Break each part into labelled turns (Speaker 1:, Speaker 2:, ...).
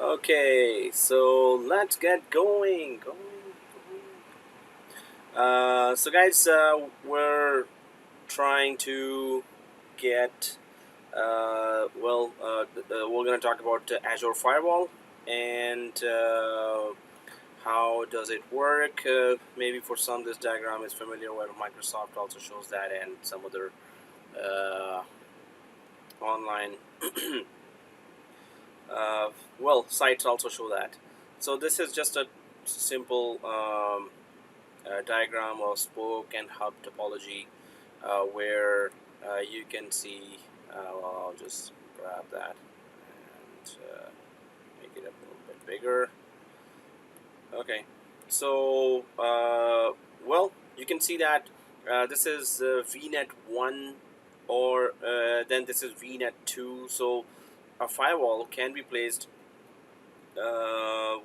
Speaker 1: Okay, so let's get going. So guys, we're trying to get we're going to talk about Azure Firewall and how does it work. Maybe for some, this diagram is familiar, where Microsoft also shows that, and some other uh, online uh, sites also show that. So this is just a simple diagram of spoke and hub topology, where you can see. I'll just grab that and make it a little bit bigger. Okay, so you can see that this is VNet 1, or then this is VNet 2. So a firewall can be placed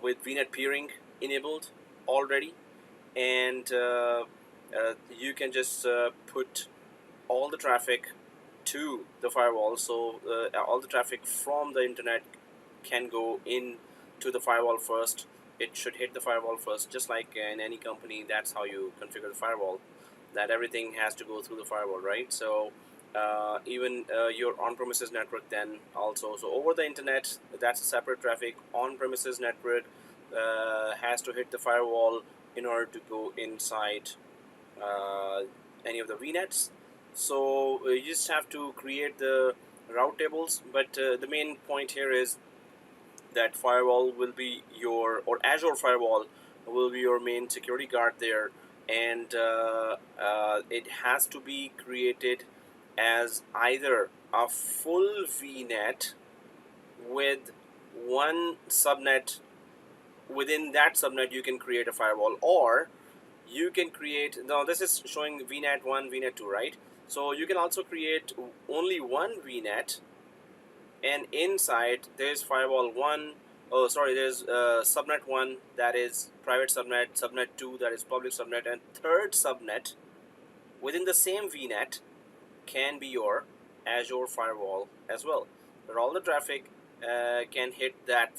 Speaker 1: with VNet peering enabled already, and you can just put all the traffic to the firewall. So all the traffic from the internet can go in to the firewall first. It should hit the firewall first, just like in any company. That's how you configure the firewall, that everything has to go through the firewall, right? So even your on-premises network then also. So over the internet, that's a separate traffic. On-premises network has to hit the firewall in order to go inside uh, any of the VNets. So you just have to create the route tables. But the main point here is that firewall will be your, or Azure Firewall will be your main security guard there, and it has to be created as either a full VNet with one subnet. Within that subnet you can create a firewall, or you can create, now this is showing VNet 1, VNet 2, right? So you can also create only one VNet, and inside there's firewall 1, oh sorry, there's subnet 1, that is private subnet, subnet 2, that is public subnet, and third subnet within the same VNet can be your Azure Firewall as well, where all the traffic can hit that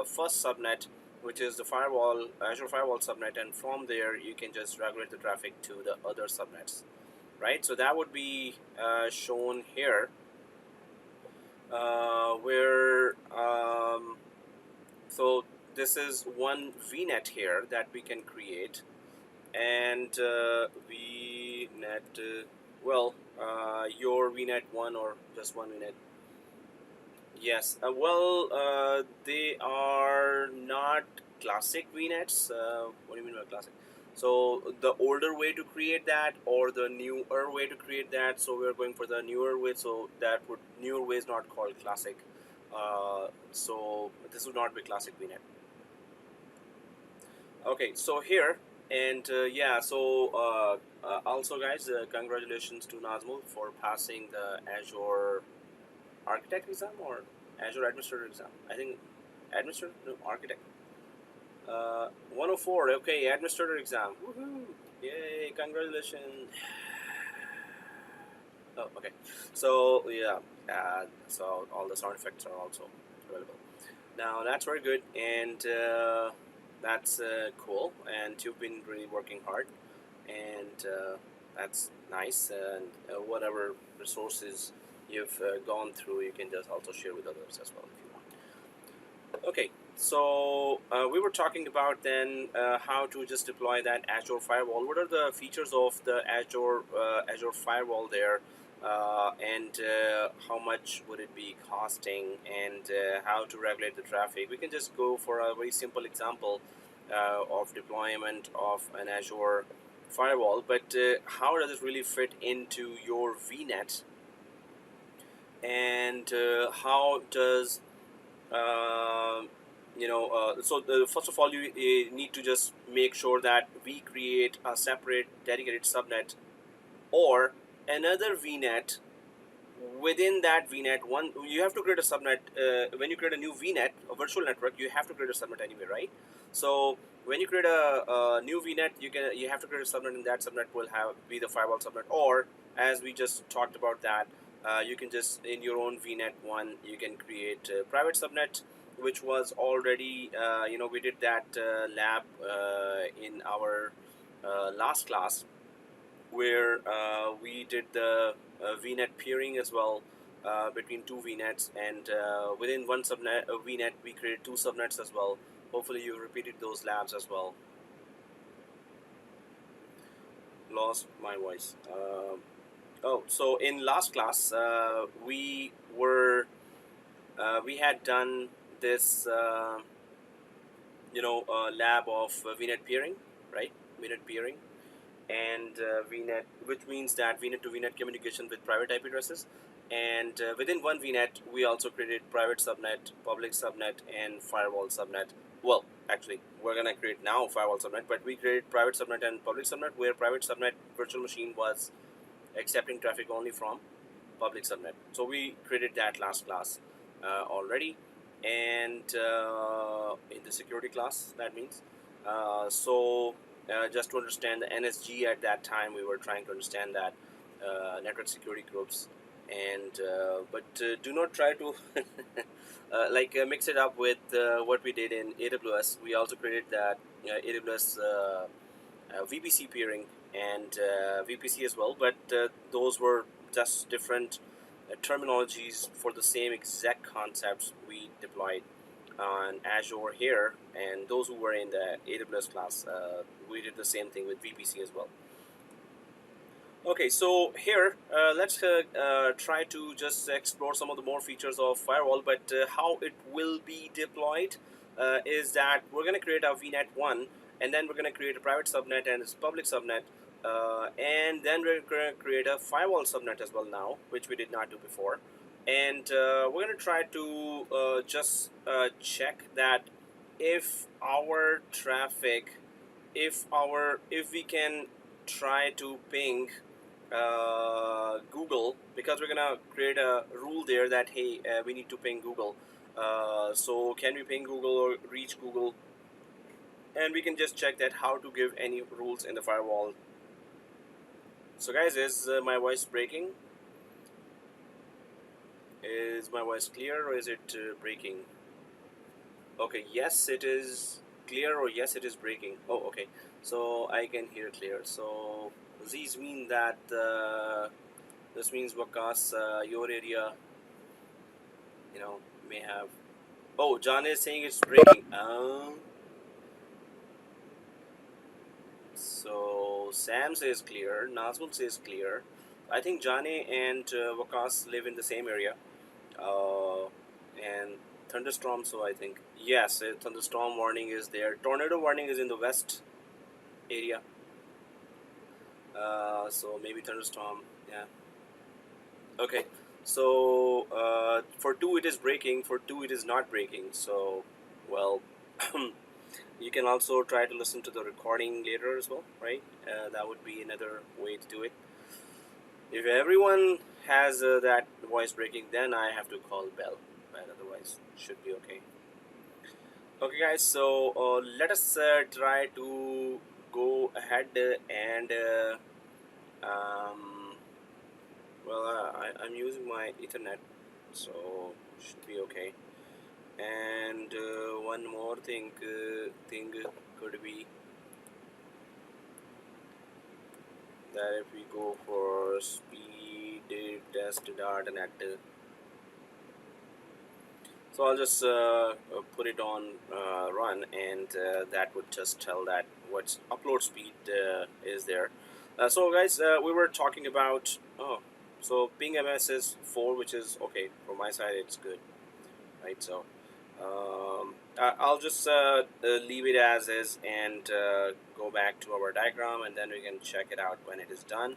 Speaker 1: first subnet, which is the firewall, Azure Firewall subnet, and from there you can just regulate the traffic to the other subnets, right? So that would be shown here, where so this is one VNet here that we can create, and VNet, your VNet 1 or just one VNet. Yes, they are not classic VNets. What do you mean by classic? So the older way to create that, or the newer way to create that. So we're going for the newer way. So newer way is not called classic. So this would not be classic VNet. Okay, so here, and also guys, congratulations to Nazmul for passing the Azure Architect exam or Azure Administrator exam. I think Administrator, no, Architect. 104, okay, Administrator exam. Woohoo! Yay, congratulations. Oh, okay. So yeah, so all the sound effects are also available. Now that's very good, and that's cool. And you've been really working hard, and that's nice. And whatever resources you've gone through, you can just also share with others as well if you want. Okay, so we were talking about then how to just deploy that Azure Firewall. What are the features of the Azure Firewall there? And how much would it be costing, and how to regulate the traffic. We can just go for a very simple example of deployment of an Azure Firewall, but how does it really fit into your VNet, and how does first of all, you need to just make sure that we create a separate dedicated subnet or another VNet. Within that VNet, you have to create a subnet. When you create a new VNet, a virtual network, you have to create a subnet anyway, right? So when you create a new VNet, you have to create a subnet, and that subnet will be the firewall subnet. Or as we just talked about that, you can just, in your own VNet 1, you can create a private subnet, which was already, we did that lab in our last class, where we did the VNet peering as well, between two VNets, and within one subnet VNet we created two subnets as well. Hopefully you repeated those labs as well. Lost my voice. So in last class we had done this lab of VNet peering, right? VNet peering, and VNet, which means that VNet to VNet communication with private IP addresses. And within one VNet, we also created private subnet, public subnet, and firewall subnet. Well, actually, we're gonna create now firewall subnet, but we created private subnet and public subnet, where private subnet virtual machine was accepting traffic only from public subnet. So we created that last class already, and in the security class, that means. Just to understand the NSG at that time, we were trying to understand that network security groups, and but do not try to mix it up with what we did in AWS. We also created that AWS VPC peering and VPC as well, but those were just different terminologies for the same exact concepts we deployed on Azure here, and those who were in the AWS class, we did the same thing with VPC as well. Okay, so here let's try to just explore some of the more features of firewall, but how it will be deployed is that we're going to create a VNet 1, and then we're going to create a private subnet and its public subnet, and then we're going to create a firewall subnet as well now, which we did not do before. And we're going to try to just check that if our traffic, if we can try to ping Google, because we're gonna create a rule there that hey, we need to ping Google. So can we ping Google or reach Google? And we can just check that how to give any rules in the firewall. So guys, is my voice breaking? Is my voice clear, or is it breaking? Okay, yes it is clear, or yes it is breaking. Oh, okay, so I can hear clear. So these mean that this means Wakas, your area, may have. Oh, John is saying it's breaking. So Sam says clear, Nazmul says clear. I think Jani and Wakas live in the same area, and thunderstorm. So I think yes, a thunderstorm warning is there. Tornado warning is in the west area. So maybe thunderstorm. Yeah. Okay. So for 2 it is breaking. For 2 it is not breaking. So well. You can also try to listen to the recording later as well, right? That would be another way to do it. If everyone has that voice breaking, then I have to call Bell, but otherwise should be okay. Okay guys, so let us try to go ahead and I'm using my Ethernet, so should be okay. And one more thing could be that if we go for speed test.net, so I'll just put it on run, and that would just tell that what upload speed is there. So guys, we were talking about so ping MS is 4, which is okay for my side. It's good, right? So I'll just leave it as is and go back to our diagram, and then we can check it out when it is done.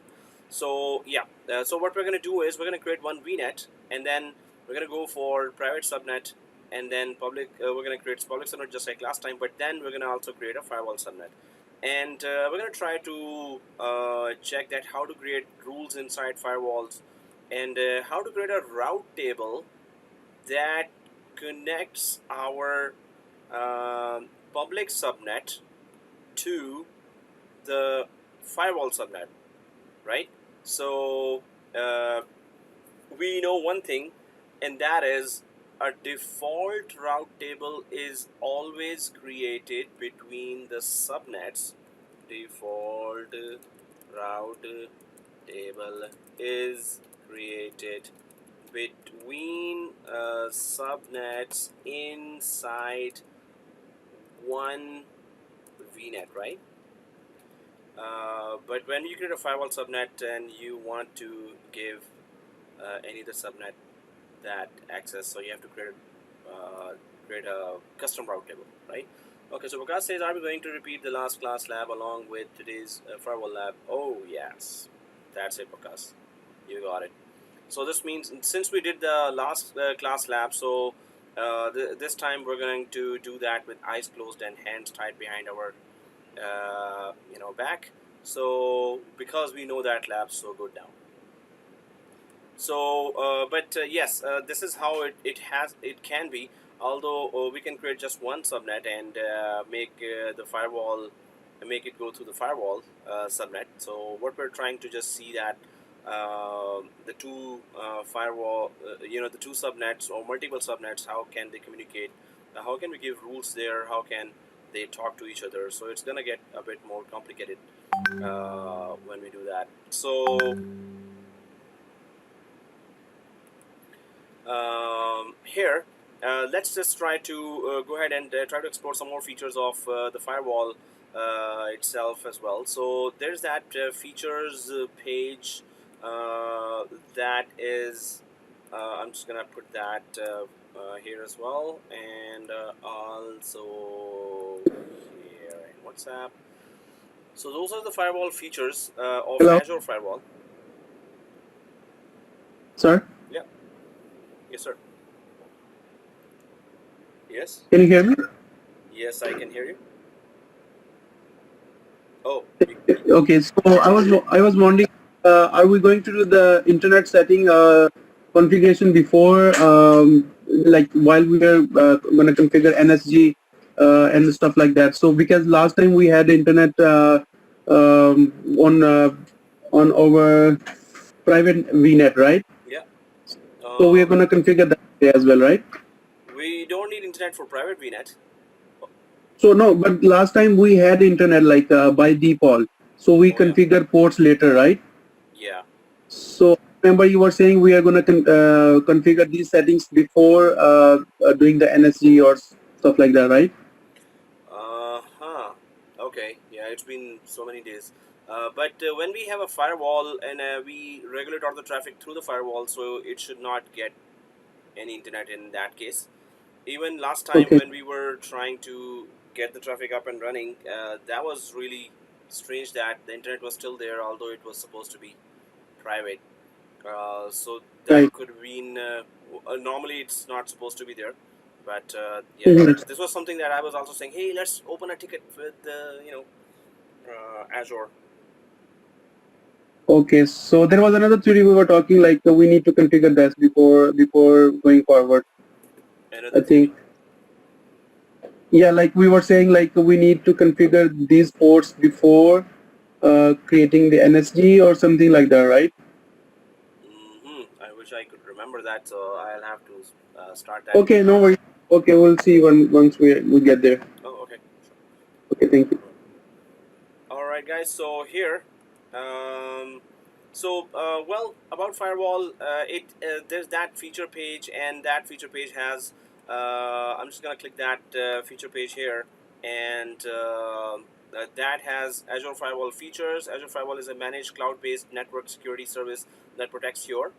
Speaker 1: So yeah, so what we're going to do is we're going to create one VNet, and then we're going to go for private subnet, and then public. We're going to create public subnet just like last time, but then we're going to also create a firewall subnet, and we're going to try to check that how to create rules inside firewalls, and how to create a route table that connects our public subnet to the firewall subnet, right? So we know one thing, and that is a default route table is always created between the subnets. Default route table is created between subnets inside one VNet, right? But when you create a firewall subnet and you want to give any of the subnet that access, so you have to create a custom route table, right? Okay, so Prakash says, are we going to repeat the last class lab along with today's firewall lab? Oh yes, that's it, Prakash, you got it. So this means since we did the last class lab, so this time we're going to do that with eyes closed and hands tied behind our back. So because we know that lab so good now. So but yes, this is how it can be. Although we can create just one subnet and make the firewall, make it go through the firewall subnet. So what we're trying to just see that the two firewall, the two subnets or multiple subnets, how can they communicate? How can we give rules there? How can they talk to each other? So it's gonna get a bit more complicated when we do that. So here, let's just try to go ahead and try to explore some more features of the firewall itself as well. So there's that features page that is, I'm just gonna put that here as well, and also here in WhatsApp. So those are the firewall features of
Speaker 2: Hello.
Speaker 1: Azure Firewall.
Speaker 2: Sir?
Speaker 1: Yeah. Yes, sir. Yes.
Speaker 2: Can you hear me?
Speaker 1: Yes, I can hear you. Oh.
Speaker 2: Okay, so I was wondering, are we going to do the internet setting configuration before, like while we are going to configure NSG and stuff like that? So because last time we had internet on our private VNet, right?
Speaker 1: Yeah.
Speaker 2: So we are going to configure that as well, right?
Speaker 1: We don't need internet for private VNet.
Speaker 2: So no, but last time we had internet like by default. So we configure ports later, right?
Speaker 1: Yeah.
Speaker 2: So remember you were saying we are going to configure these settings before doing the NSG or stuff like that, right?
Speaker 1: Okay. Yeah, it's been so many days. But when we have a firewall and we regulate all the traffic through the firewall, so it should not get any internet in that case. Even last time when we were trying to get the traffic up and running, that was really strange that the internet was still there, although it was supposed to be private. So that could have been, normally it's not supposed to be there. But yeah, this was something that I was also saying, hey, let's open a ticket with Azure.
Speaker 2: Okay, so there was another theory we were talking like we need to configure this before going forward.
Speaker 1: Another
Speaker 2: I think. Yeah, like we were saying, like we need to configure these ports before creating the NSG or something like that, right?
Speaker 1: I wish I could remember that, so I'll have to start that.
Speaker 2: Okay, no worries. Okay, we'll see once we get there.
Speaker 1: Oh, okay.
Speaker 2: Okay, thank you.
Speaker 1: All right, guys. So here, well, about firewall, there's that feature page, and that feature page has. I'm just gonna click that feature page here, and that has Azure Firewall features. Azure Firewall is a managed cloud-based network security service that protects your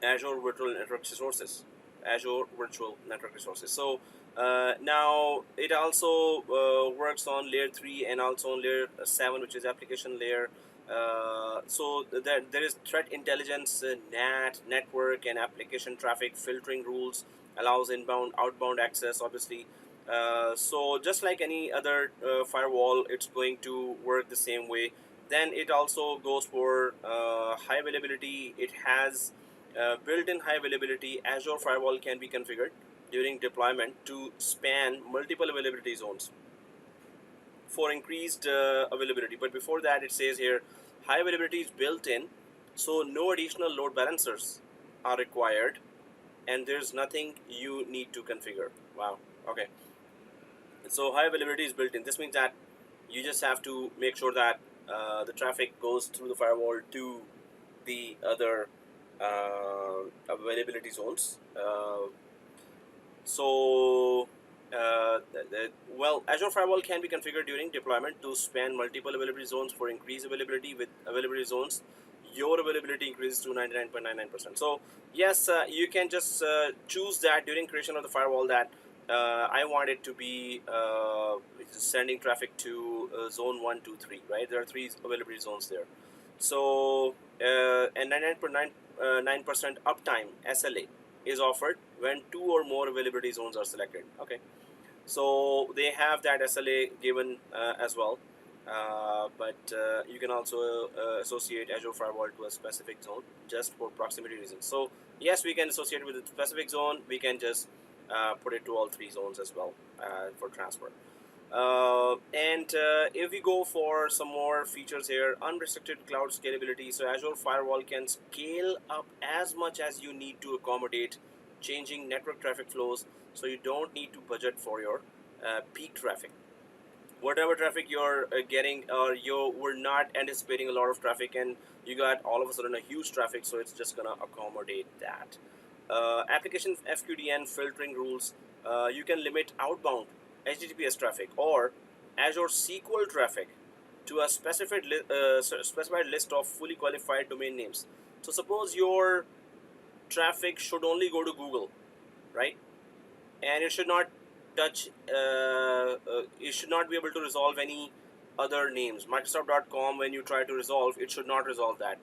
Speaker 1: Azure Virtual Network Resources. Azure Virtual Network Resources. So now it also works on layer 3 and also on layer 7, which is application layer. So there is threat intelligence, NAT, network and application traffic filtering rules, allows inbound, outbound access, obviously. So just like any other firewall, it's going to work the same way. Then it also goes for high availability. It has built-in high availability. Azure Firewall can be configured during deployment to span multiple availability zones for increased availability. But before that, it says here, high availability is built in, so no additional load balancers are required and there's nothing you need to configure. Wow. Okay. So high availability is built in. This means that you just have to make sure that the traffic goes through the firewall to the other availability zones. So, well, Azure Firewall can be configured during deployment to span multiple availability zones for increased availability. With availability zones, your availability increases to 99.99%. So, yes, you can just choose that during creation of the firewall that I want it to be sending traffic to zone 1, 2, 3, right? There are 3 availability zones there. So, and 99.99% uptime SLA is offered when 2 or more availability zones are selected. Okay, so they have that SLA given as well, but you can also associate Azure Firewall to a specific zone just for proximity reasons. So yes, we can associate with a specific zone. We can just put it to all 3 zones as well for transfer. And if we go for some more features here, unrestricted cloud scalability. So Azure Firewall can scale up as much as you need to accommodate changing network traffic flows. So you don't need to budget for your peak traffic. Whatever traffic you're getting, or you were not anticipating a lot of traffic, and you got all of a sudden a huge traffic, so it's just gonna accommodate that. Application Fqdn filtering rules. You can limit outbound HTTPS traffic or Azure SQL traffic to a specified list of fully qualified domain names. So suppose your traffic should only go to Google, right? And it should not touch, it should not be able to resolve any other names. Microsoft.com, when you try to resolve, it should not resolve that.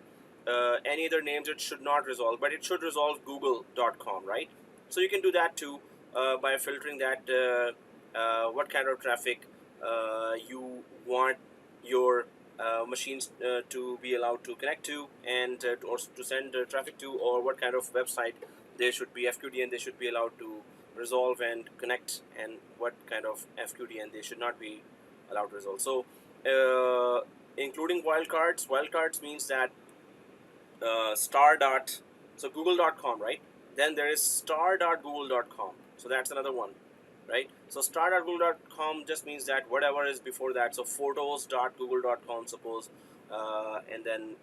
Speaker 1: Any other names it should not resolve, but it should resolve google.com, right? So you can do that too by filtering that what kind of traffic you want your machines to be allowed to connect to, and or to send traffic to, or what kind of website they should be Fqdn they should be allowed to resolve and connect, and what kind of Fqdn they should not be allowed to resolve. So including wildcards. Wildcards means that star dot, so google.com, right? Then there is star.google.com, so that's another one, right? So star.google.com just means that whatever is before that, so photos.google.com suppose, and then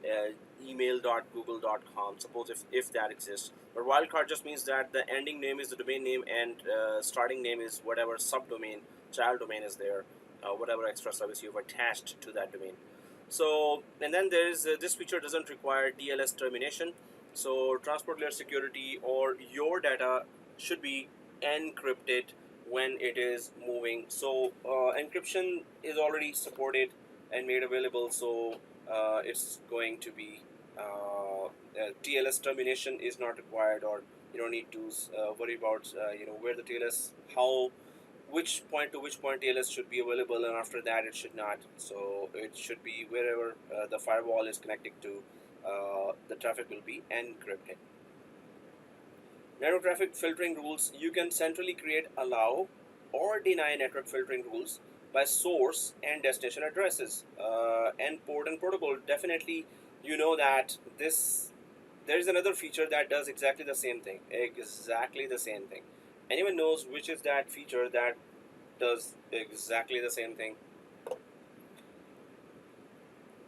Speaker 1: email.google.com suppose, if that exists. But wildcard just means that the ending name is the domain name, and starting name is whatever subdomain, child domain is there, whatever extra service you've attached to that domain. So, and then there is this feature doesn't require TLS termination. So transport layer security, or your data should be encrypted when it is moving. So encryption is already supported and made available, so it's going to be TLS termination is not required, or you don't need to worry about where the TLS, how, which point to which point TLS should be available, and after that it should not. So it should be wherever the firewall is connecting to, the traffic will be encrypted. Network traffic filtering rules. You can centrally create, allow, or deny network filtering rules by source and destination addresses, and port and protocol. Definitely, you know that there is another feature that does exactly the same thing. Exactly the same thing. Anyone knows which is that feature that does exactly the same thing?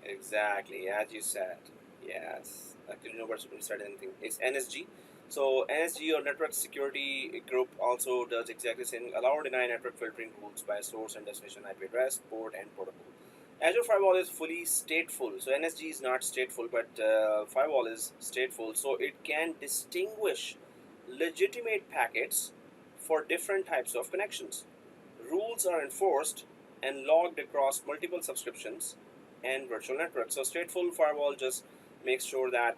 Speaker 1: Exactly, as you said. Yes. Actually, nobody said anything. It's NSG. So NSG, or Network Security Group, also does exactly the same. Allow or deny network filtering rules by source and destination IP address, port, and protocol. Azure Firewall is fully stateful. So NSG is not stateful, but Firewall is stateful. So it can distinguish legitimate packets for different types of connections. Rules are enforced and logged across multiple subscriptions and virtual networks. So stateful firewall just makes sure that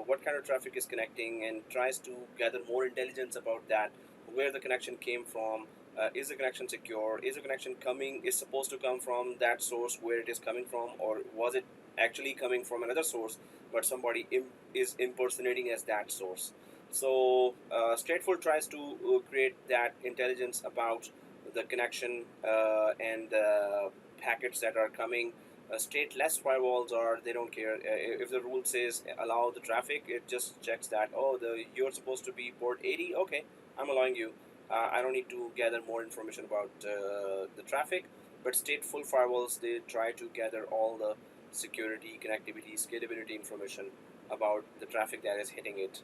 Speaker 1: what kind of traffic is connecting, and tries to gather more intelligence about that, where the connection came from. Is the connection secure? Is the connection is supposed to come from that source where it is coming from, or was it actually coming from another source, but somebody is impersonating as that source? So Stateful tries to create that intelligence about the connection and the packets that are coming Stateless firewalls are, they don't care. If the rule says allow the traffic, it just checks that, oh, you're supposed to be port 80. Okay, I'm allowing you. I don't need to gather more information about the traffic. But stateful firewalls, they try to gather all the security, connectivity, scalability information about the traffic that is hitting it.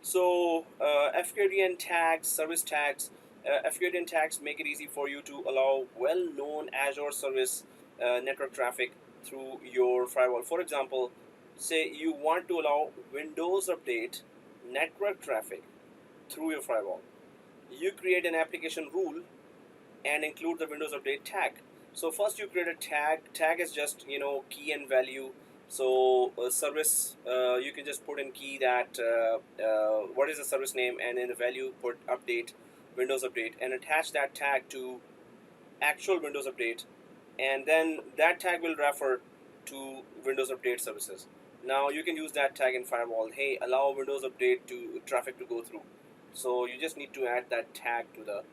Speaker 1: So Fqdn tags, service tags, Fqdn tags make it easy for you to allow well-known Azure service network traffic through your firewall. For example, say you want to allow Windows Update network traffic through your firewall. You create an application rule and include the Windows Update tag. So first you create a tag. Tag is just, key and value. So service, you can just put in key that what is the service name, and in the value put update, Windows Update, and attach that tag to actual Windows Update, and then that tag will refer to Windows Update services. Now you can use that tag in firewall. Hey, allow Windows Update to traffic to go through. So you just need to add that tag to the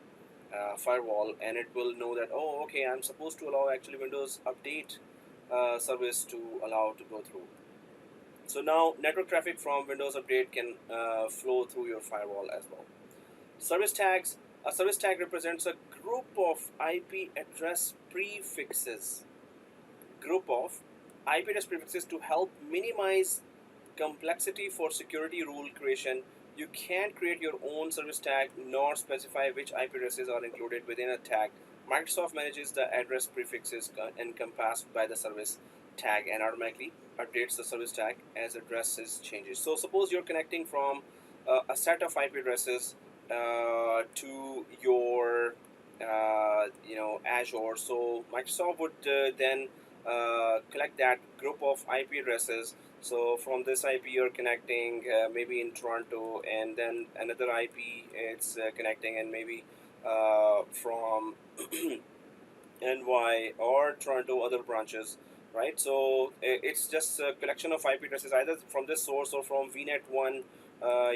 Speaker 1: firewall, and it will know that, oh, okay, I'm supposed to allow actually Windows Update service to allow to go through. So now network traffic from Windows Update can flow through your firewall as well. Service tags. A service tag represents a group of IP address prefixes. Group of IP address prefixes to help minimize complexity for security rule creation. You can't create your own service tag nor specify which IP addresses are included within a tag. Microsoft manages the address prefixes encompassed by the service tag and automatically updates the service tag as addresses changes. So suppose you're connecting from a set of IP addresses to your Azure. So Microsoft would then collect that group of IP addresses. So from this IP you're connecting maybe in Toronto, and then another IP it's connecting, and maybe from NY or Toronto other branches, right? So it's just a collection of IP addresses either from this source or from VNet 1.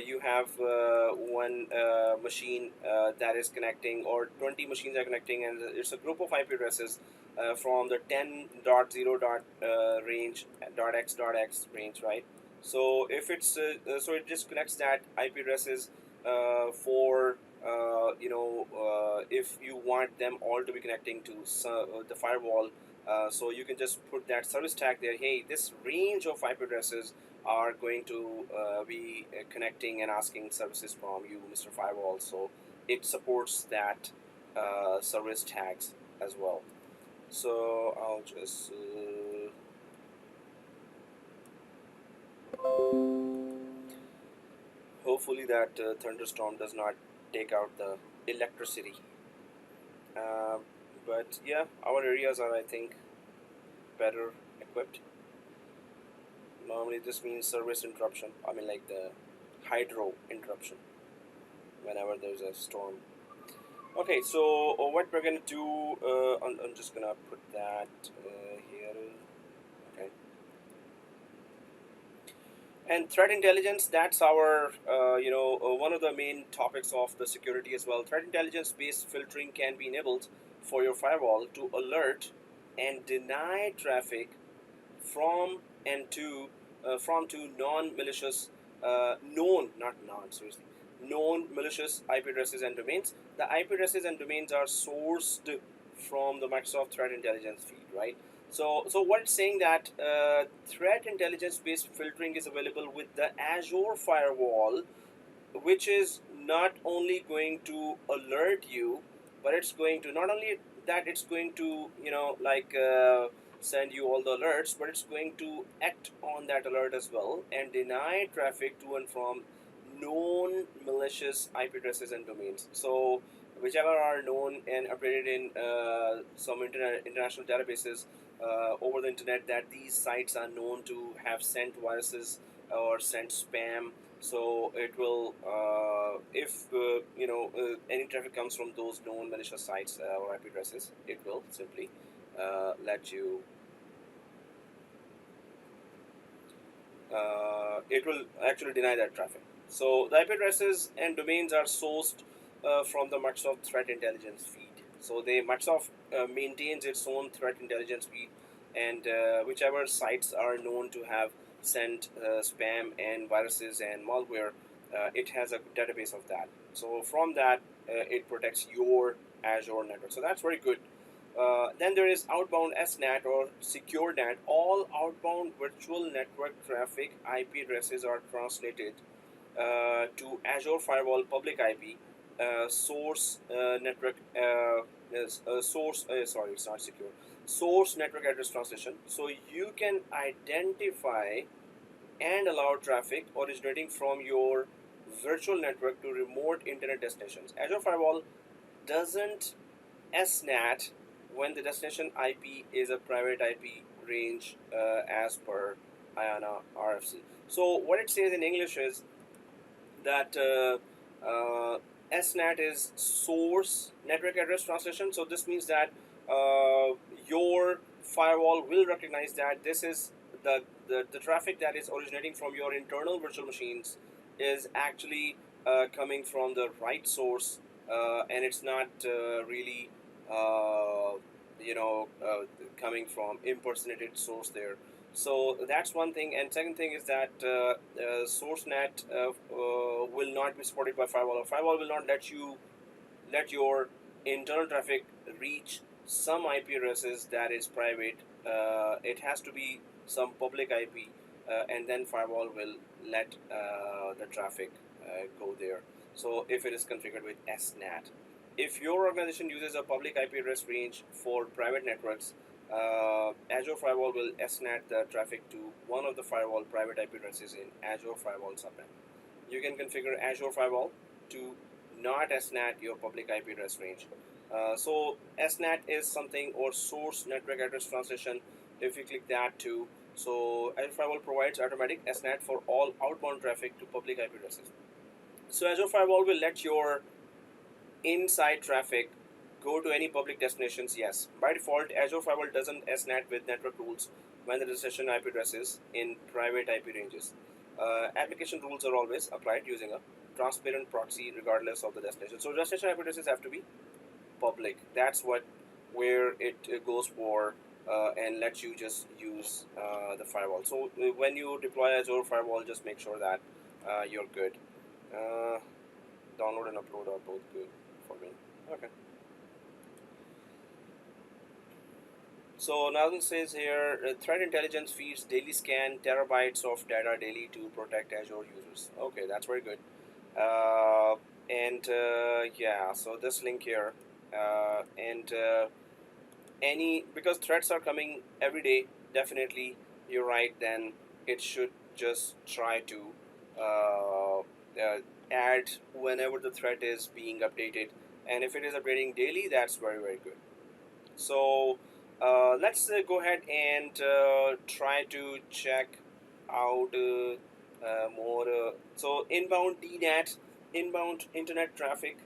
Speaker 1: You have one machine that is connecting, or 20 machines are connecting, and it's a group of IP addresses from the 10.0 range .x range, right? So if it's so it just collects that IP addresses for if you want them all to be connecting to the firewall. So you can just put that service tag there. Hey, this range of IP addresses are going to be connecting and asking services from you, Mr. Firewall. So it supports that service tags as well. So I'll just hopefully that thunderstorm does not take out the electricity. But yeah, our areas are, I think, better equipped. Normally this means service interruption, I mean like the hydro interruption whenever there's a storm. Okay, so what we're gonna do, I'm just gonna put that here. Okay. And threat intelligence, that's our one of the main topics of the security as well. Threat intelligence based filtering can be enabled for your firewall to alert and deny traffic from and to non-malicious known malicious IP addresses and domains. The IP addresses and domains are sourced from the Microsoft Threat Intelligence feed, right? So what it's saying that threat intelligence based filtering is available with the Azure Firewall, which is not only going to alert you, but it's going to, not only that, it's going to send you all the alerts, but it's going to act on that alert as well and deny traffic to and from known malicious IP addresses and domains. So whichever are known and updated in some international databases over the internet, that these sites are known to have sent viruses or sent spam. So it will, if any traffic comes from those known malicious sites or IP addresses, it will simply let you. It will actually deny that traffic. So the IP addresses and domains are sourced from the Microsoft Threat Intelligence feed. So Microsoft maintains its own threat intelligence feed, and whichever sites are known to have sent spam and viruses and malware, it has a database of that. So from that, it protects your Azure network. So that's very good. Then there is outbound SNAT or secure NAT. All outbound virtual network traffic IP addresses are translated to Azure Firewall public IP source network source. Sorry, it's not secure. Source network address translation. So you can identify and allow traffic originating from your virtual network to remote internet destinations. Azure Firewall doesn't SNAT when the destination IP is a private IP range as per IANA RFC. So what it says in English is that SNAT is source network address translation. So this means that your firewall will recognize that this is the traffic that is originating from your internal virtual machines is actually coming from the right source, and it's not really coming from impersonated source there. So that's one thing, and second thing is that SourceNet will not be supported by firewall. Firewall will not let your internal traffic reach some IP addresses that is private. It has to be some public IP, and then firewall will let the traffic go there. So if it is configured with SNAT, if your organization uses a public IP address range for private networks, Azure Firewall will SNAT the traffic to one of the firewall private IP addresses in Azure Firewall Subnet. You can configure Azure Firewall to not SNAT your public IP address range. So SNAT is something, or source network address translation. If you click that too, so Azure Firewall provides automatic SNAT for all outbound traffic to public IP addresses. So Azure Firewall will let your inside traffic go to any public destinations. Yes, by default Azure Firewall doesn't SNAT with network rules when the destination IP address is in private IP ranges. Application rules are always applied using a transparent proxy regardless of the destination. So destination IP addresses have to be public. That's where it goes for and lets you just use the firewall. So when you deploy Azure Firewall, just make sure that you're good. Download and upload are both good for me. Okay. So now it says here, threat intelligence feeds daily scan terabytes of data daily to protect Azure users. Okay, that's very good. Yeah, so this link here, because threats are coming every day, definitely you're right. Then it should just try to add whenever the threat is being updated, and if it is updating daily, that's very, very good. So let's go ahead and try to check out more. So inbound DNAT, inbound internet traffic,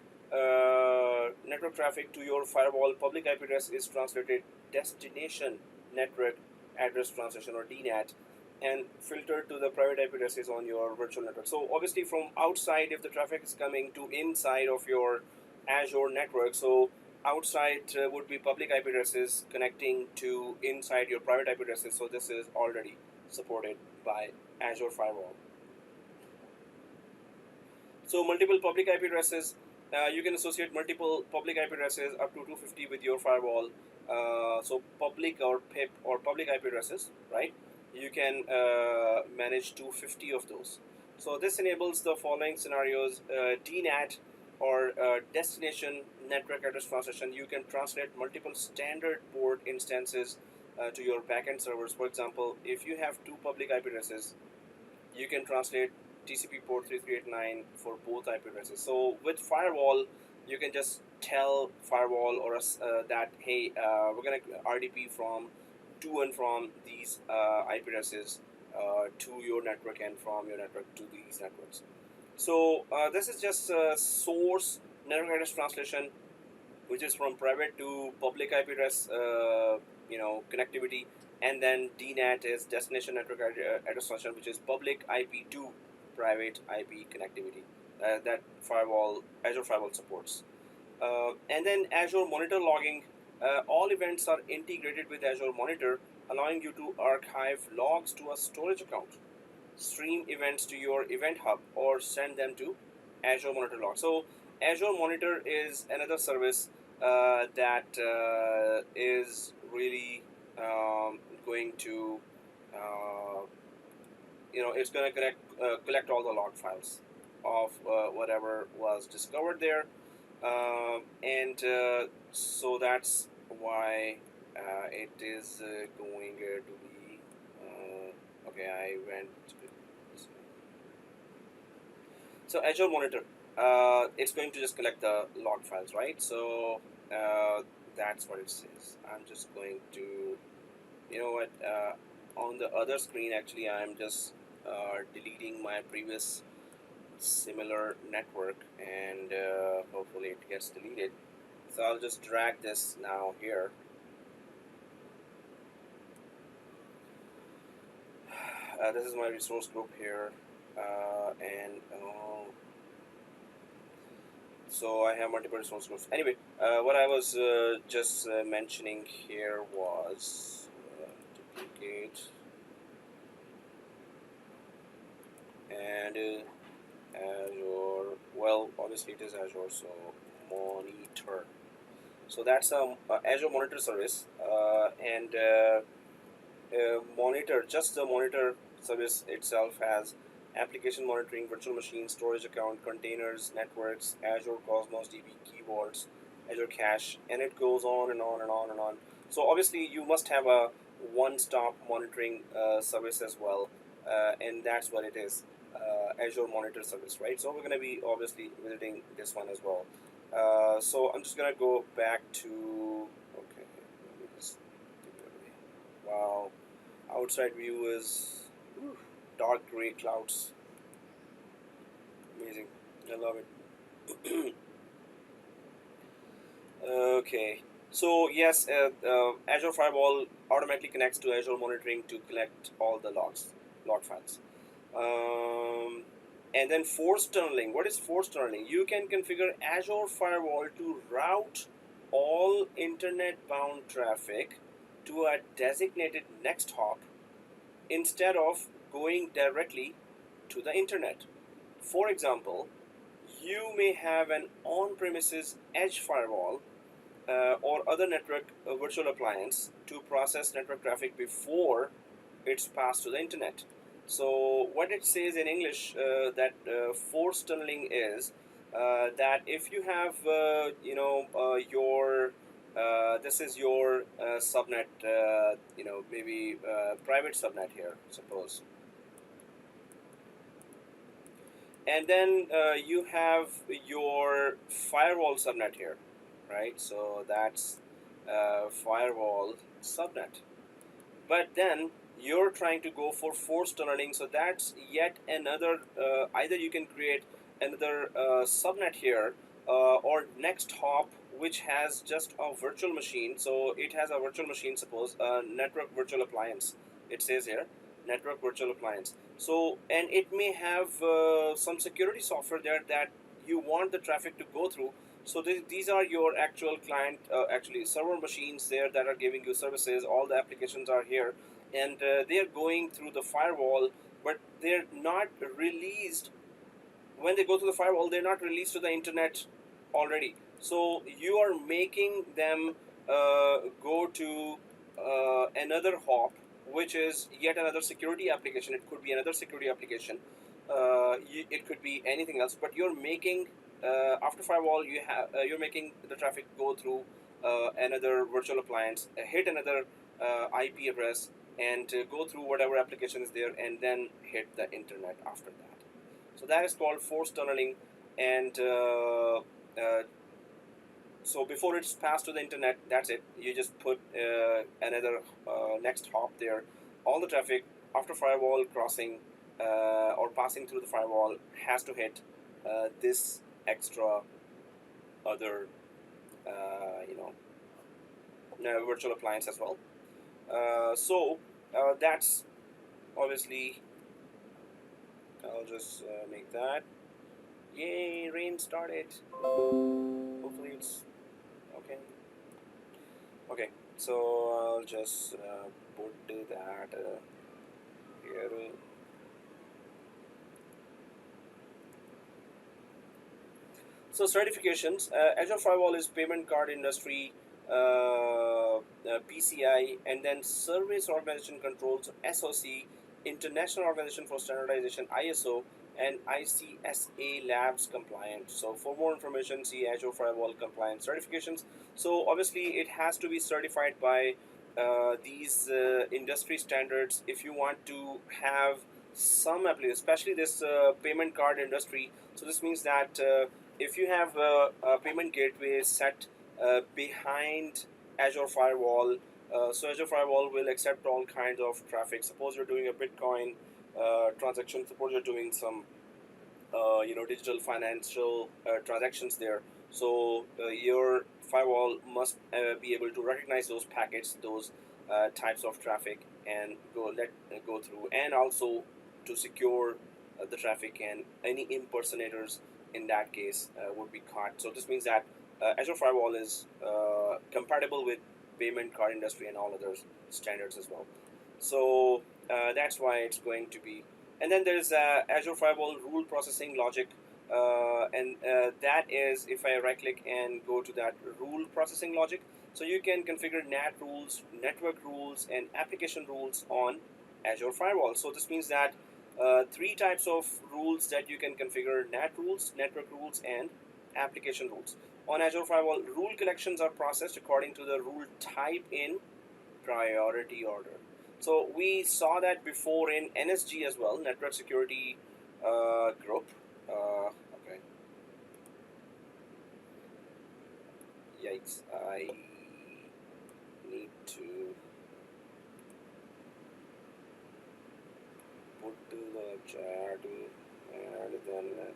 Speaker 1: network traffic to your firewall public IP address is translated destination network address translation, or DNAT, and filtered to the private IP addresses on your virtual network. So obviously from outside, if the traffic is coming to inside of your Azure network, so outside would be public IP addresses connecting to inside your private IP addresses. So this is already supported by Azure Firewall. So multiple public IP addresses, you can associate multiple public IP addresses up to 250 with your firewall. So public or PIP or public IP addresses, right? You can manage 250 of those. So this enables the following scenarios: DNAT, or destination network address translation. You can translate multiple standard port instances to your backend servers. For example, if you have two public IP addresses, you can translate TCP port 3389 for both IP addresses. So with firewall, you can just tell firewall or us that, hey, we're gonna RDP from to and from these IP addresses to your network, and from your network to these networks. So this is just source network address translation, which is from private to public IP address, connectivity, and then DNAT is destination network address translation, which is public IP to private IP connectivity that Azure Firewall supports. And then Azure Monitor logging. All events are integrated with Azure Monitor, allowing you to archive logs to a storage account, stream events to your event hub, or send them to Azure Monitor log. So Azure Monitor is another service that is really going to it's going to collect all the log files of whatever was discovered there, and so that's why it is going to be okay. I went so Azure Monitor. It's going to just collect the log files, right? So that's what it says. I'm just going to, you know what? On the other screen, actually, I'm just deleting my previous similar network, and hopefully it gets deleted. So I'll just drag this now here. This is my resource group here, and so I have multiple resource groups. Anyway, what I was just mentioning here was duplicate and Azure. Well, obviously it is Azure, so monitor. So that's a Azure Monitor service, and monitor. Just the monitor service itself has application monitoring, virtual machine, storage account, containers, networks, Azure Cosmos DB keyboards, Azure Cache, and it goes on and on and on and on. So obviously you must have a one-stop monitoring service as well, and that's what it is, Azure Monitor service, right? So we're going to be obviously visiting this one as well. So I'm just going to go back to, okay, let me just take it away. Wow, outside view is dark gray clouds. Amazing. I love it. Okay. So yes, Azure Firewall automatically connects to Azure Monitoring to collect all the log files. And then force tunneling. What is force tunneling? You can configure Azure Firewall to route all internet-bound traffic to a designated next hop instead of going directly to the internet. For example, you may have an on-premises edge firewall or other network virtual appliance to process network traffic before it's passed to the internet. So what it says in English that force tunneling is that if you have your this is your subnet, maybe private subnet here, suppose. And then you have your firewall subnet here, right? So that's firewall subnet. But then you're trying to go for force tunneling, so that's yet another, either you can create another subnet here or next hop which has just a virtual machine. So it has a virtual machine, suppose a network virtual appliance, it says here network virtual appliance. So, and it may have some security software there that you want the traffic to go through. So these are your actual client, actually server machines there that are giving you services. All the applications are here, and they are going through the firewall, but they're not released. When they go through the firewall, they're not released to the internet already. So you are making them go to another hop, which is yet another security application. It could be another security application. It could be anything else. But you're making after firewall, you're making the traffic go through another virtual appliance, hit another IP address, and go through whatever application is there, and then hit the internet after that. So that is called force tunneling, and so before it's passed to the internet, that's it. You just put another next hop there. All the traffic after firewall crossing or passing through the firewall has to hit this extra other virtual appliance as well. So that's obviously, I'll just make that. Yay, rain started. Hopefully it's So I'll just put that here. So certifications, Azure Firewall is payment card industry, PCI, and then Service Organization Controls, SOC, International Organization for Standardization, ISO, and ICSA Labs compliant. So for more information, see Azure Firewall compliance certifications. So obviously it has to be certified by these industry standards if you want to have some application, especially this payment card industry. So this means that if you have a payment gateway set behind Azure Firewall, so Azure Firewall will accept all kinds of traffic. Suppose you're doing a Bitcoin transaction, suppose you're doing some digital financial transactions there. So your firewall must be able to recognize those packets, those types of traffic, and go through, and also to secure the traffic, and any impersonators in that case would be caught. So this means that Azure Firewall is compatible with payment card industry and all other standards as well. So that's why it's going to be. And then there's Azure Firewall rule processing logic, and that is, if I right click and go to that rule processing logic, so you can configure NAT rules, network rules, and application rules on Azure Firewall. So this means that three types of rules that you can configure: NAT rules, network rules, and application rules. On Azure Firewall, rule collections are processed according to the rule type in priority order. So we saw that before in NSG as well, network security group. Okay. Yikes! I need to put to the chat and then.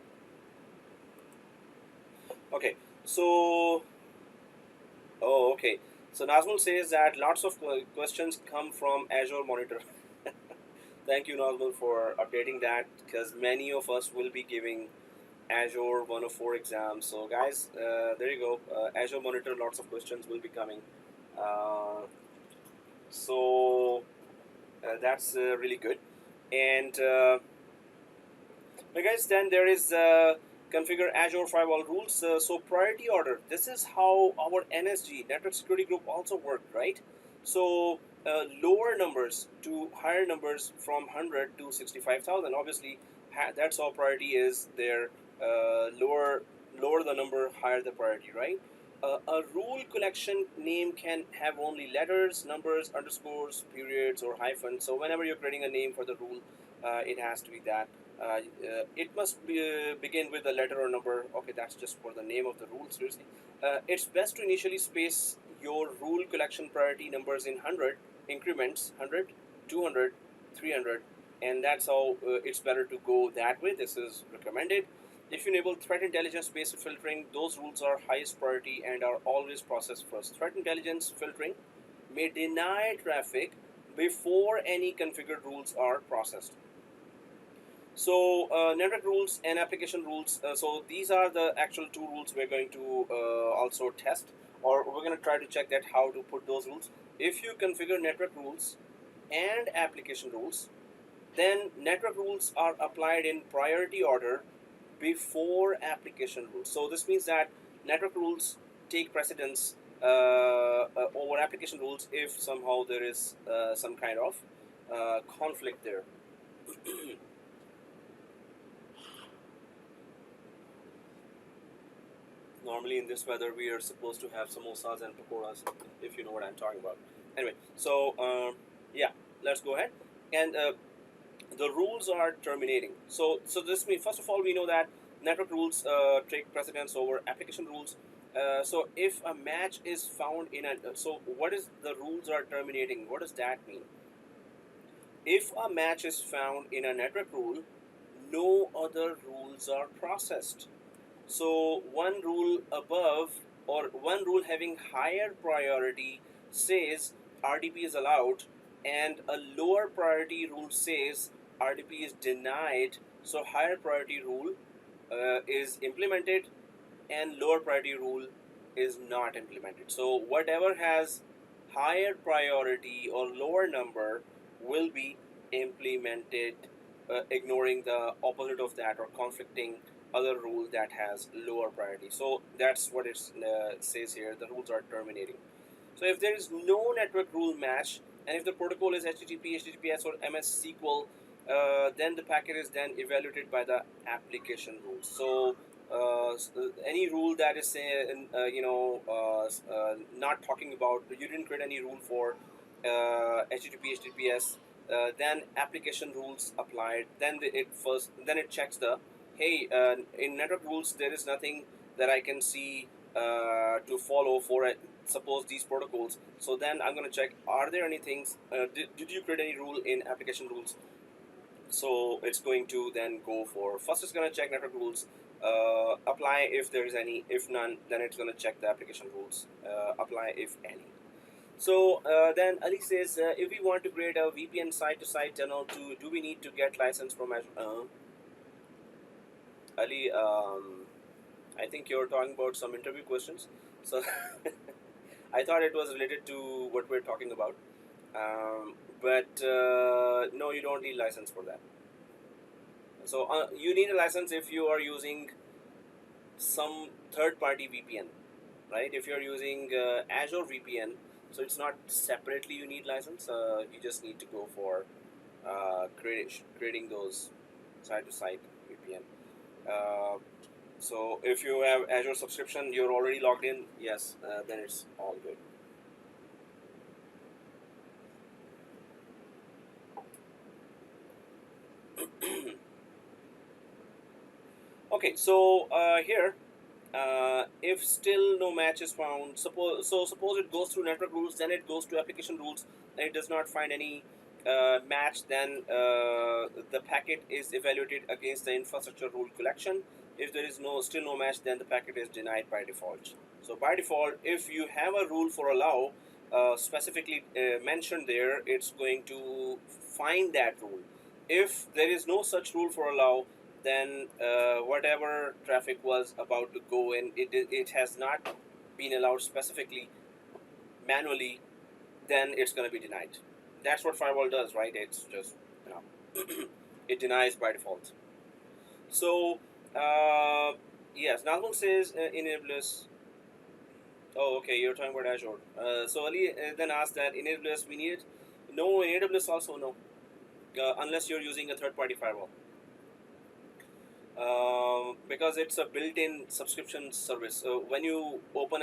Speaker 1: Okay. So. Oh, okay. So Nazmul says that lots of questions come from Azure Monitor. Thank you, Nazmul, for updating that, because many of us will be giving Azure 104 exams. So guys, there you go. Azure Monitor, lots of questions will be coming. So that's really good. And guys, then there is configure Azure Firewall rules. So priority order. This is how our NSG, Network Security Group, also worked, right? So lower numbers to higher numbers from 100 to 65,000. Obviously, that's how priority is there. Lower the number, higher the priority, right? A rule collection name can have only letters, numbers, underscores, periods, or hyphens. So whenever you're creating a name for the rule, it has to be that. It must begin with a letter or number. Okay, that's just for the name of the rule. Seriously, it's best to initially space your rule collection priority numbers in 100 increments: 100, 200, 300, and that's how it's better to go that way. This is recommended. If you enable threat intelligence based filtering, those rules are highest priority and are always processed first. Threat intelligence filtering may deny traffic before any configured rules are processed. So network rules and application rules. So these are the actual two rules we're going to also test, or we're going to try to check that how to put those rules. If you configure network rules and application rules, then network rules are applied in priority order before application rules. So this means that network rules take precedence over application rules if somehow there is some kind of conflict there. Normally in this weather we are supposed to have samosas and pakoras, if you know what I'm talking about. Anyway, so yeah, let's go ahead. And the rules are terminating. So this means, first of all, we know that network rules take precedence over application rules. So if a match is found in a, so what is the rules are terminating? What does that mean? If a match is found in a network rule, no other rules are processed. So one rule above, or one rule having higher priority, says RDP is allowed, and a lower priority rule says RDP is denied. So higher priority rule is implemented, and lower priority rule is not implemented. So whatever has higher priority or lower number will be implemented, ignoring the opposite of that or conflicting other rule that has lower priority. So that's what it says here. The rules are terminating. So if there is no network rule match, and if the protocol is HTTP, HTTPS, or MS SQL, then the packet is then evaluated by the application rules. So any rule that is not talking about, you didn't create any rule for HTTP, HTTPS, then application rules applied. Then it checks the, hey, in network rules there is nothing that I can see to follow for suppose these protocols. So then I'm going to check, are there any things, did you create any rule in application rules? So it's going to then go for, first it's going to check network rules, apply if there is any, if none, then it's going to check the application rules, apply if any. So then Ali says, if we want to create a VPN site-to-site tunnel, do we need to get license from Azure? Ali, I think you're talking about some interview questions. So I thought it was related to what we're talking about. But no, you don't need license for that. So you need a license if you are using some third-party VPN, right? If you're using Azure VPN, so it's not separately you need license. You just need to go for creating those site-to-site VPN. So if you have Azure subscription, you're already logged in, yes, then it's all good. Okay, so here, if still no match is found, suppose it goes through network rules, then it goes to application rules, and it does not find any match, then the packet is evaluated against the infrastructure rule collection. If there is still no match, then the packet is denied by default. So by default, if you have a rule for allow specifically mentioned there, it's going to find that rule. If there is no such rule for allow, then whatever traffic was about to go in, it has not been allowed specifically manually, then it's going to be denied. That's what firewall does, right? It's just, it denies by default. So yes, Nazmul says enablers. Oh, okay, you're talking about Azure. So Ali then asked that enablers we need it. No, in AWS also no, unless you're using a third-party firewall. Because it's a built-in subscription service. When you open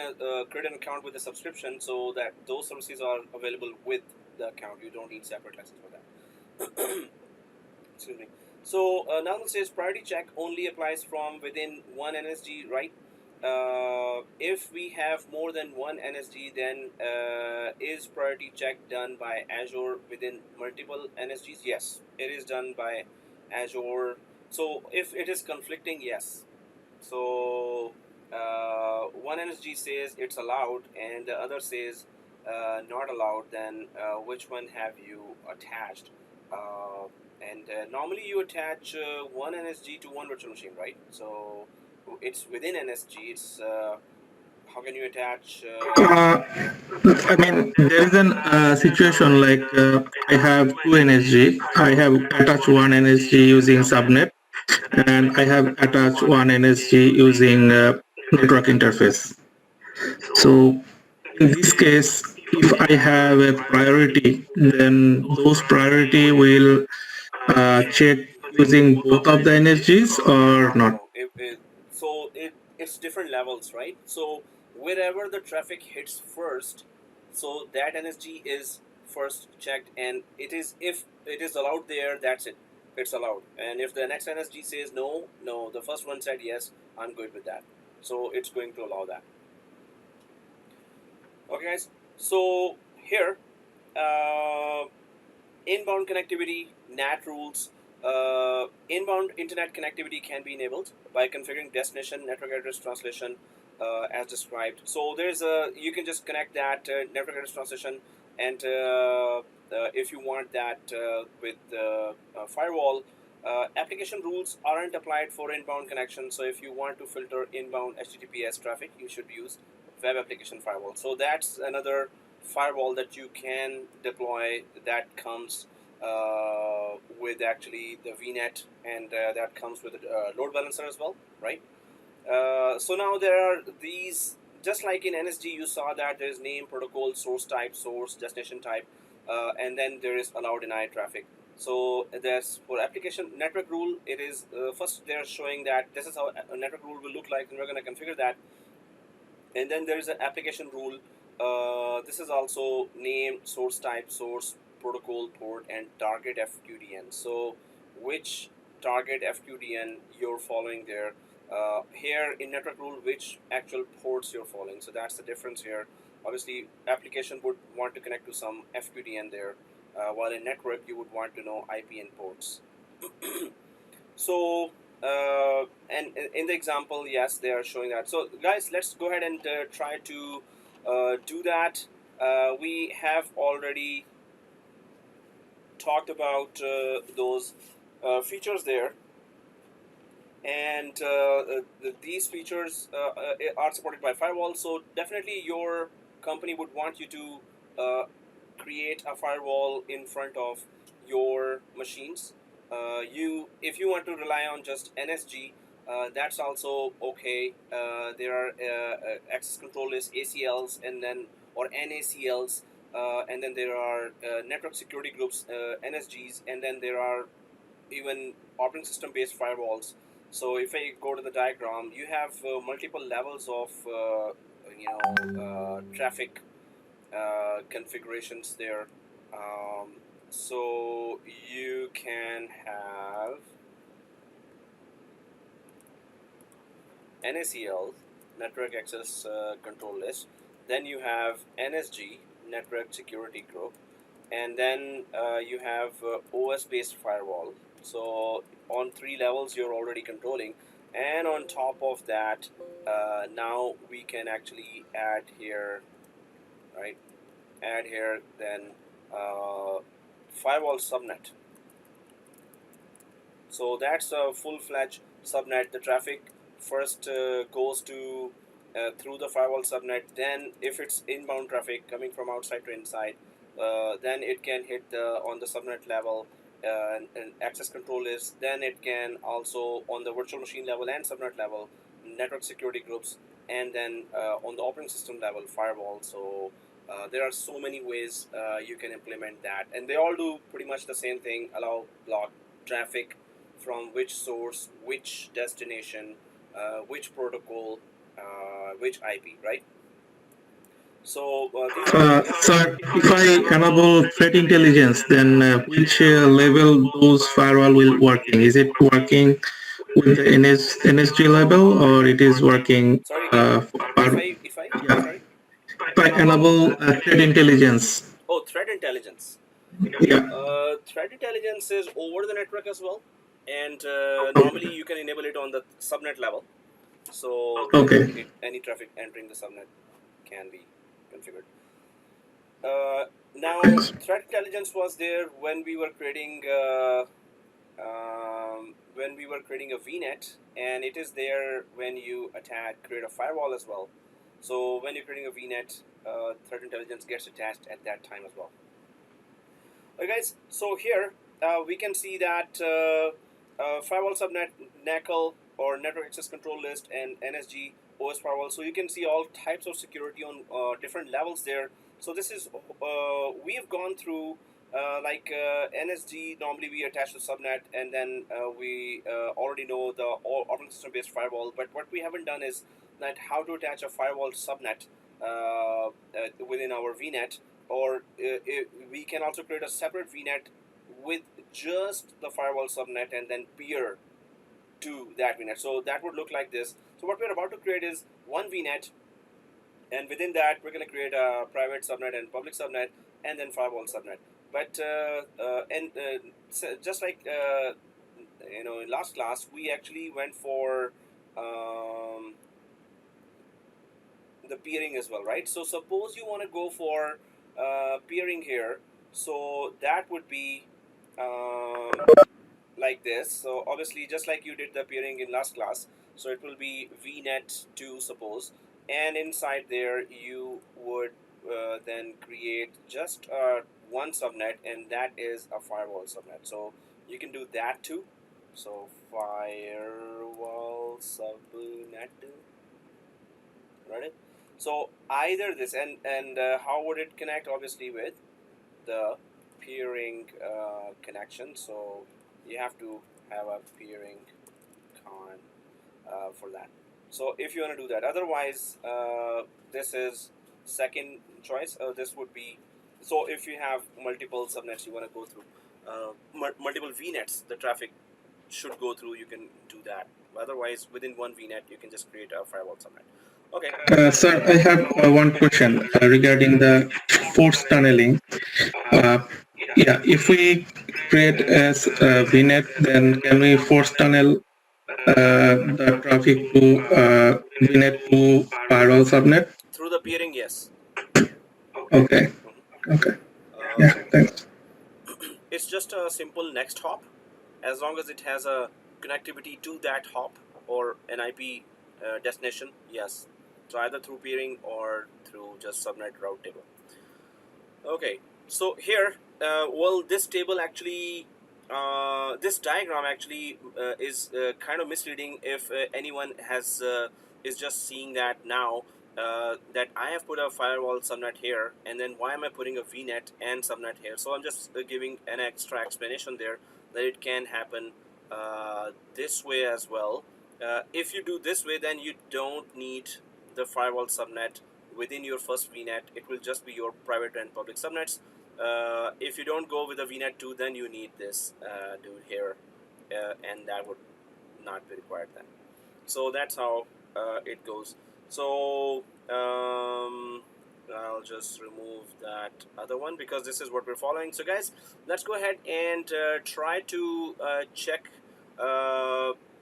Speaker 1: create an account with a subscription, so that those services are available with the account, you don't need separate license for that. Excuse me. So Namal says priority check only applies from within one NSG, right? If we have more than one NSG, then is priority check done by Azure within multiple NSGs? Yes, it is done by Azure. So if it is conflicting, yes. So one NSG says it's allowed and the other says not allowed, then which one have you attached? And normally you attach one NSG to one virtual machine, right? So it's within NSG. It's how can you attach?
Speaker 3: I mean, there is an situation like I have two NSG. I have attached one NSG using subnet, and I have attached one NSG using network interface. So in this case, if I have a priority, then those priority will check using both of the NSGs or not.
Speaker 1: So it's different levels, right? So wherever the traffic hits first, so that NSG is first checked, and it is, if it is allowed there, that's it, it's allowed. And if the next NSG says no, the first one said yes, I'm good with that, so it's going to allow that. Okay guys, so here inbound connectivity, Nat rules. Inbound internet connectivity can be enabled by configuring destination network address translation as described. So there's you can just connect that network address translation, and if you want that with firewall, application rules aren't applied for inbound connection. So if you want to filter inbound HTTPS traffic, you should use web application firewall. So that's another firewall that you can deploy that comes with actually the VNet, and that comes with a load balancer as well, right? So now there are these, just like in NSG, you saw that there is name, protocol, source type, source, destination type, and then there is allow, deny traffic. So there's for application network rule, it is first they're showing that this is how a network rule will look like, and we're going to configure that. And then there is an application rule. This is also name, source type, source, protocol, port, and target Fqdn. So which target Fqdn you're following there. Here in network rule, which actual ports you're following. So that's the difference here. Obviously, application would want to connect to some Fqdn there, while in network you would want to know IP and ports. So and in the example, yes, they are showing that. So guys, let's go ahead and try to do that. We have already talked about those features there, and these features are supported by firewall. So definitely your company would want you to create a firewall in front of your machines. If you want to rely on just NSG, that's also okay. There are access control list, ACLs, and then or NACLs, and then there are network security groups, NSGs, and then there are even operating system based firewalls. So if I go to the diagram, you have multiple levels of traffic configurations there. So you can have NACL, network access control list, then you have NSG, network security group, and then you have OS based firewall. So on 3 levels you're already controlling, and on top of that now we can actually add here, right? Add here then firewall subnet. So that's a full-fledged subnet. The traffic first goes to through the firewall subnet. Then if it's inbound traffic coming from outside to inside, then it can hit on the subnet level and access control list. Then it can also on the virtual machine level and subnet level, network security groups, and then on the operating system level, firewall. So there are so many ways you can implement that, and they all do pretty much the same thing: allow, block traffic from which source, which destination, which protocol, which IP, right? So
Speaker 3: So if I enable threat intelligence, then which level those firewall will working? Is it working with the NSG level, or it is working
Speaker 1: sorry again. If I
Speaker 3: yeah.
Speaker 1: sorry.
Speaker 3: If I enable threat intelligence.
Speaker 1: Oh, threat intelligence.
Speaker 3: Yeah.
Speaker 1: Threat intelligence is over the network as well, and normally you can enable it on the subnet level. So
Speaker 3: okay.
Speaker 1: Any traffic entering the subnet can be configured. Now, threat intelligence was there when we were creating a VNet, and it is there when you create a firewall as well. So when you're creating a VNet, threat intelligence gets attached at that time as well. Okay, guys. So here we can see that firewall subnet, NACL or network access control list, and NSG, OS firewall. So you can see all types of security on different levels there. So this is we have gone through NSG. Normally we attach to subnet, and then we already know the operating system based firewall. But what we haven't done is that how to attach a firewall subnet within our VNet, or we can also create a separate VNet with just the firewall subnet and then peer to that VNet. So that would look like this. So what we're about to create is one VNet, and within that we're going to create a private subnet and public subnet, and then firewall subnet. But so just like in last class, we actually went for the peering as well, right? So suppose you want to go for peering here, so that would be like this. So obviously just like you did the peering in last class, so it will be VNet 2 suppose, and inside there you would then create just one subnet, and that is a firewall subnet. So you can do that too. So firewall subnet, right? So either this and how would it connect? Obviously with the peering connection. So you have to have a peering con for that. So if you want to do that, otherwise this is second choice. This would be, so if you have multiple subnets you want to go through, multiple VNets the traffic should go through, you can do that. Otherwise within one VNet you can just create a firewall subnet. Okay.
Speaker 3: Sir, I have one question regarding the force tunneling. Yeah, if we create as VNet, then can we force tunnel the traffic to VNet to firewall subnet?
Speaker 1: Through the peering, yes.
Speaker 3: Okay. Okay. Yeah. Thanks.
Speaker 1: It's just a simple next hop, as long as it has a connectivity to that hop or an IP destination. Yes. So either through peering or through just subnet route table. Okay. So here, well, this table actually, this diagram actually is kind of misleading if anyone has is just seeing that now. That I have put a firewall subnet here, and then why am I putting a VNet and subnet here? So I'm just giving an extra explanation there that it can happen this way as well. If you do this way, then you don't need the firewall subnet within your first VNet. It will just be your private and public subnets. If you don't go with a VNet 2, then you need this dude here, and that would not be required then. So that's how it goes. So I'll just remove that other one because this is what we're following. So guys, let's go ahead and try to check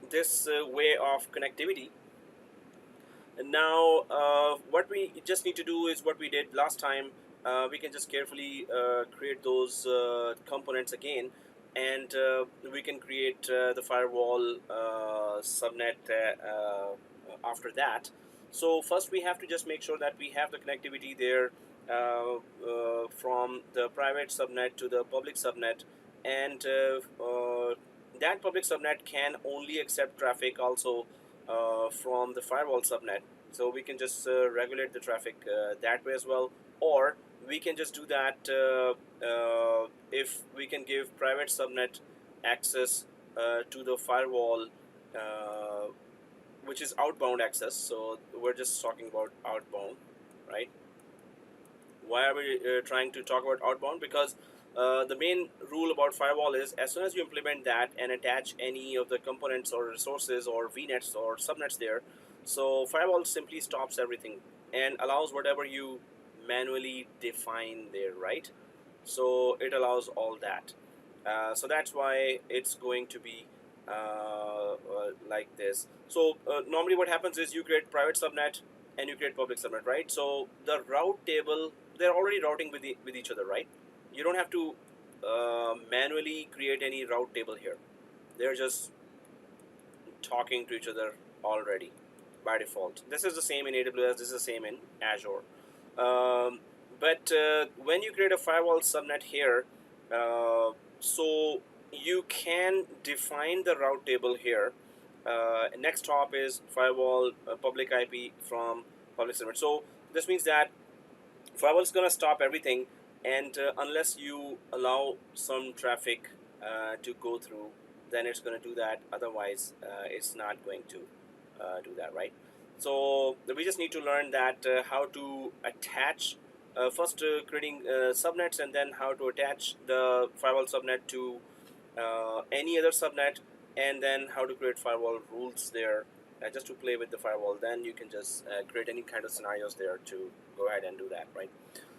Speaker 1: this way of connectivity. And now what we just need to do is what we did last time. We can just carefully create those components again, and we can create the firewall subnet after that. So first we have to just make sure that we have the connectivity there from the private subnet to the public subnet, and that public subnet can only accept traffic also from the firewall subnet. So we can just regulate the traffic that way as well, or we can just do that if we can give private subnet access to the firewall, which is outbound access. So we're just talking about outbound, right? Why are we trying to talk about outbound? Because the main rule about firewall is as soon as you implement that and attach any of the components or resources or VNets or subnets there, so firewall simply stops everything and allows whatever you manually define there, right? So it allows all that. So that's why it's going to be like this. So normally what happens is you create private subnet and you create public subnet, right? So the route table, they're already routing with each other, right? You don't have to manually create any route table here. They're just talking to each other already by default. This is the same in AWS, this is the same in Azure. But when you create a firewall subnet here, so you can define the route table here. Next hop is firewall public IP from public subnet. So this means that firewall is going to stop everything, and unless you allow some traffic to go through, then it's going to do that. Otherwise, it's not going to do that, right? So we just need to learn that how to attach first creating subnets, and then how to attach the firewall subnet to any other subnet, and then how to create firewall rules there just to play with the firewall. Then you can just create any kind of scenarios there to go ahead and do that, right?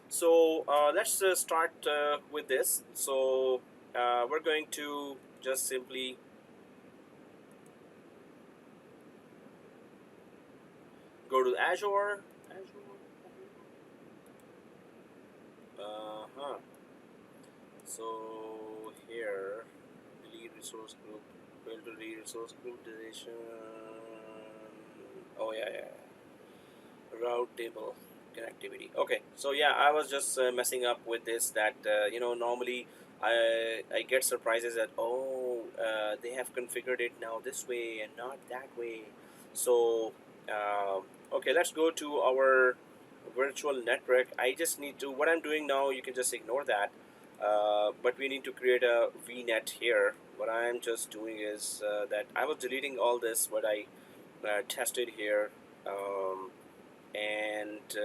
Speaker 1: So let's start with this. So we're going to just simply go to Azure. So here, delete resource group, build to resource group deletion. Oh yeah. Route table. connectivity. Okay, so yeah, I was just messing up with this, that normally I get surprises that, oh, they have configured it now this way and not that way. So okay, let's go to our virtual network. I just need to, what I'm doing now, you can just ignore that, but we need to create a VNet here. What I'm just doing is that I was deleting all this what I tested here, and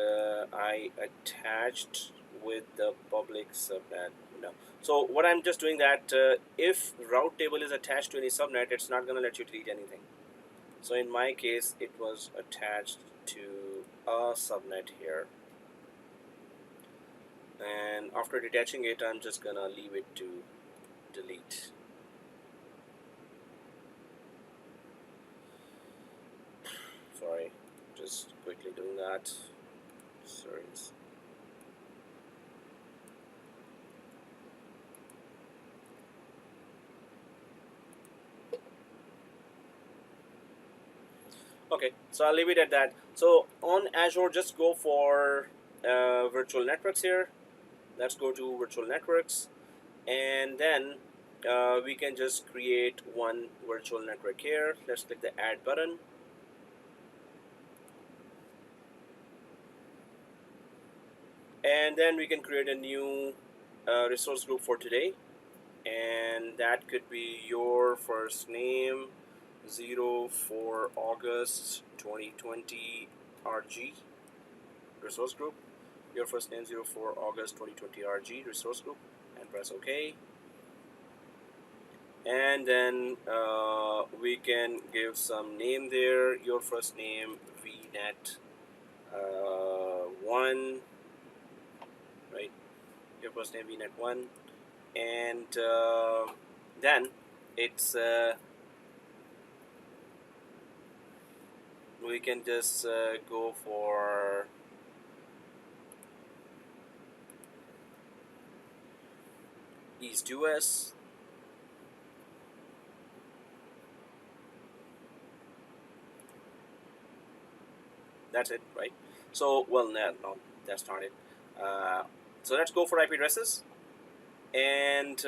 Speaker 1: I attached with the public subnet. No. So what I'm just doing that, if route table is attached to any subnet, it's not going to let you delete anything. So in my case, it was attached to a subnet here. And after detaching it, I'm just going to leave it to delete. Sorry, just quickly doing that. Sorry. Okay, so I'll leave it at that. So on Azure, just go for virtual networks here. Let's go to virtual networks, and then we can just create one virtual network here. Let's click the add button. And then we can create a new resource group for today, and that could be your first name 04Aug2020 RG resource group. Your first name 04Aug2020 RG resource group, and press OK. And then we can give some name there. Your first name VNet 1, right? Your first name VNet 1, and then it's we can just go for East US. That's it, right? So, well, no, that's not it. So let's go for IP addresses, and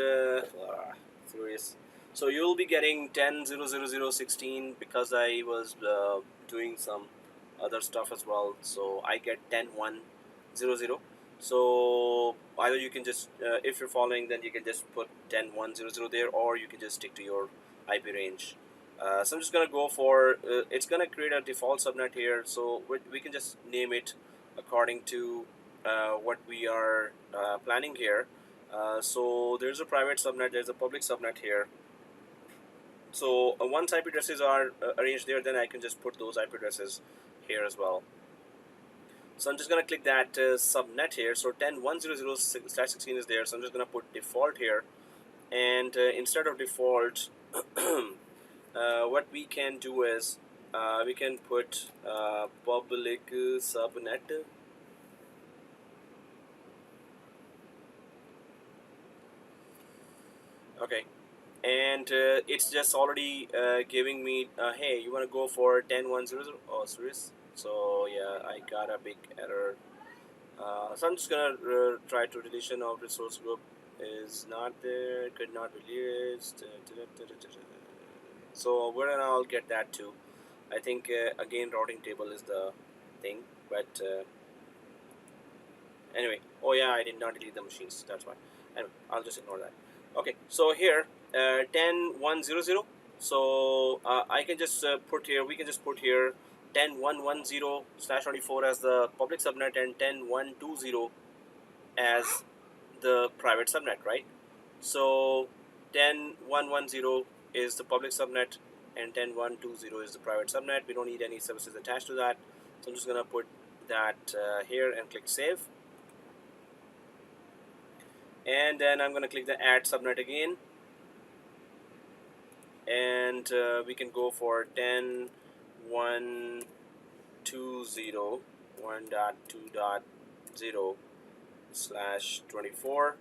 Speaker 1: furious. So you'll be getting 10.0.0.0.16 because I was doing some other stuff as well. So I get 10.1.0.0. So either you can just, if you're following, then you can just put 10.1.0.0 there, or you can just stick to your IP range. So I'm just gonna go for, it's gonna create a default subnet here, so we can just name it according to what we are planning here. So there's a private subnet, there's a public subnet here. So once IP addresses are arranged there, then I can just put those IP addresses here as well. So I'm just gonna click that subnet here. So 10.1.0.0/16 is there, so I'm just gonna put default here, and instead of default, what we can do is we can put public subnet. Okay, and it's just already giving me, hey, you want to go for 10.1.0.0? Oh, serious? So yeah, I got a big error. So I'm just gonna try to deletion of resource group is not there, could not be released. So where and I'll get that too. I think again routing table is the thing, but anyway, oh yeah, I did not delete the machines, that's why. Anyway, I'll just ignore that. Okay, so here 10.1.0.0. So I can just put here, we can just put here 10.1.1.0/24 as the public subnet and 10.1.2.0 as the private subnet, right? So 10.1.1.0 is the public subnet and 10.1.2.0 is the private subnet. We don't need any services attached to that. So I'm just gonna put that here and click save. And then I'm gonna click the add subnet again, and we can go for 10.1.2.0 1.2.0/24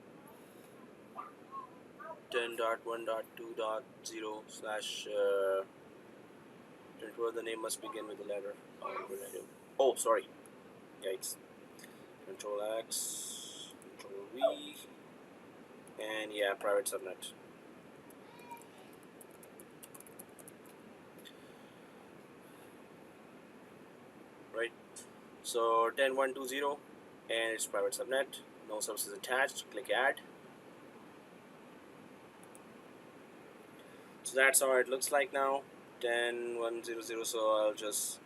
Speaker 1: 10.1.2.0/24. The name must begin with the letter. Oh, sorry, yikes. Control X, Control V, and yeah, private subnet. Right. So 10.1.2.0, and it's private subnet. No services attached. Click add. So that's how it looks like now. 10.1.0.0. So I'll just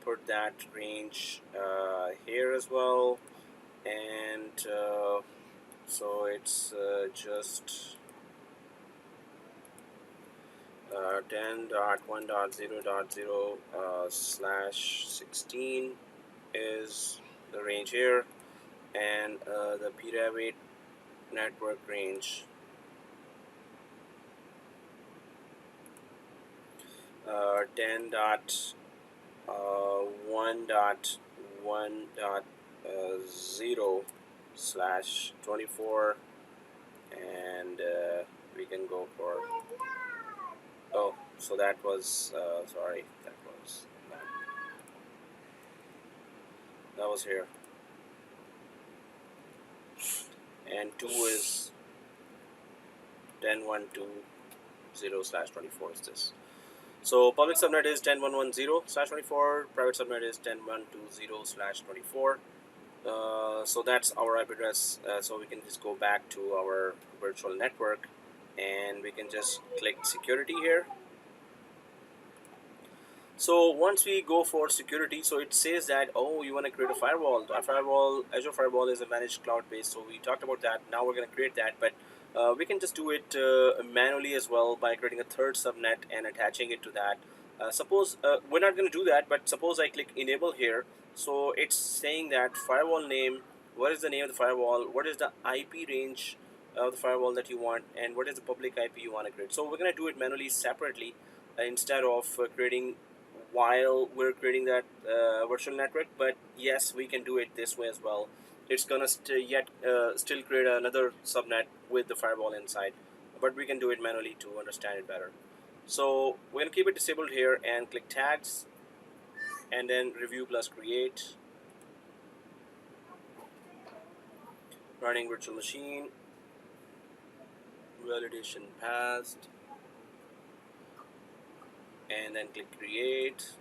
Speaker 1: put that range here as well, and so it's just 10.1.0.0/16 is the range here, and the PRAV8 network range 10.1.1.0/24, and we can go for, oh, so that was sorry, that was here, and 2 is 10.1.2.0/24 is this. So public subnet is 10.1.1.0/24, private subnet is 10.1.2.0/24. So that's our IP address. So we can just go back to our virtual network, and we can just click security here. So once we go for security, so it says that, oh, you want to create a firewall. Our firewall, Azure Firewall, is a managed cloud base. So we talked about that. Now we're going to create that, but we can just do it manually as well by creating a third subnet and attaching it to that. Suppose we're not going to do that, but suppose I click enable here. So it's saying that firewall name, what is the name of the firewall, what is the IP range of the firewall that you want, and what is the public IP you want to create. So we're going to do it manually separately instead of creating while we're creating that virtual network. But yes, we can do it this way as well. It's gonna still create another subnet with the firewall inside, but we can do it manually to understand it better. So we're gonna keep it disabled here and click tags, and then review plus create. Running virtual machine, validation passed, and then click create.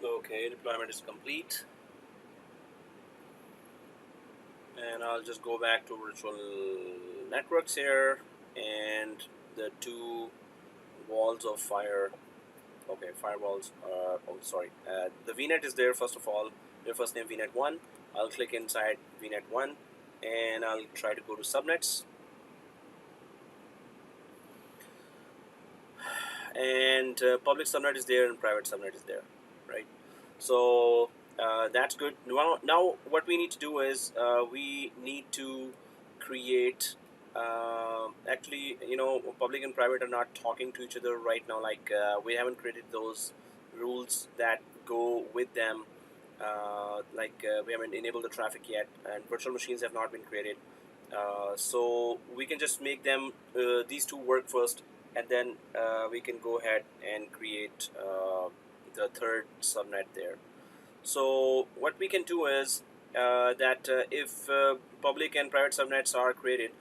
Speaker 1: Okay, deployment is complete, and I'll just go back to virtual networks here, and the two walls of fire. Okay, firewalls. Oh, sorry. The VNet is there first of all. Their first name VNet1. I'll click inside VNet1, and I'll try to go to subnets. And public subnet is there, and private subnet is there, right? So that's good. Now what we need to do is we need to create. Actually, public and private are not talking to each other right now. Like we haven't created those rules that go with them. We haven't enabled the traffic yet, and virtual machines have not been created. So we can just make them these two work first, and then we can go ahead and create the third subnet there. So what we can do is that if public and private subnets are created,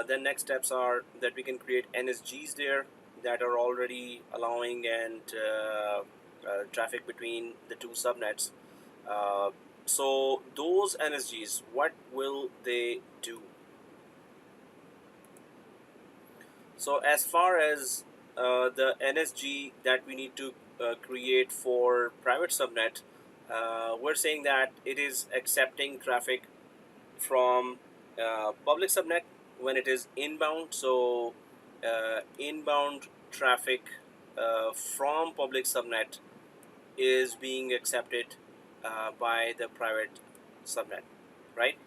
Speaker 1: then next steps are that we can create NSGs there that are already allowing and traffic between the two subnets. So those NSGs, what will they do? So as far as the NSG that we need to create for private subnet, we're saying that it is accepting traffic from public subnet when it is inbound. So inbound traffic from public subnet is being accepted by the private subnet, right?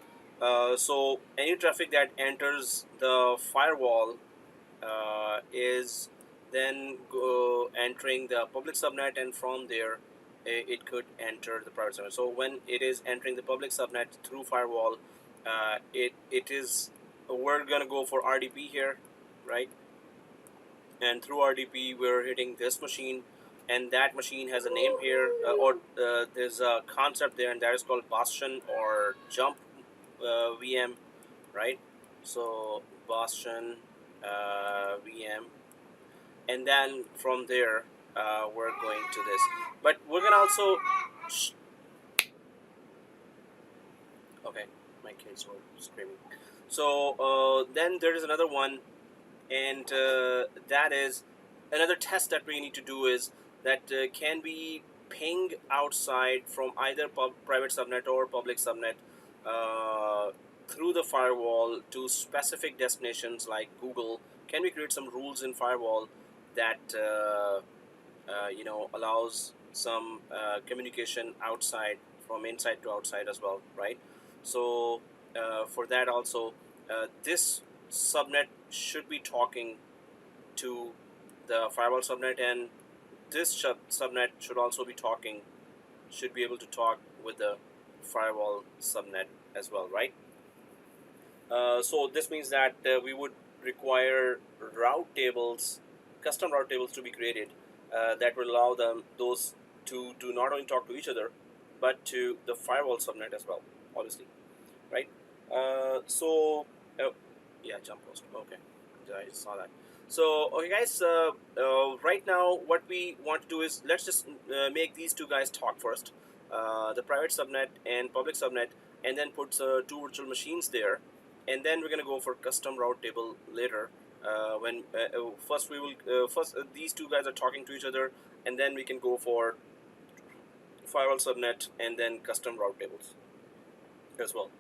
Speaker 1: So any traffic that enters the firewall is then entering the public subnet, and from there it could enter the private subnet. So when it is entering the public subnet through firewall, we're gonna go for RDP here, right? And through RDP we're hitting this machine, and that machine has a name here, there's a concept there, and that is called Bastion or Jump VM, right? So Bastion VM, and then from there we're going to this, but we're gonna also okay, my kids were screaming. So then there is another one, and that is another test that we need to do is that can we ping outside from either private subnet or public subnet through the firewall to specific destinations like Google? Can we create some rules in firewall that allows some communication outside from inside to outside as well, right? So for that also, this subnet should be talking to the firewall subnet, and this subnet should be able to talk with the firewall subnet as well, right? So this means that we would require route tables, custom route tables to be created that will allow those to not only talk to each other, but to the firewall subnet as well, obviously, right? Yeah, jump post. Okay, I saw that. So okay, guys. Right now, what we want to do is let's just make these two guys talk first, the private subnet and public subnet, and then put two virtual machines there, and then we're gonna go for custom route table later. When first we will these two guys are talking to each other, and then we can go for firewall subnet and then custom route tables as well.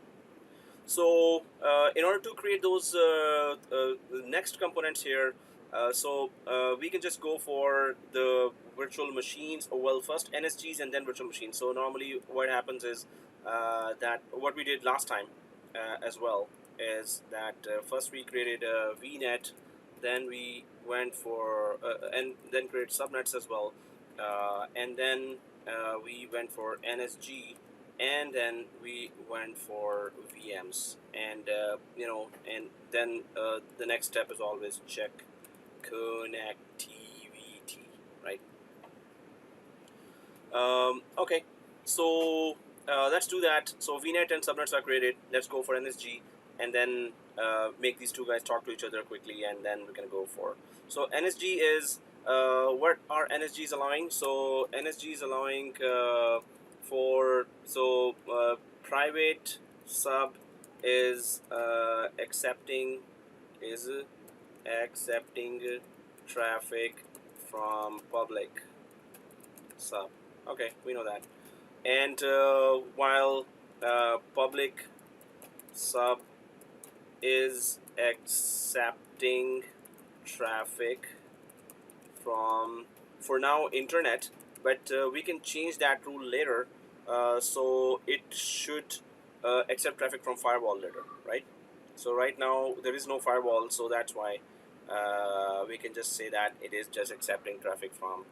Speaker 1: So in order to create those next components here, we can just go for the virtual machines, or well, first NSGs and then virtual machines. So normally what happens is that what we did last time as well is that first we created a VNet, then we went for and then created subnets as well, and then we went for NSG, and then we went for VMs, and and then the next step is always check connectivity, right? Okay, so let's do that. So VNet and subnets are created. Let's go for NSG, and then make these two guys talk to each other quickly, and then we're gonna go for. So NSG is what are NSGs allowing? So NSG is allowing private sub is accepting traffic from public sub. Okay, we know that. And while public sub is accepting traffic from, for now, internet, but we can change that rule later, so it should accept traffic from firewall later, right? So right now there is no firewall, so that's why we can just say that it is just accepting traffic from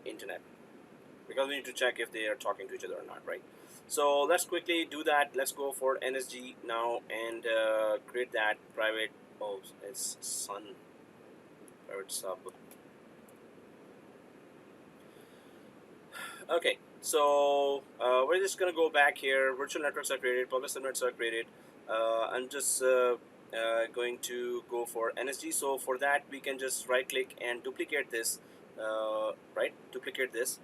Speaker 1: internet, because we need to check if they are talking to each other or not, right? So let's quickly do that. Let's go for NSG now and create that private. Oh, it's Sun private sub. Okay, so we're just gonna go back here. Virtual networks are created, public subnets are created. I'm just going to go for NSG. So for that, we can just right click and duplicate this, right? Duplicate this,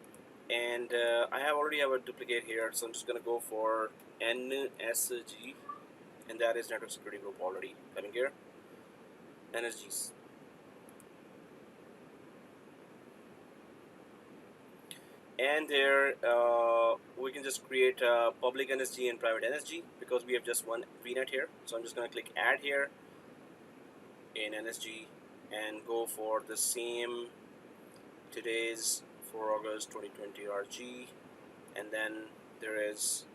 Speaker 1: and I already have a duplicate here. So I'm just gonna go for NSG, and that is network security group already coming here. NSGs. And there we can just create a public NSG and private NSG, because we have just one VNet here. So I'm just going to click add here in NSG and go for the same today's 4 August 2020 RG, and then there is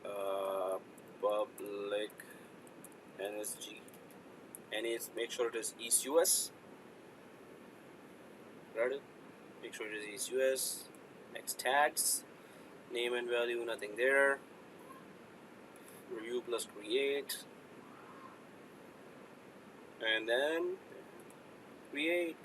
Speaker 1: public NSG, and it's make sure it is East US. Got it? Make sure it is East US. Next tags, Name and value, nothing there. Review plus create, and then create.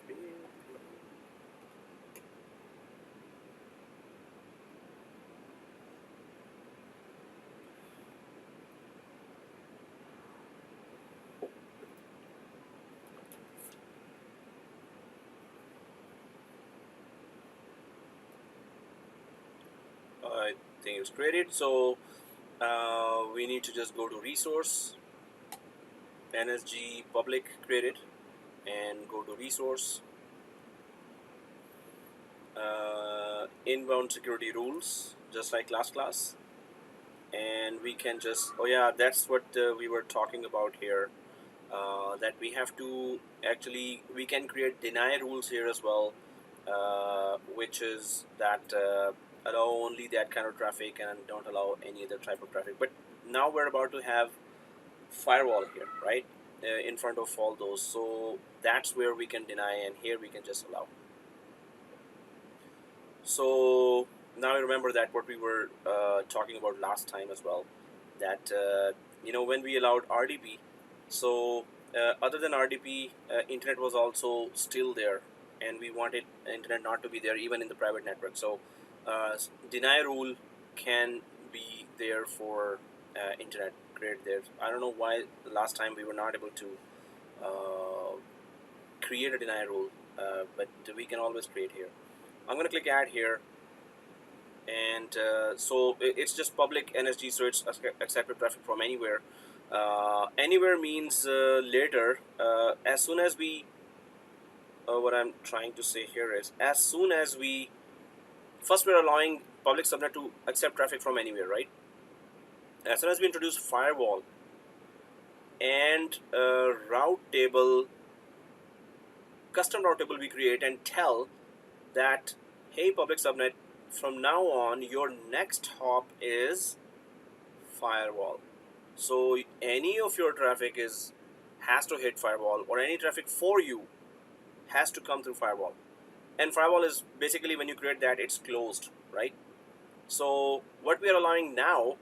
Speaker 1: I think it's created. So we need to just go to resource, NSG public created, and go to resource, inbound security rules, just like last class. And we can just, oh yeah, that's what we were talking about here, that we have to actually, we can create deny rules here as well, which is that allow only that kind of traffic and don't allow any other type of traffic. But now we're about to have firewall here, right, in front of all those. So that's where we can deny, and here we can just allow. So now I remember that what we were talking about last time as well, that when we allowed RDP, so other than RDP, internet was also still there, and we wanted internet not to be there even in the private network. So deny rule can be there for internet created there. I don't know why the last time we were not able to create a deny rule, but we can always create here. I'm going to click add here, and so it's just public NSG, so it's accepted traffic from anywhere. Anywhere means later, as soon as we, what I'm trying to say here is, as soon as we, first we're allowing public subnet to accept traffic from anywhere, right? As soon as we introduce firewall and route table, custom route table we create and tell that, hey, public subnet, from now on your next hop is firewall. So any of your traffic has to hit firewall, or any traffic for you has to come through firewall. And firewall is basically, when you create that, it's closed, right? So what we are allowing now,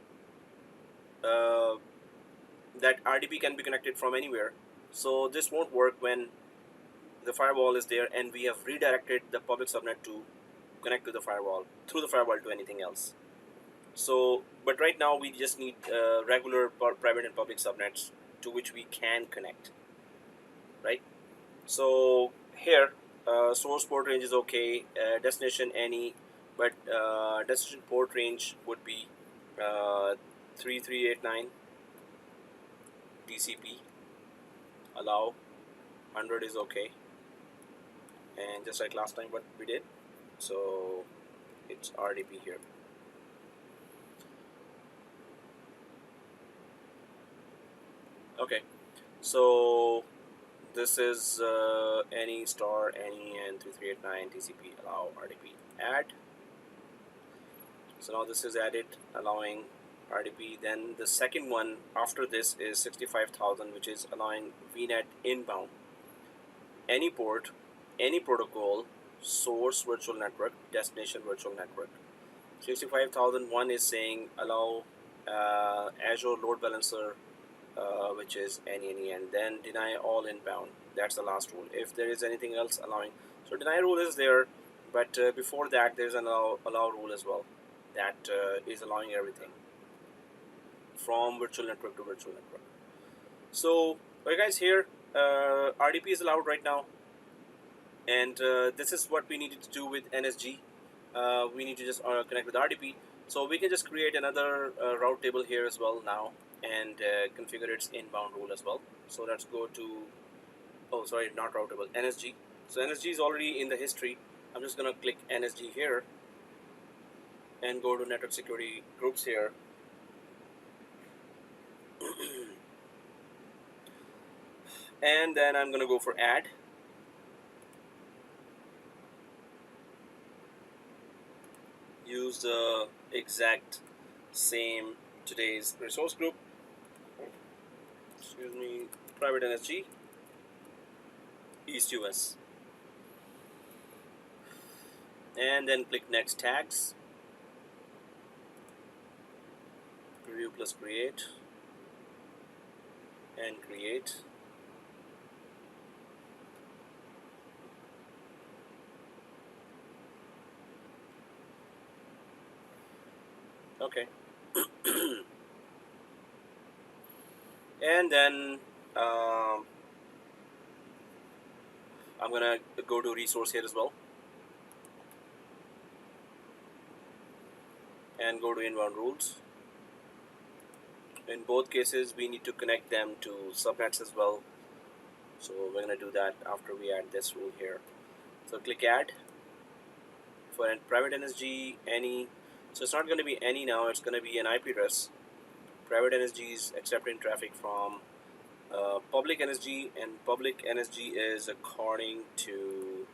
Speaker 1: that RDP can be connected from anywhere. So this won't work when the firewall is there and we have redirected the public subnet to connect to the firewall, through the firewall to anything else. So, but right now we just need regular private and public subnets to which we can connect, right? So here, source port range is okay, destination any, but destination port range would be 3389 TCP, allow, 100 is okay, and just like last time what we did, so it's RDP here. Okay, so this is any star any and 3389 TCP allow RDP add. So now this is added, allowing RDP. Then the second one after this is 65,000, which is allowing VNet inbound, any port, any protocol, source virtual network, destination virtual network. 65,001 is saying allow Azure load balancer, which is any, and then deny all inbound. That's the last rule. If there is anything else allowing, so deny rule is there, but before that there's an allow rule as well, that is allowing everything from virtual network to virtual network. So okay guys, here RDP is allowed right now, and this is what we needed to do with NSG. We need to just connect with RDP, so we can just create another route table here as well now, and configure its inbound rule as well. So let's go to, oh sorry, not route table, NSG. So NSG is already in the history. I'm just gonna click NSG here and go to network security groups here. And then I'm gonna go for add. Use the exact same today's resource group, excuse me, private NSG, East US, and then click next tags. plus create and create. Okay. And then I'm gonna go to resource here as well and go to inbound rules. In both cases, we need to connect them to subnets as well. So we're gonna do that after we add this rule here. So click add. For a private NSG, any. So it's not gonna be any now. It's gonna be an IP address. Private NSG is accepting traffic from public NSG, and public NSG is according to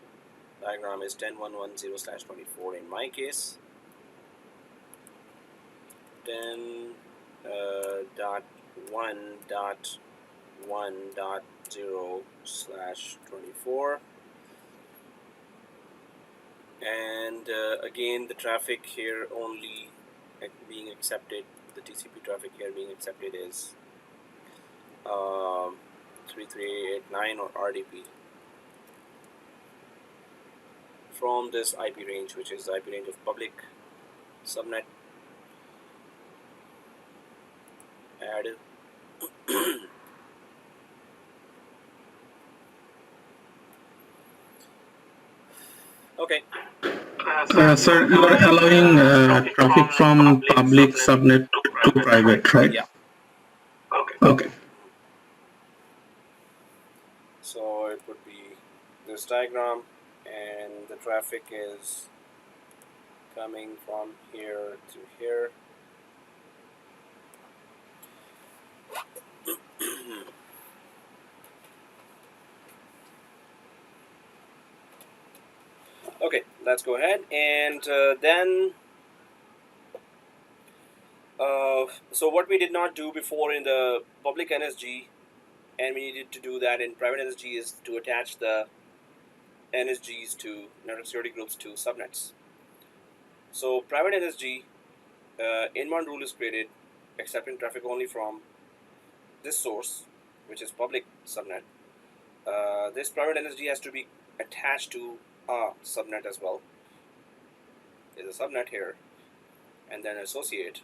Speaker 1: diagram is 10.110/24 in my case. 10.1.1.0/24, and again the traffic here only being accepted, the TCP traffic here being accepted is 3389 or RDP from this IP range, which is the IP range of public subnet. Add. Okay.
Speaker 3: Sir, you are allowing traffic from public subnet to private, right?
Speaker 1: Yeah.
Speaker 3: Okay.
Speaker 1: So it would be this diagram, and the traffic is coming from here to here. Okay, let's go ahead and then so what we did not do before in the public NSG, and we needed to do that in private NSG, is to attach the NSGs to network security groups to subnets. So private NSG, inbound rule is created accepting traffic only from this source, which is public subnet. This private NSG has to be attached to a subnet as well. There's a subnet here, and then associate,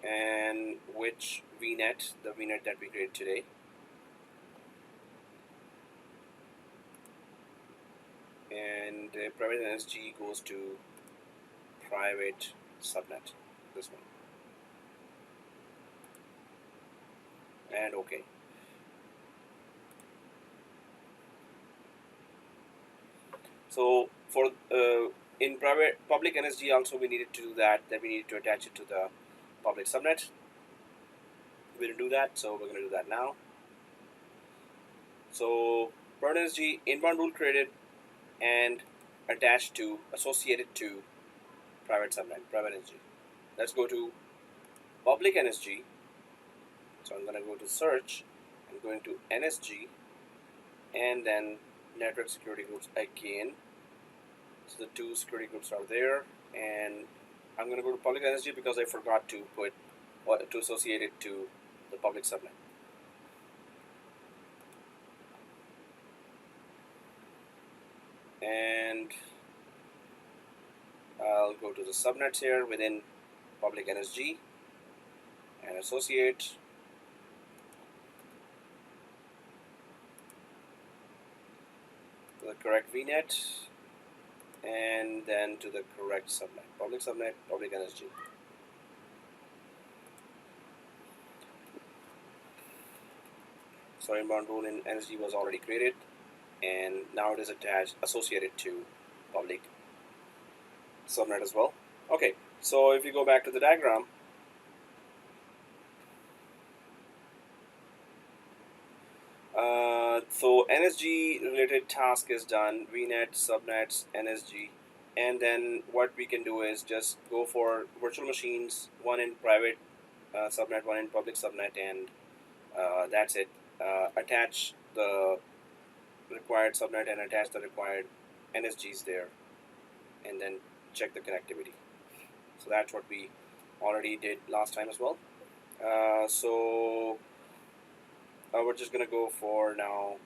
Speaker 1: and which VNet, the VNet that we created today. And private NSG goes to private subnet, this one. And okay. So for in public NSG also we needed to do that we needed to attach it to the public subnet. We didn't do that, so we're going to do that now. So private NSG inbound rule created and attached to, associated to private subnet, private NSG. Let's go to public NSG. So I'm going to go to search, I'm going to NSG, and then network security groups again. So the two security groups are there, and I'm going to go to public NSG because I forgot to put to associate it to the public subnet. And I'll go to the subnets here within public NSG and associate. The correct VNet, and then to the correct subnet, public NSG. So inbound rule in NSG was already created, and now it is attached, associated to public subnet as well. Okay, so if you go back to the diagram, so NSG related task is done, VNet, subnets, NSG, and then what we can do is just go for virtual machines, one in private subnet, one in public subnet, and that's it. Attach the required subnet and attach the required NSGs there, and then check the connectivity. So that's what we already did last time as well. So we're just gonna go for now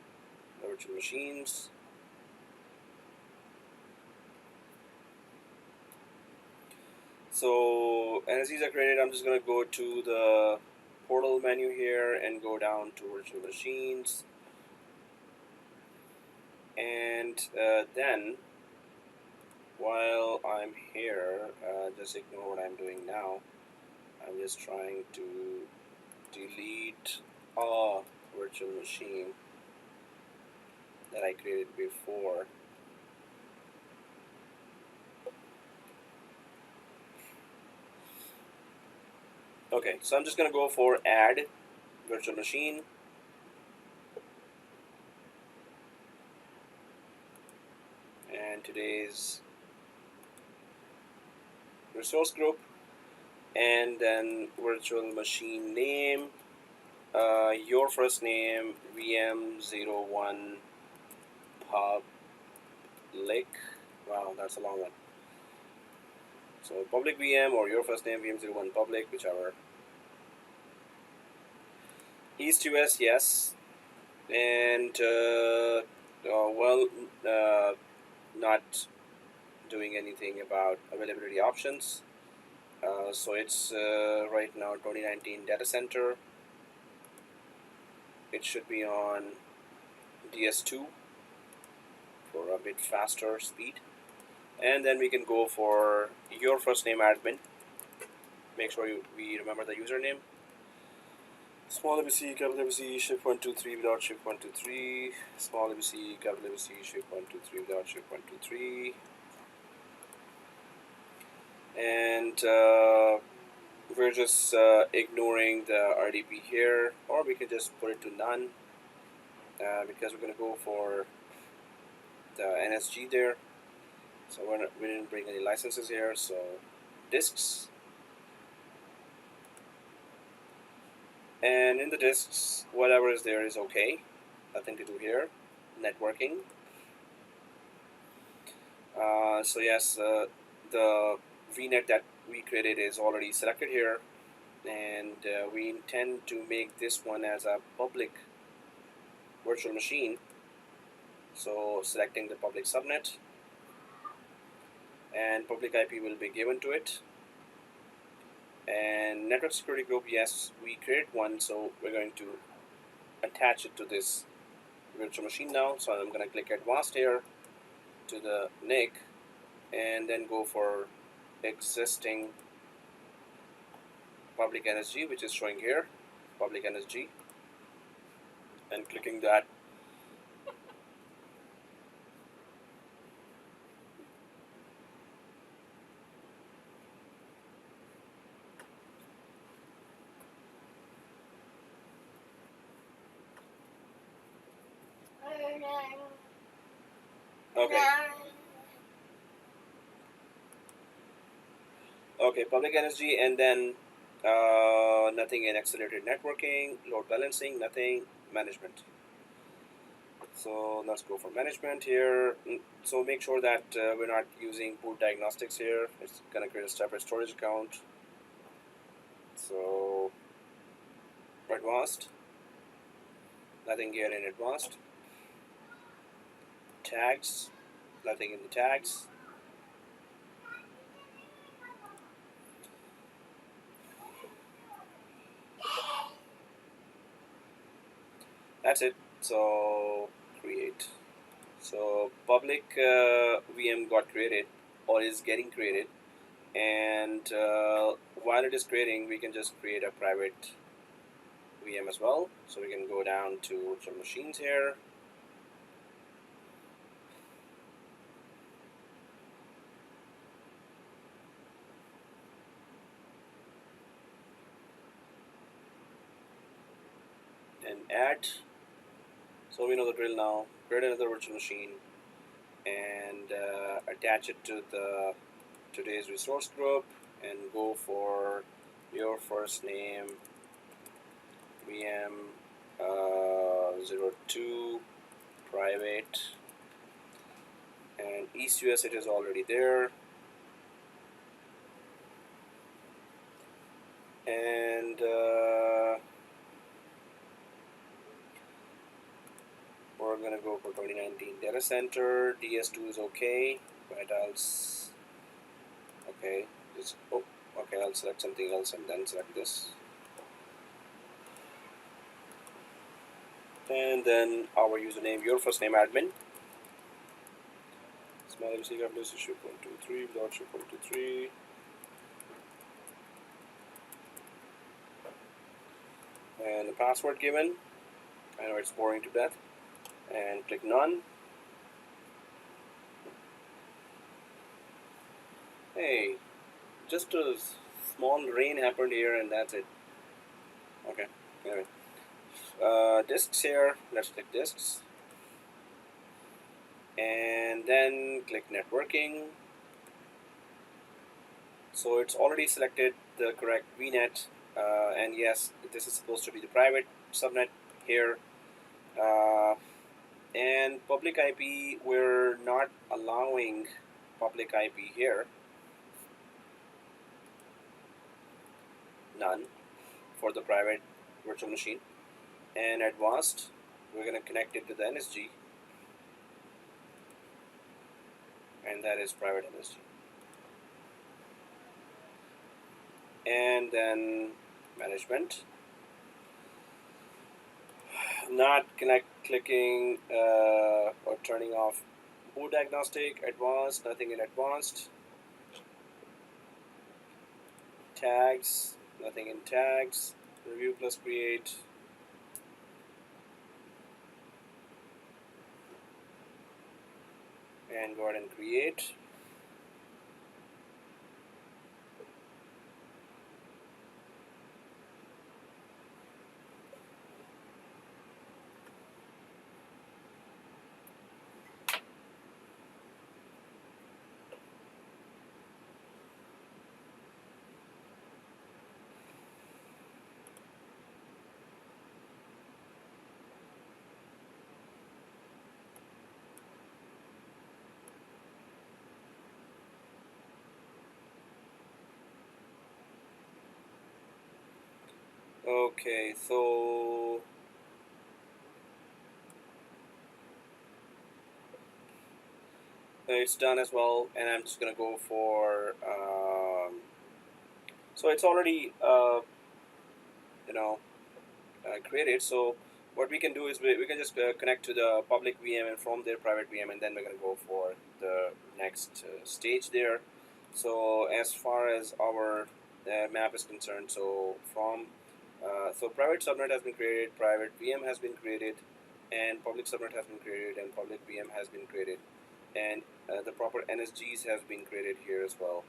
Speaker 1: the virtual machines. So NSCs are created. I'm just gonna go to the portal menu here and go down to virtual machines, and then while I'm here, just ignore what I'm doing now. I'm just trying to delete a virtual machine that I created before. Okay, so I'm just gonna go for add virtual machine. And today's resource group, and then virtual machine name, your first name, VM01 public. Wow, that's a long one. So public VM or your first name, VM01 public, whichever. East US, yes. And not doing anything about availability options. So it's right now 2019 data center. It should be on DS2 for a bit faster speed. And then we can go for your first name admin. Make sure we remember the username. Small ABC, capital ABC, shift123 without shift123. Small ABC, capital ABC, shift123 without shift123. And we're just ignoring the RDP here, or we can just put it to none because we're going to go for the NSG there. So we didn't bring any licenses here, so disks. And in the disks, whatever is there is okay. Nothing to do here. Networking. So yes, the VNet that we created is already selected here, and we intend to make this one as a public virtual machine. So selecting the public subnet, and public IP will be given to it. And network security group, yes, we created one, so we're going to attach it to this virtual machine now. So I'm going to click advanced here to the NIC, and then go for existing public NSG, which is showing here, public NSG, and clicking that. Okay, public NSG, and then nothing in accelerated networking, load balancing, nothing, management. So let's go for management here. So make sure that we're not using boot diagnostics here. It's gonna create a separate storage account. So advanced, nothing here in advanced. Tags, nothing in the tags. That's it. So create. So public VM got created, or is getting created, and while it is creating, we can just create a private VM as well. So we can go down to virtual machines here. And add. So we know the drill now. Create another virtual machine and attach it to the today's resource group, and go for your first name, VM 02 private, and East US, it is already there. 2019 data center. DS2 is okay. What else? Okay, okay, I'll select something else and then select this. And then our username, your first name admin. Small MC governance issue 123 without issue 123. And the password given. I know it's boring to death. And click none. Hey, just a small rain happened here and that's it. Okay, anyway. Disks here, let's click disks. And then click networking. So it's already selected the correct VNet. And yes, this is supposed to be the private subnet here. And public IP, we're not allowing public IP here. None for the private virtual machine. And advanced, we're going to connect it to the NSG. And that is private NSG. And then management. Not clicking or turning off boot diagnostic, advanced, nothing in advanced. Tags, nothing in tags. Review plus create. And go ahead and create. Okay, so it's done as well, and I'm just gonna go for so it's already created. So what we can do is we can just connect to the public VM and from their private VM, and then we're gonna go for the next stage there. So as far as our map is concerned, so from so private subnet has been created, private VM has been created, and public subnet has been created, and public VM has been created, and the proper NSGs has been created here as well.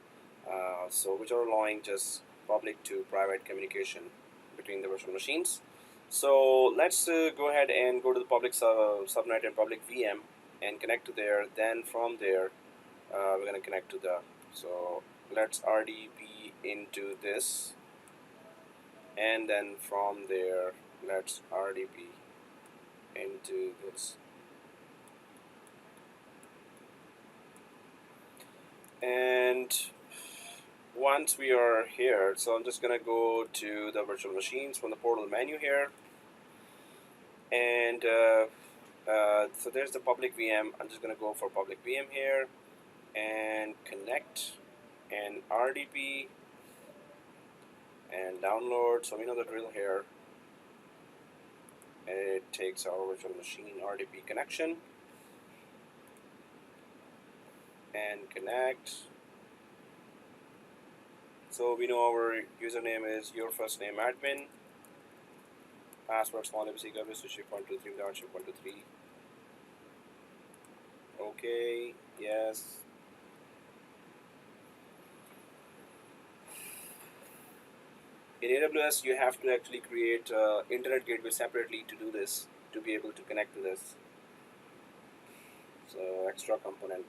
Speaker 1: So which are allowing just public to private communication between the virtual machines. So let's go ahead and go to the public subnet and public VM and connect to there. Then from there, we're going to connect to the. So let's RDP into this. And then from there, let's RDP into this. And once we are here, so I'm just going to go to the virtual machines from the portal menu here. And so there's the public VM. I'm just going to go for public VM here and connect and RDP and download. So we know the drill here. And it takes our virtual machine RDP connection and connect. So we know our username is your first name admin. Password small MC governance to ship 123 without ship 123. Okay, yes. In AWS, you have to actually create internet gateway separately to do this, to be able to connect to this. So extra component.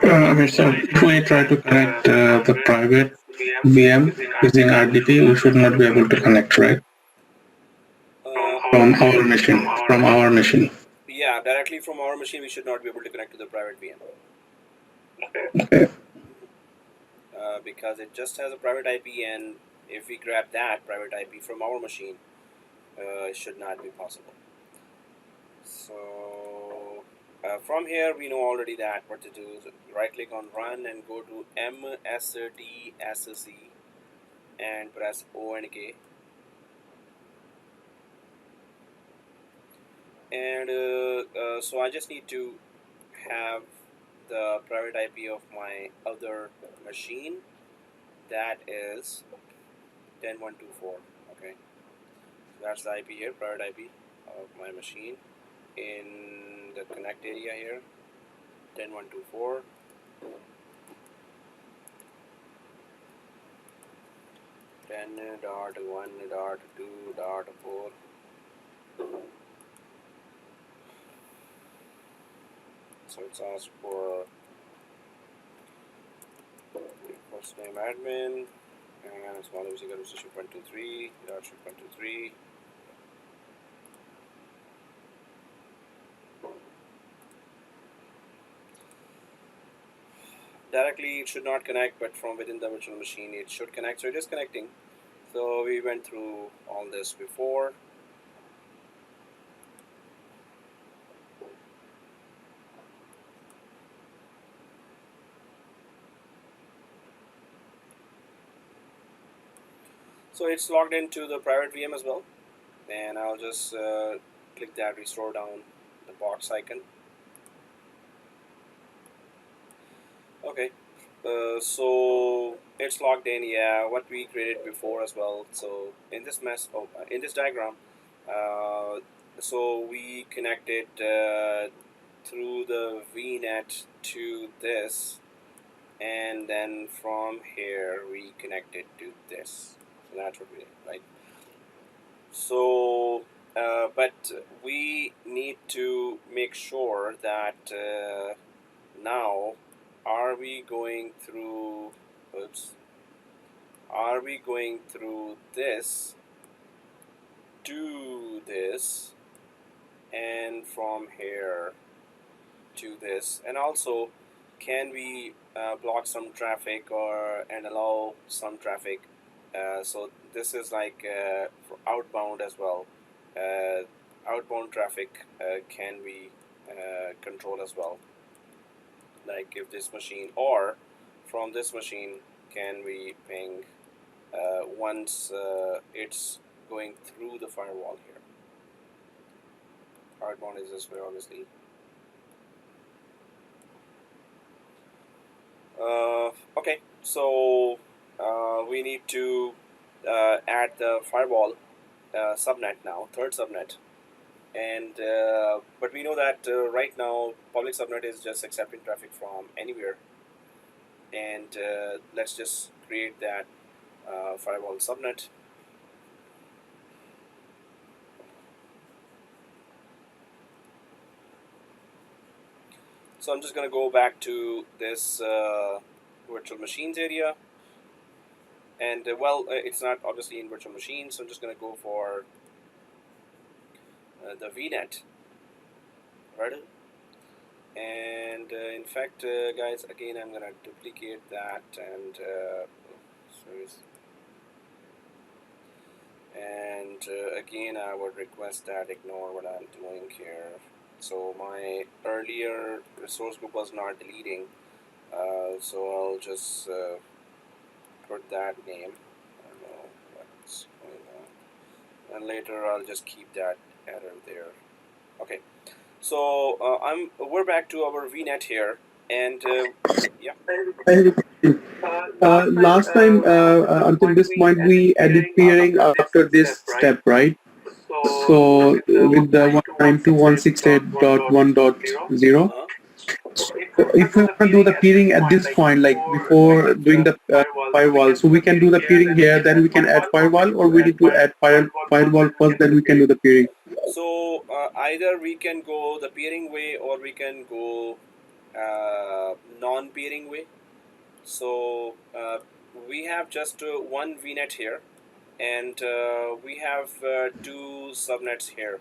Speaker 3: Amir sir, if we try to connect the private VM using RDP, we should not be able to connect, right? From our machine. From our machine.
Speaker 1: Yeah, directly from our machine, we should not be able to connect to the private VM.
Speaker 3: Okay.
Speaker 1: Because it just has a private IP, and if we grab that private IP from our machine, it should not be possible. So from here, we know already that what to do is right click on run and go to msdsc and press O and K. And so I just need to have the private IP of my other machine, that is 10124. Okay, so that's the IP here, private IP of my machine in the connect area here, 10124. Ten dot 1.2.4. So it's asked for first name admin and it's one is equal to 6.23.6.23. Directly it should not connect, but from within the virtual machine it should connect. So it is connecting. So we went through all this before. So it's logged into the private VM as well, and I'll just click that restore down the box icon. Okay, so it's logged in. Yeah, what we created before as well. So in this in this diagram, so we connected through the VNet to this, and then from here we connected to this. So that's what we did, right? So, but we need to make sure that now, are we going through this to this, and from here to this, and also can we block some traffic and allow some traffic. So this is like for outbound as well. Outbound traffic can be controlled as well. Like if this machine or from this machine can we ping once it's going through the firewall here. Outbound is this way, obviously. Okay, so we need to add the firewall subnet now, third subnet, and but we know that right now public subnet is just accepting traffic from anywhere, and let's just create that firewall subnet. So I'm just going to go back to this virtual machines area. And well, it's not obviously in virtual machines, so I'm just going to go for the VNet, right? And in fact, guys, again, I'm going to duplicate that and again, I would request that ignore what I'm doing here. So my earlier resource group was not deleting, so I'll just put that name. I don't know what's going on, and later I'll just keep that error there. Okay, so we're back to our VNet here, and yeah.
Speaker 2: Last time, until this point, we added peering after this step, right? So with the 192.168.1.0. If we want to do the peering at this point, like before doing the firewall, so we can do the peering here, then we can add firewall, or we need to add firewall first, then we can do the peering.
Speaker 1: So either we can go the peering way, or we can go non-peering way. So we have just one VNet here, and we have two subnets here.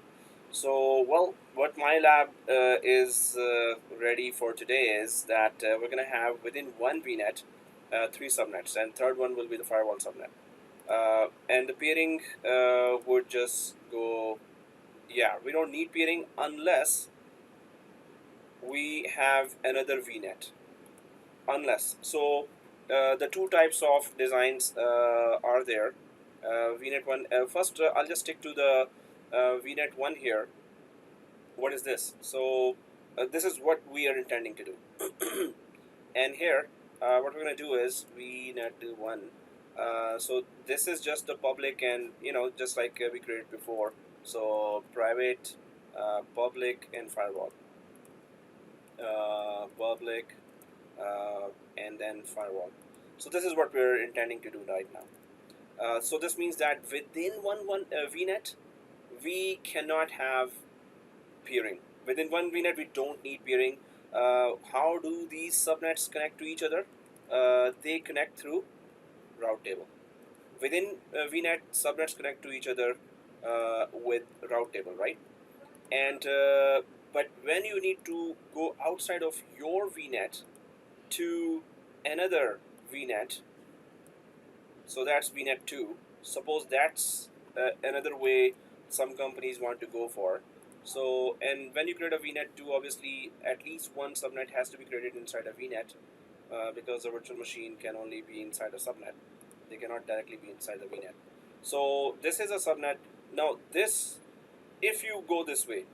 Speaker 1: So, well, what my lab is ready for today is that we're going to have within one VNet three subnets, and third one will be the firewall subnet. And the peering would just go, yeah, we don't need peering unless we have another VNet. So the two types of designs are there. VNet 1, first I'll just stick to the VNet 1 here. What is this? So this is what we are intending to do. And here what we're going to do is VNet 1. So this is just the public, and just like we created before. So private, public, and firewall. Public, and then firewall. So this is what we're intending to do right now. So this means that within one VNet, we cannot have peering. Within one VNet, we don't need peering. How do these subnets connect to each other? They connect through route table. Within VNet, subnets connect to each other with route table, right? And but when you need to go outside of your VNet to another VNet, so that's VNet 2. Suppose that's another way some companies want to go for. So, and when you create a VNet 2, obviously at least one subnet has to be created inside a VNet because the virtual machine can only be inside a subnet. They cannot directly be inside the VNet. So this is a subnet. Now this, if you go this way,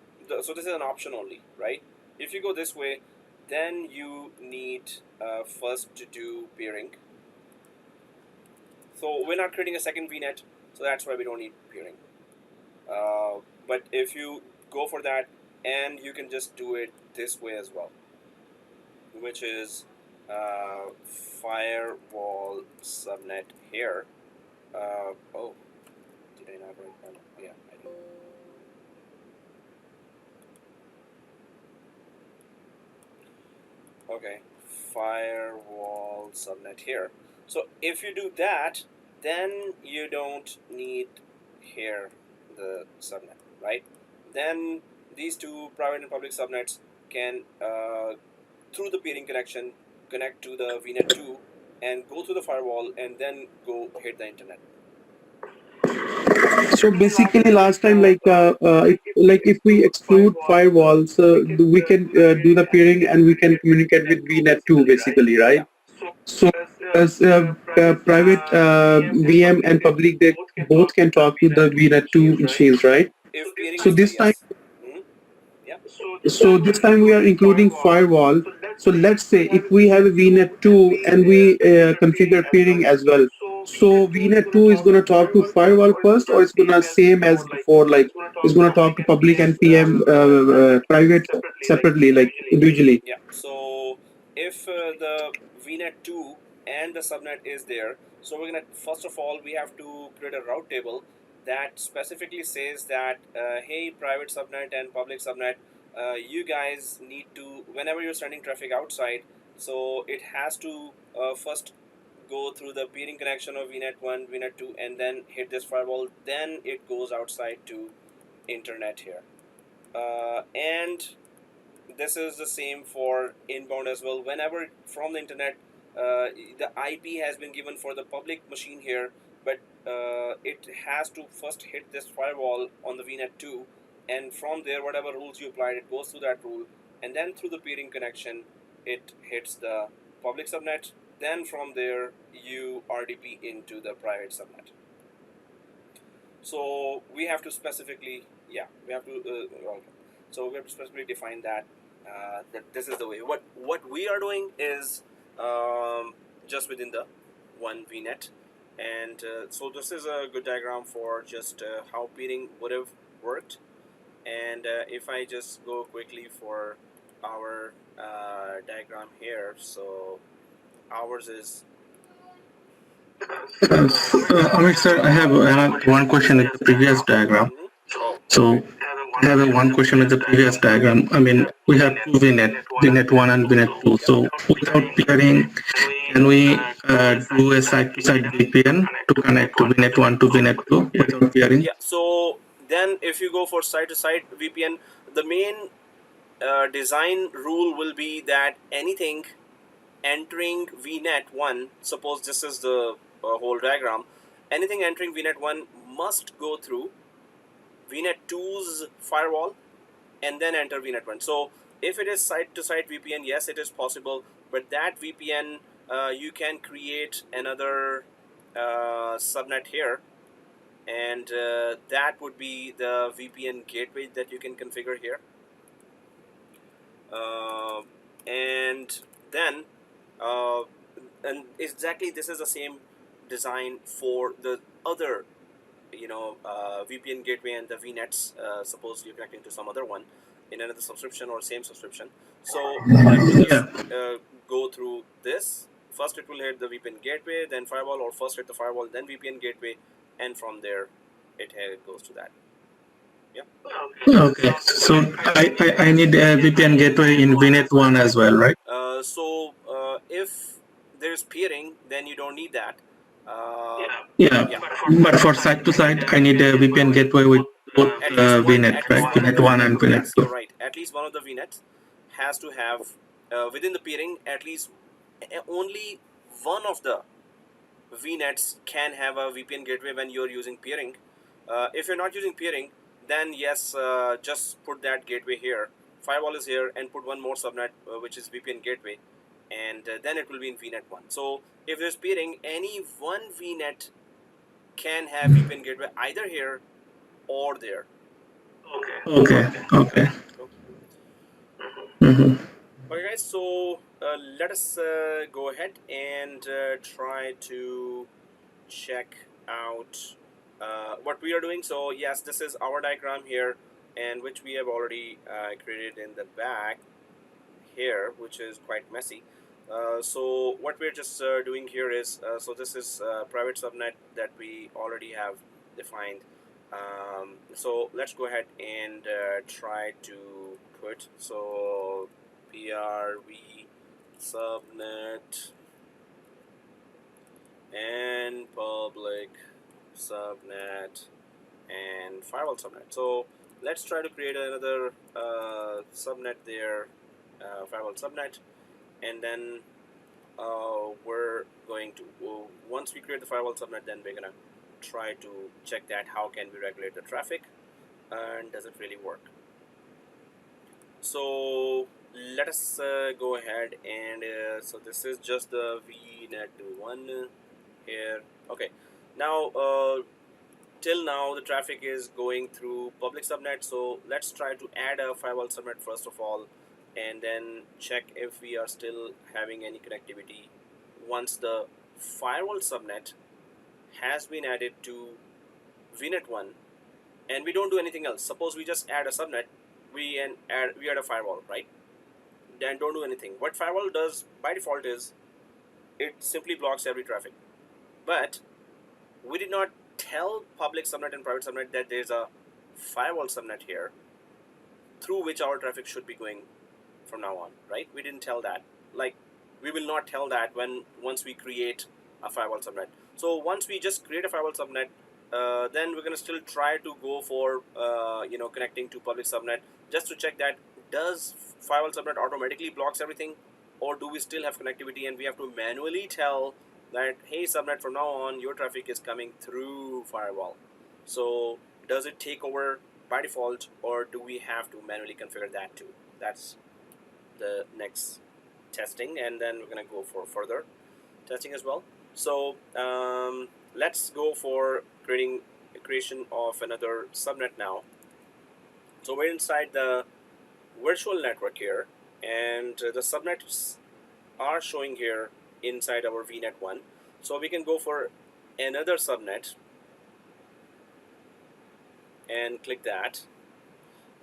Speaker 1: so this is an option only, right? If you go this way, then you need first to do peering. So we're not creating a second VNet, so that's why we don't need peering. But if you go for that, and you can just do it this way as well, which is firewall subnet here. Oh, did I not write that? Yeah, I did. Okay, firewall subnet here. So if you do that, then you don't need here the subnet, right? Then these two private and public subnets can, through the peering connection, connect to the VNet 2 and go through the firewall and then go hit the internet.
Speaker 2: So basically, last time, if we exclude firewalls, we can do the peering and we can communicate with VNet 2, basically, right?
Speaker 1: Yeah.
Speaker 2: So as private VM and public, they both can talk to the VNet 2 machines, right?
Speaker 1: If peering
Speaker 2: So
Speaker 1: is there,
Speaker 2: this time,
Speaker 1: yes. Yeah.
Speaker 2: so this time we are including firewall. So let's say if we have a VNet 2 and we configure peering as well. So VNet 2 is going to talk to firewall first, or it's going to same as before, like it's going to talk to public and PM private separately, like individually.
Speaker 1: Yeah. So if the VNet 2 and the subnet is there, so we're gonna, first of all, we have to create a route table that specifically says that hey, private subnet and public subnet, you guys need to, whenever you're sending traffic outside, so it has to first go through the peering connection of VNet 1, VNet 2, and then hit this firewall. Then it goes outside to internet here, and this is the same for inbound as well. Whenever from the internet, the IP has been given for the public machine here, but it has to first hit this firewall on the VNet 2, and from there, whatever rules you applied, it goes through that rule, and then through the peering connection, it hits the public subnet. Then from there, you RDP into the private subnet. So we have to specifically, yeah, we have to. Okay. So we have to specifically define that. That this is the way. What we are doing is just within the one VNet, and so this is a good diagram for just how peering would have worked. And if I just go quickly for our diagram here, so ours is.
Speaker 3: Amir sir, I have one question in the previous diagram.
Speaker 1: Oh.
Speaker 3: So I have one question with the previous diagram. I mean, we have two VNet, VNet 1 and VNet 2. So without peering, can we do a side-to-side VPN to connect to VNet 1 to VNet 2 without peering?
Speaker 1: Yeah, so then if you go for side-to-side VPN, the main design rule will be that anything entering VNet 1, suppose this is the whole diagram, anything entering VNet 1 must go through VNet 2's firewall and then enter VNet 1. So if it is side-to-side VPN, yes, it is possible, but that VPN, you can create another subnet here, and that would be the VPN gateway that you can configure here. And then and exactly this is the same design for the other VPN gateway and the VNets. Suppose you're connecting to some other one in another subscription or same subscription, so that will just go through this. First it will hit the VPN gateway, then firewall, or first hit the firewall, then VPN gateway, and from there it goes to that. Yeah.
Speaker 3: Okay. So I need a VPN gateway in VNet 1 as well, right?
Speaker 1: So if there's peering, then you don't need that.
Speaker 3: Yeah. But for side to side, I need a VPN gateway with both VNet, right? VNet 1 and VNet 2.
Speaker 1: Yes, you're right. At least one of the VNets has to have, within the peering, at least only one of the VNets can have a VPN gateway when you're using peering. If you're not using peering, then yes, just put that gateway here. Firewall is here, and put one more subnet, which is VPN gateway, and then it will be in VNet 1. So if there's peering, any one VNet can have VPN gateway either here or there.
Speaker 3: Okay.
Speaker 1: Okay, guys, so let us go ahead and try to check out what we are doing. So yes, this is our diagram here, and which we have already created in the back here, which is quite messy. So what we're just doing here is, so this is private subnet that we already have defined. So let's go ahead and try to put, so PRV subnet and public subnet and firewall subnet. So let's try to create another subnet there, firewall subnet, and then we're going to, once we create the firewall subnet, then we're gonna try to check that how can we regulate the traffic and does it really work. So let us go ahead and so this is just the VNet 1 here. Okay, now till now the traffic is going through public subnet, so let's try to add a firewall subnet first of all, and then check if we are still having any connectivity. Once the firewall subnet has been added to VNet 1 and we don't do anything else, suppose we just add a subnet, we add a firewall, right? Then don't do anything. What firewall does by default is it simply blocks every traffic, but we did not tell public subnet and private subnet that there's a firewall subnet here through which our traffic should be going from now on, right? We didn't tell that. Like, we will not tell that once we create a firewall subnet. So once we just create a firewall subnet, then we're going to still try to go for connecting to public subnet just to check that does firewall subnet automatically blocks everything, or do we still have connectivity and we have to manually tell that, hey subnet, from now on your traffic is coming through firewall. So does it take over by default, or do we have to manually configure that too? That's the next testing, and then we're going to go for further testing as well. So let's go for creation of another subnet now. So we're inside the virtual network here, and the subnets are showing here inside our VNet 1. So we can go for another subnet and click that.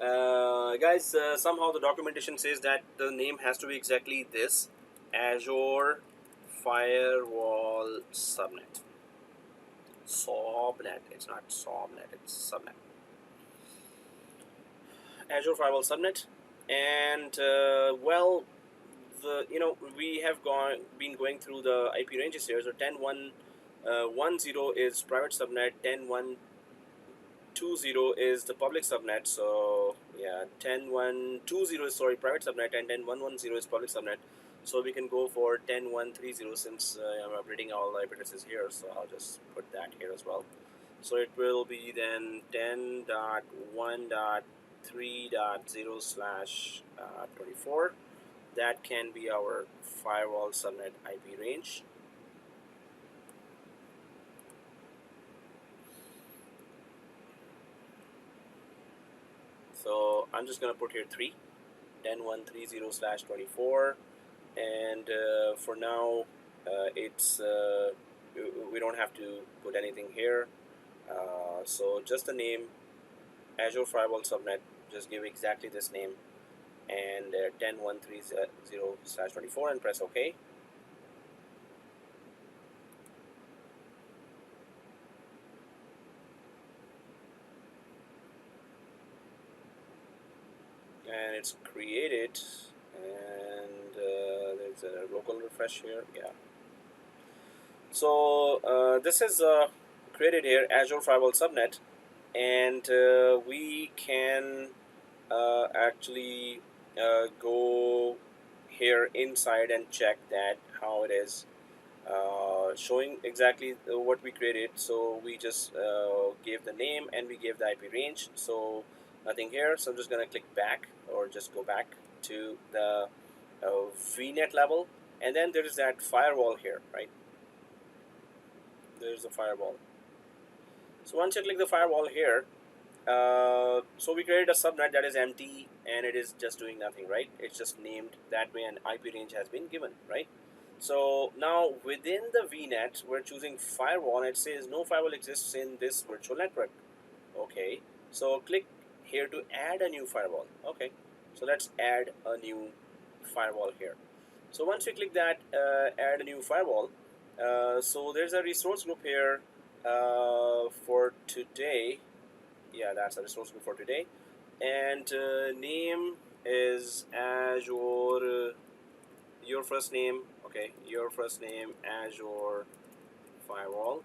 Speaker 1: Guys, somehow the documentation says that the name has to be exactly this, Azure Firewall Subnet. Subnet, it's not Subnet, it's Subnet. Azure Firewall Subnet, and well, we have been going through the IP ranges here. So 10.1.10 is private subnet, 10.1.20 is the public subnet. So yeah, 10.1.20 is private subnet, and 10.1.10 is public subnet. So we can go for 10.1.30 since I'm updating all the IP addresses here. So I'll just put that here as well. So it will be then 10.1.3.0/24. That can be our firewall subnet IP range. So I'm just going to put here 10.1.30/24, and for now it's we don't have to put anything here. So just the name, Azure Firewall Subnet, just give exactly this name, and 10.1.30/24, and press OK. And it's created, and there's a local refresh here. Yeah. So this is created here, Azure Firewall Subnet, and we can actually go here inside and check that how it is showing exactly what we created. So we just gave the name and we gave the IP range. So nothing here. So I'm just going to click back, or just go back to the VNet level, and then there is that firewall here, right? There's the firewall. So once you click the firewall here, so we created a subnet that is empty, and it is just doing nothing, right? It's just named that way, and IP range has been given, right? So now within the VNet, we're choosing firewall, and it says no firewall exists in this virtual network. Okay, so click here to add a new firewall. Okay, so let's add a new firewall here. So once we click that add a new firewall, so there's a resource group here for today. Yeah, that's a resource group for today, and name is Azure, your first name. Okay, your first name, Azure Firewall,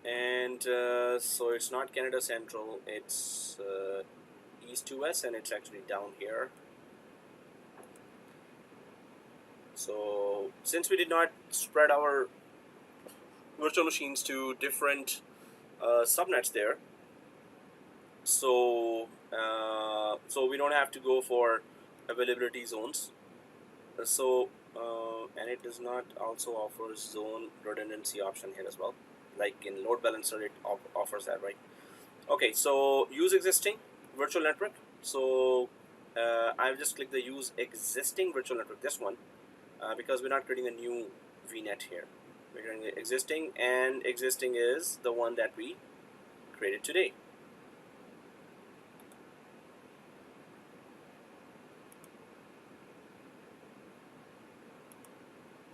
Speaker 1: and so it's not Canada Central, it's East to West, and it's actually down here. So since we did not spread our virtual machines to different subnets there, so we don't have to go for availability zones. So and it does not also offer zone redundancy option here as well, like in load balancer it offers that, right? Okay, so use existing virtual network. So I've just clicked the use existing virtual network, this one, because we're not creating a new VNet here. We're creating existing, and existing is the one that we created today.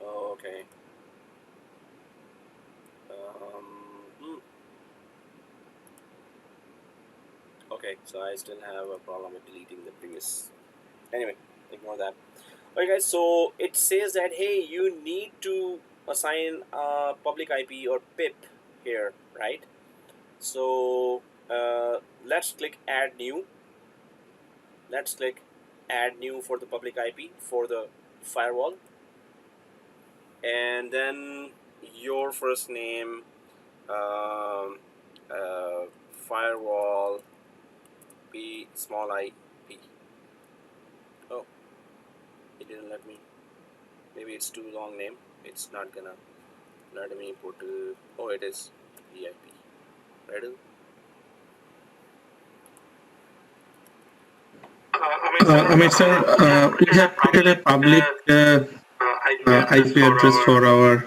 Speaker 1: Okay. Okay, so I still have a problem with deleting the previous. Anyway, ignore that. Okay, guys, so it says that, hey, you need to assign a public IP or PIP here, right? So let's click add new. Let's click add new for the public IP for the firewall, and then your first name, firewall P small I P. Oh, it didn't let me. Maybe it's too long name. It's not gonna let me put. Oh, it is VIP. Right?
Speaker 3: Amir sir, we have created a public IP address for our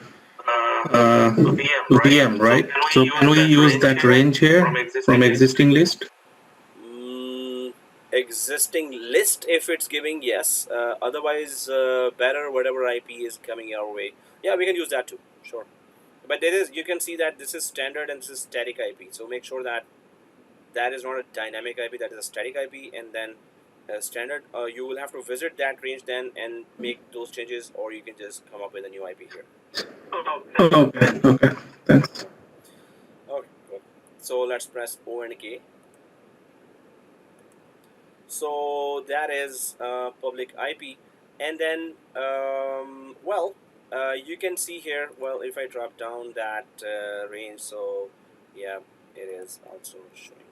Speaker 3: VM, right? So can we use that range here from existing list?
Speaker 1: Existing list, if it's giving, yes. Otherwise, better whatever IP is coming our way. Yeah, we can use that too, sure. But there is, you can see that this is standard and this is static IP. So make sure that that is not a dynamic IP, that is a static IP, and then standard. You will have to visit that range then and make those changes, or you can just come up with a new IP here.
Speaker 3: Okay. Thanks.
Speaker 1: Okay, cool. So let's press O and K. So that is public IP, and then you can see here. Well, if I drop down that range, so yeah, it is also showing.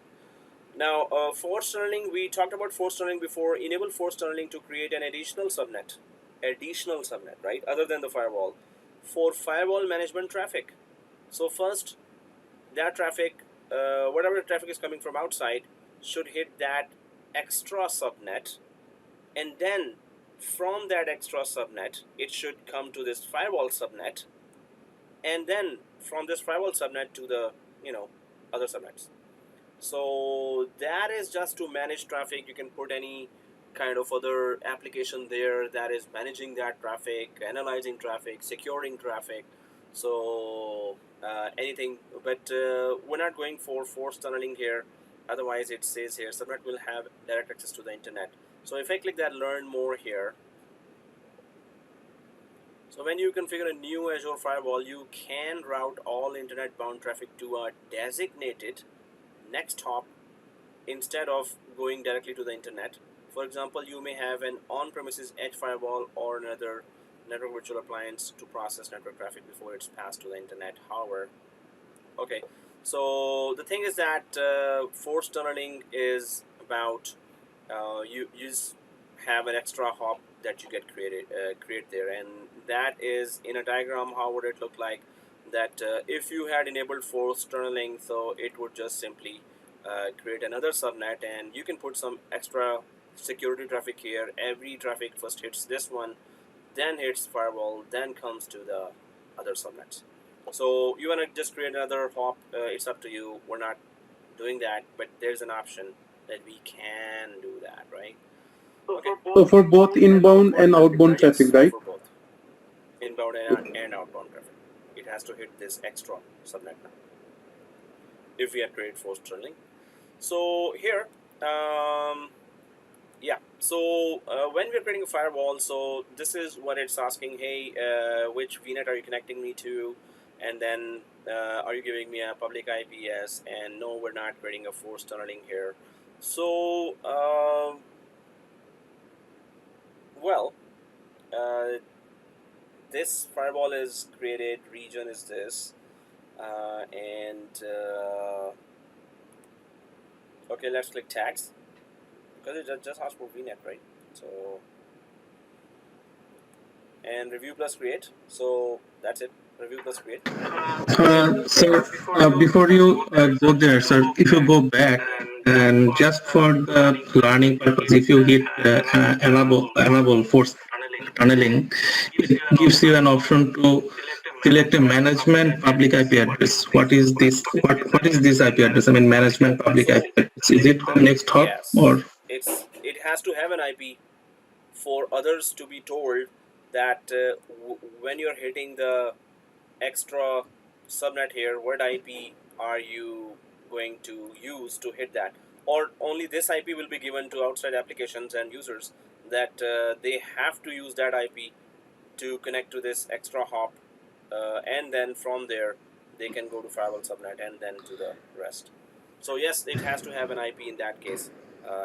Speaker 1: Now, forced tunneling, we talked about forced tunneling before. Enable forced tunneling to create an additional subnet, right, other than the firewall, for firewall management traffic. So first, that traffic, whatever traffic is coming from outside, should hit that extra subnet, and then from that extra subnet, it should come to this firewall subnet, and then from this firewall subnet to the other subnets. So that is just to manage traffic. You can put any kind of other application there that is managing that traffic, analyzing traffic, securing traffic. So anything, but we're not going for forced tunneling here. Otherwise, it says here subnet will have direct access to the internet. So if I click that learn more here, so when you configure a new Azure firewall, you can route all internet bound traffic to a designated next hop instead of going directly to the internet. For example, you may have an on-premises edge firewall or another network virtual appliance to process network traffic before it's passed to the internet. However, okay, so the thing is that forced tunneling is about you just have an extra hop that you get create there, and that is in a diagram. How would it look like? That if you had enabled forced tunneling, so it would just simply create another subnet, and you can put some extra security traffic here. Every traffic first hits this one, then hits firewall, then comes to the other subnets. So you want to just create another hop, it's up to you. We're not doing that, but there's an option that we can do that, right? Okay.
Speaker 2: So for both inbound and outbound traffic, right?
Speaker 1: For both inbound and outbound traffic, it has to hit this extra subnet now if we had created forced tunneling. So here, yeah, so when we're creating a firewall, so this is what it's asking. Hey, which VNet are you connecting me to? And then are you giving me a public IP? Yes. And no, we're not creating a forced tunneling here. So this firewall is created, region is this, okay, let's click tags, because it just asks for VNet, right? So, and review plus create, so that's it, review plus create.
Speaker 3: Before you go there, sir, if you go back and just for the learning purpose, if you hit enable forced tunneling, it gives you an option to select a management public IP address. What is this? What is this IP address? I mean, management public IP address. Is it the next hop?
Speaker 1: Yes,
Speaker 3: or
Speaker 1: it has to have an IP for others to be told that when you're hitting the extra subnet here, what IP are you going to use to hit that? Or only this IP will be given to outside applications and users, that they have to use that IP to connect to this extra hop, and then from there they can go to firewall subnet and then to the rest. So yes, it has to have an IP in that case,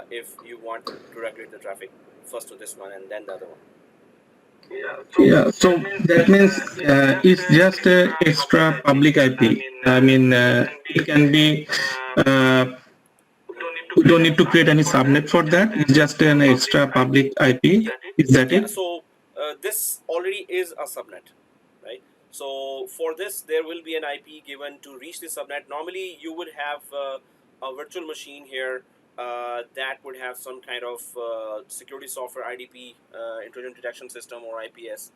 Speaker 1: if you want to regulate the traffic first to this one and then the other one.
Speaker 3: Yeah, so that means it's just an extra public IP. I mean, it can be, you don't need to create any subnet for that. It's just an extra public IP. Is that it?
Speaker 1: So this already is a subnet, right? So for this, there will be an IP given to reach the subnet. Normally, you would have a virtual machine here that would have some kind of security software, IDP, intrusion detection system, or IPS,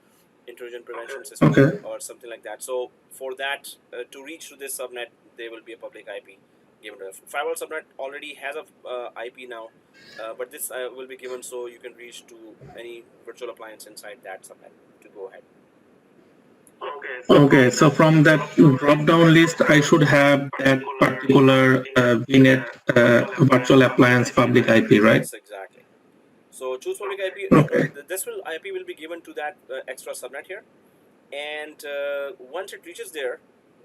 Speaker 1: intrusion prevention system, or something like that. So for that to reach to this subnet, there will be a public IP given to the firewall subnet. Already has a IP now, but this will be given so you can reach to any virtual appliance inside that subnet to go ahead.
Speaker 3: Okay, so from that drop-down list, I should have that particular VNet virtual appliance public IP, right?
Speaker 1: Yes, exactly. So choose public IP.
Speaker 3: Okay.
Speaker 1: This will IP will be given to that extra subnet here, and once it reaches there,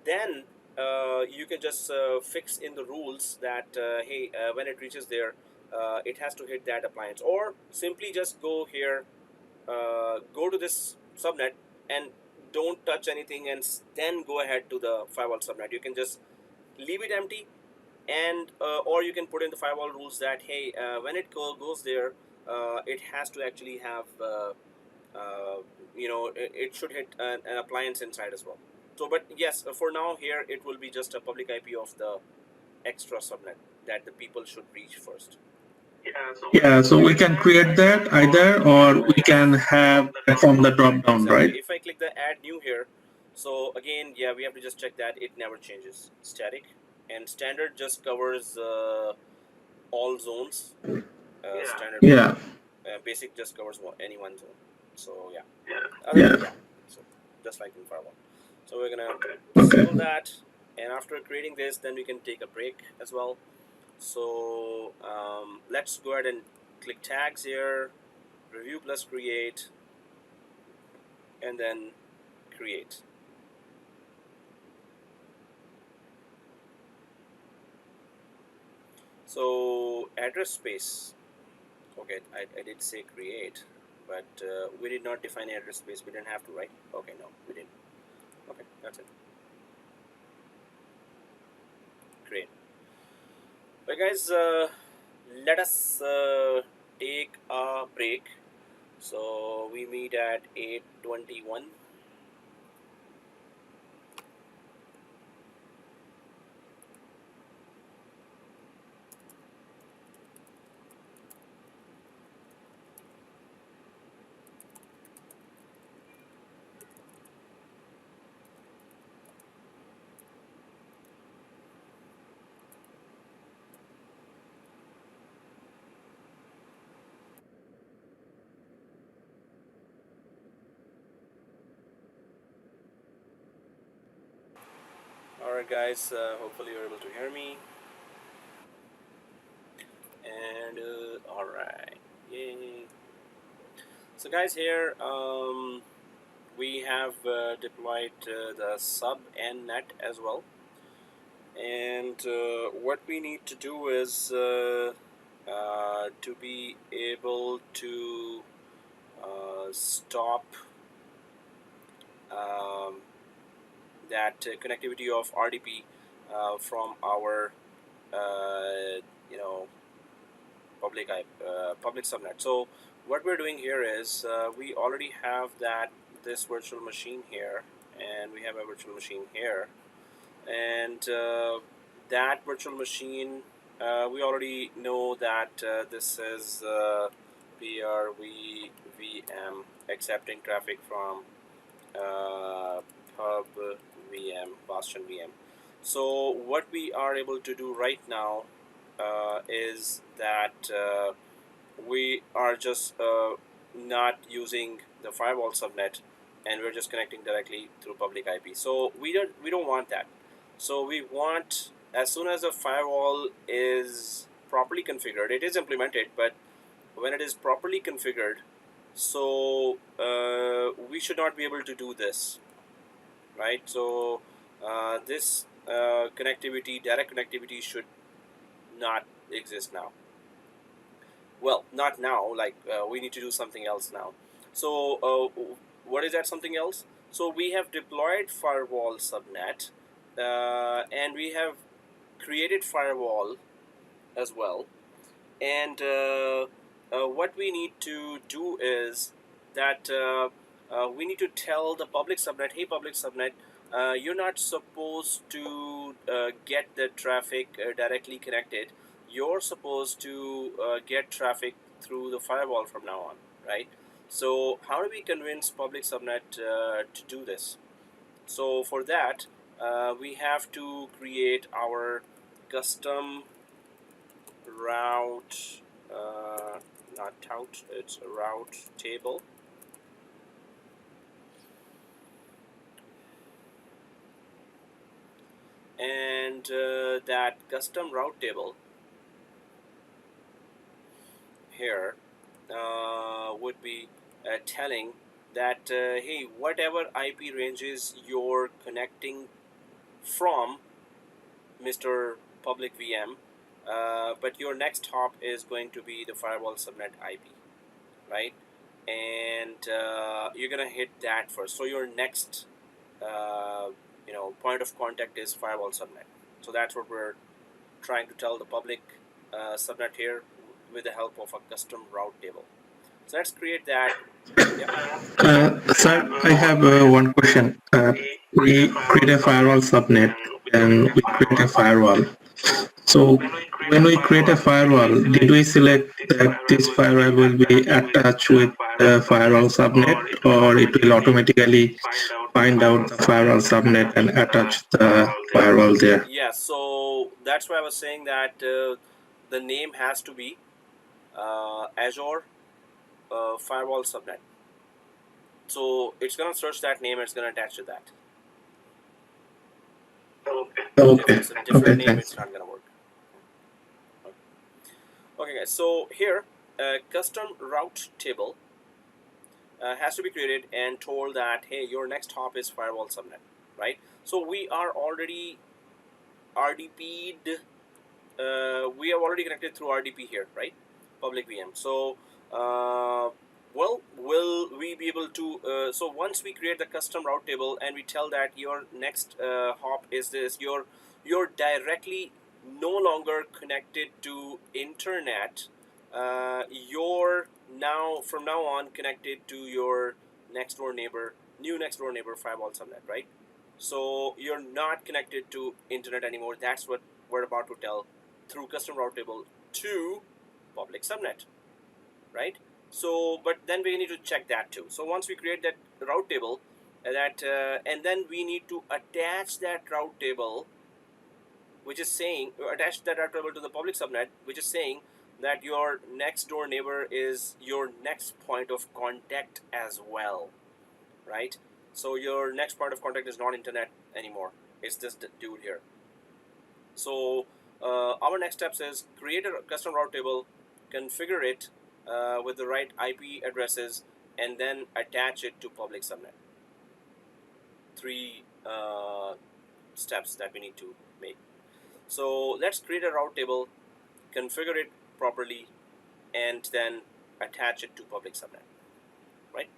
Speaker 1: then you can just fix in the rules that hey, when it reaches there, it has to hit that appliance, or simply just go here, go to this subnet and don't touch anything, and then go ahead to the firewall subnet. You can just leave it empty, and or you can put in the firewall rules that hey, when it goes there, it has to actually have it should hit an appliance inside as well. So but yes, for now here it will be just a public IP of the extra subnet that the people should reach first.
Speaker 3: Yeah, so we can create that either, or we can have that from the drop down,
Speaker 1: Exactly.
Speaker 3: right?
Speaker 1: If I click the add new here, so again, yeah, we have to just check that it never changes. Static and standard just covers all zones. Standard.
Speaker 3: Yeah.
Speaker 1: Basic just covers any one zone. So yeah.
Speaker 3: Yeah.
Speaker 1: So just like in firewall. So we're gonna
Speaker 3: Okay.
Speaker 1: disable that, and after creating this, then we can take a break as well. So let's go ahead and click tags here, review plus create, and then create. So address space. Okay, I did say create, but we did not define address space. We didn't have to, right? Okay, no, we didn't. Okay, that's it. Great. But guys, let us take a break. So we meet at 8:21. Alright guys, hopefully you're able to hear me. And alright, yay. So guys, here we have deployed the sub and net as well. And what we need to do is to be able to stop that connectivity of RDP from our public subnet. So what we're doing here is we already have this virtual machine here, and we have a virtual machine here, and that virtual machine we already know that this is PRVM accepting traffic from pub VM, Boston VM. So what we are able to do right now is that we are just not using the firewall subnet, and we're just connecting directly through public IP. So we don't want that. So we want, as soon as the firewall is properly configured, it is implemented, but when it is properly configured, so we should not be able to do this, right? So this connectivity, direct connectivity, should not exist now. Well, not now, like we need to do something else now. So what is that something else? So we have deployed firewall subnet, and we have created firewall as well. And what we need to do is that we need to tell the public subnet, hey public subnet, you're not supposed to get the traffic directly connected. You're supposed to get traffic through the firewall from now on, right? So how do we convince public subnet to do this? So for that, we have to create our custom route, not tout, it's a route table. and that custom route table here would be telling that hey, whatever IP ranges you're connecting from Mr. Public VM, but your next hop is going to be the firewall subnet IP, right? And you're gonna hit that first. So your next point of contact is firewall subnet. So that's what we're trying to tell the public subnet here with the help of a custom route table. So let's create that. Yeah.
Speaker 3: Sir, I have one question. We create a firewall subnet and we create a firewall. So when we create a firewall, did we select that this firewall will be attached with the firewall subnet, or it will automatically find out the firewall subnet and attach the firewall there?
Speaker 1: Yeah, so that's why I was saying that the name has to be Azure Firewall Subnet. So it's going to search that name and it's going to attach to that.
Speaker 3: Okay.
Speaker 1: If it's a different name, it's not going to work. Okay, guys. So here, custom route table has to be created and told that, hey, your next hop is firewall subnet, right? So we are already RDP'd. We have already connected through RDP here, right? Public VM. So, well, will we be able to? So once we create the custom route table and we tell that your next hop is this, you're directly no longer connected to internet. You're now from now on connected to your next door neighbor, new next door neighbor firewall subnet, right? So you're not connected to internet anymore. That's what we're about to tell through custom route table to public subnet, right? So, but then we need to check that too. So once we create that route table, and then we need to attach that route table, which is saying attach that route table to the public subnet, which is saying that your next door neighbor is your next point of contact as well, right? So your next point of contact is not internet anymore. It's this dude here. So our next steps is create a custom route table, configure it with the right IP addresses, and then attach it to public subnet. Three steps that we need to make. So let's create a route table, configure it properly, and then attach it to public subnet, right?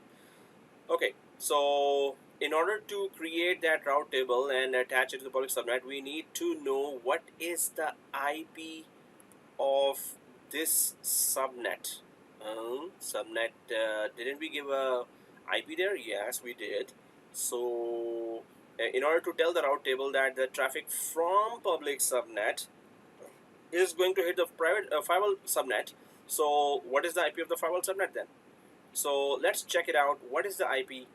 Speaker 1: Okay, so in order to create that route table and attach it to the public subnet, we need to know what is the IP of this subnet. Subnet, didn't we give a IP there? Yes, we did. So in order to tell the route table that the traffic from public subnet is going to hit the private firewall subnet, so what is the IP of the firewall subnet then? So let's check it out. What is the IP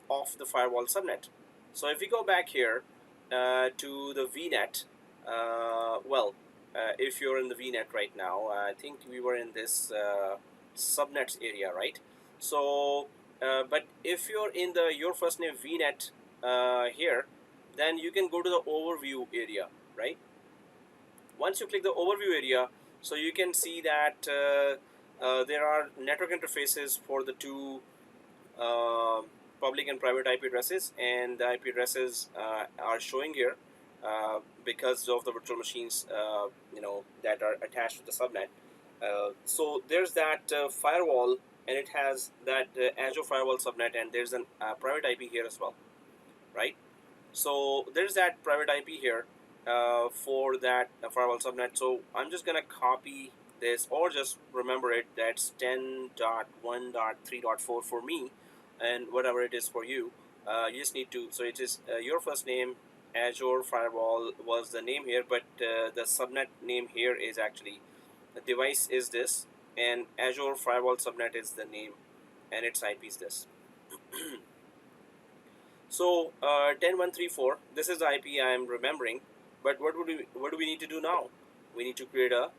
Speaker 1: of the firewall subnet? So if we go back here to the VNet, if you're in the VNet right now, I think we were in this subnets area, right? So, but if you're in the your first name VNet here, then you can go to the overview area, right? Once you click the overview area, so you can see that there are network interfaces for the two public and private IP addresses, and the IP addresses are showing here because of the virtual machines that are attached to the subnet. So there's that firewall, and it has that Azure Firewall subnet, and there's a private IP here as well, right? So there's that private IP here for that firewall subnet. So I'm just gonna copy this, or just remember it. That's 10.1.3.4 for me, and whatever it is for you. You just need to. So it is your first name. Azure Firewall was the name here, but the subnet name here is actually the device is this, and Azure Firewall subnet is the name, and its IP is this. So 10.1.3.4, this is the IP I am remembering, but what do we need to do now? We need to create a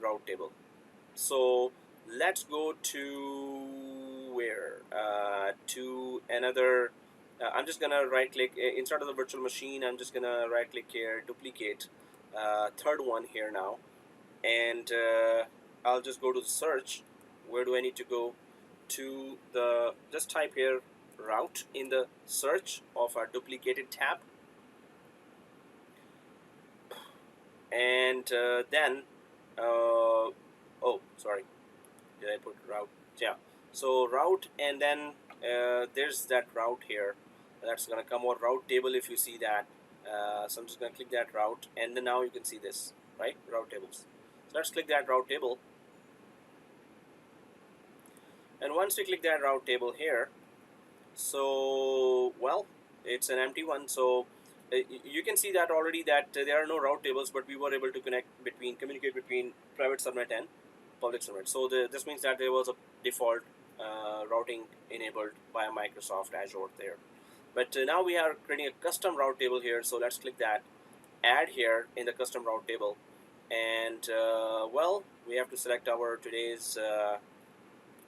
Speaker 1: route table. So let's go to where? To another I'm just gonna right click inside of the virtual machine. I'm just gonna right click here, duplicate third one here now, and I'll just go to the search. Where do I need to go? To the, just type here route in the search of our duplicated tab, and then oh sorry, did I put route? Yeah, so route, and then there's that route here that's gonna come, or route table if you see that. So I'm just gonna click that route, and then now you can see this, right, route tables. So let's click that route table, and once we click that route table here, so well, it's an empty one. So you can see that already that there are no route tables, but we were able to communicate between private subnet and public subnet. So this means that there was a default routing enabled by Microsoft Azure there. But now we are creating a custom route table here. So let's click that, add here in the custom route table, and well, we have to select our today's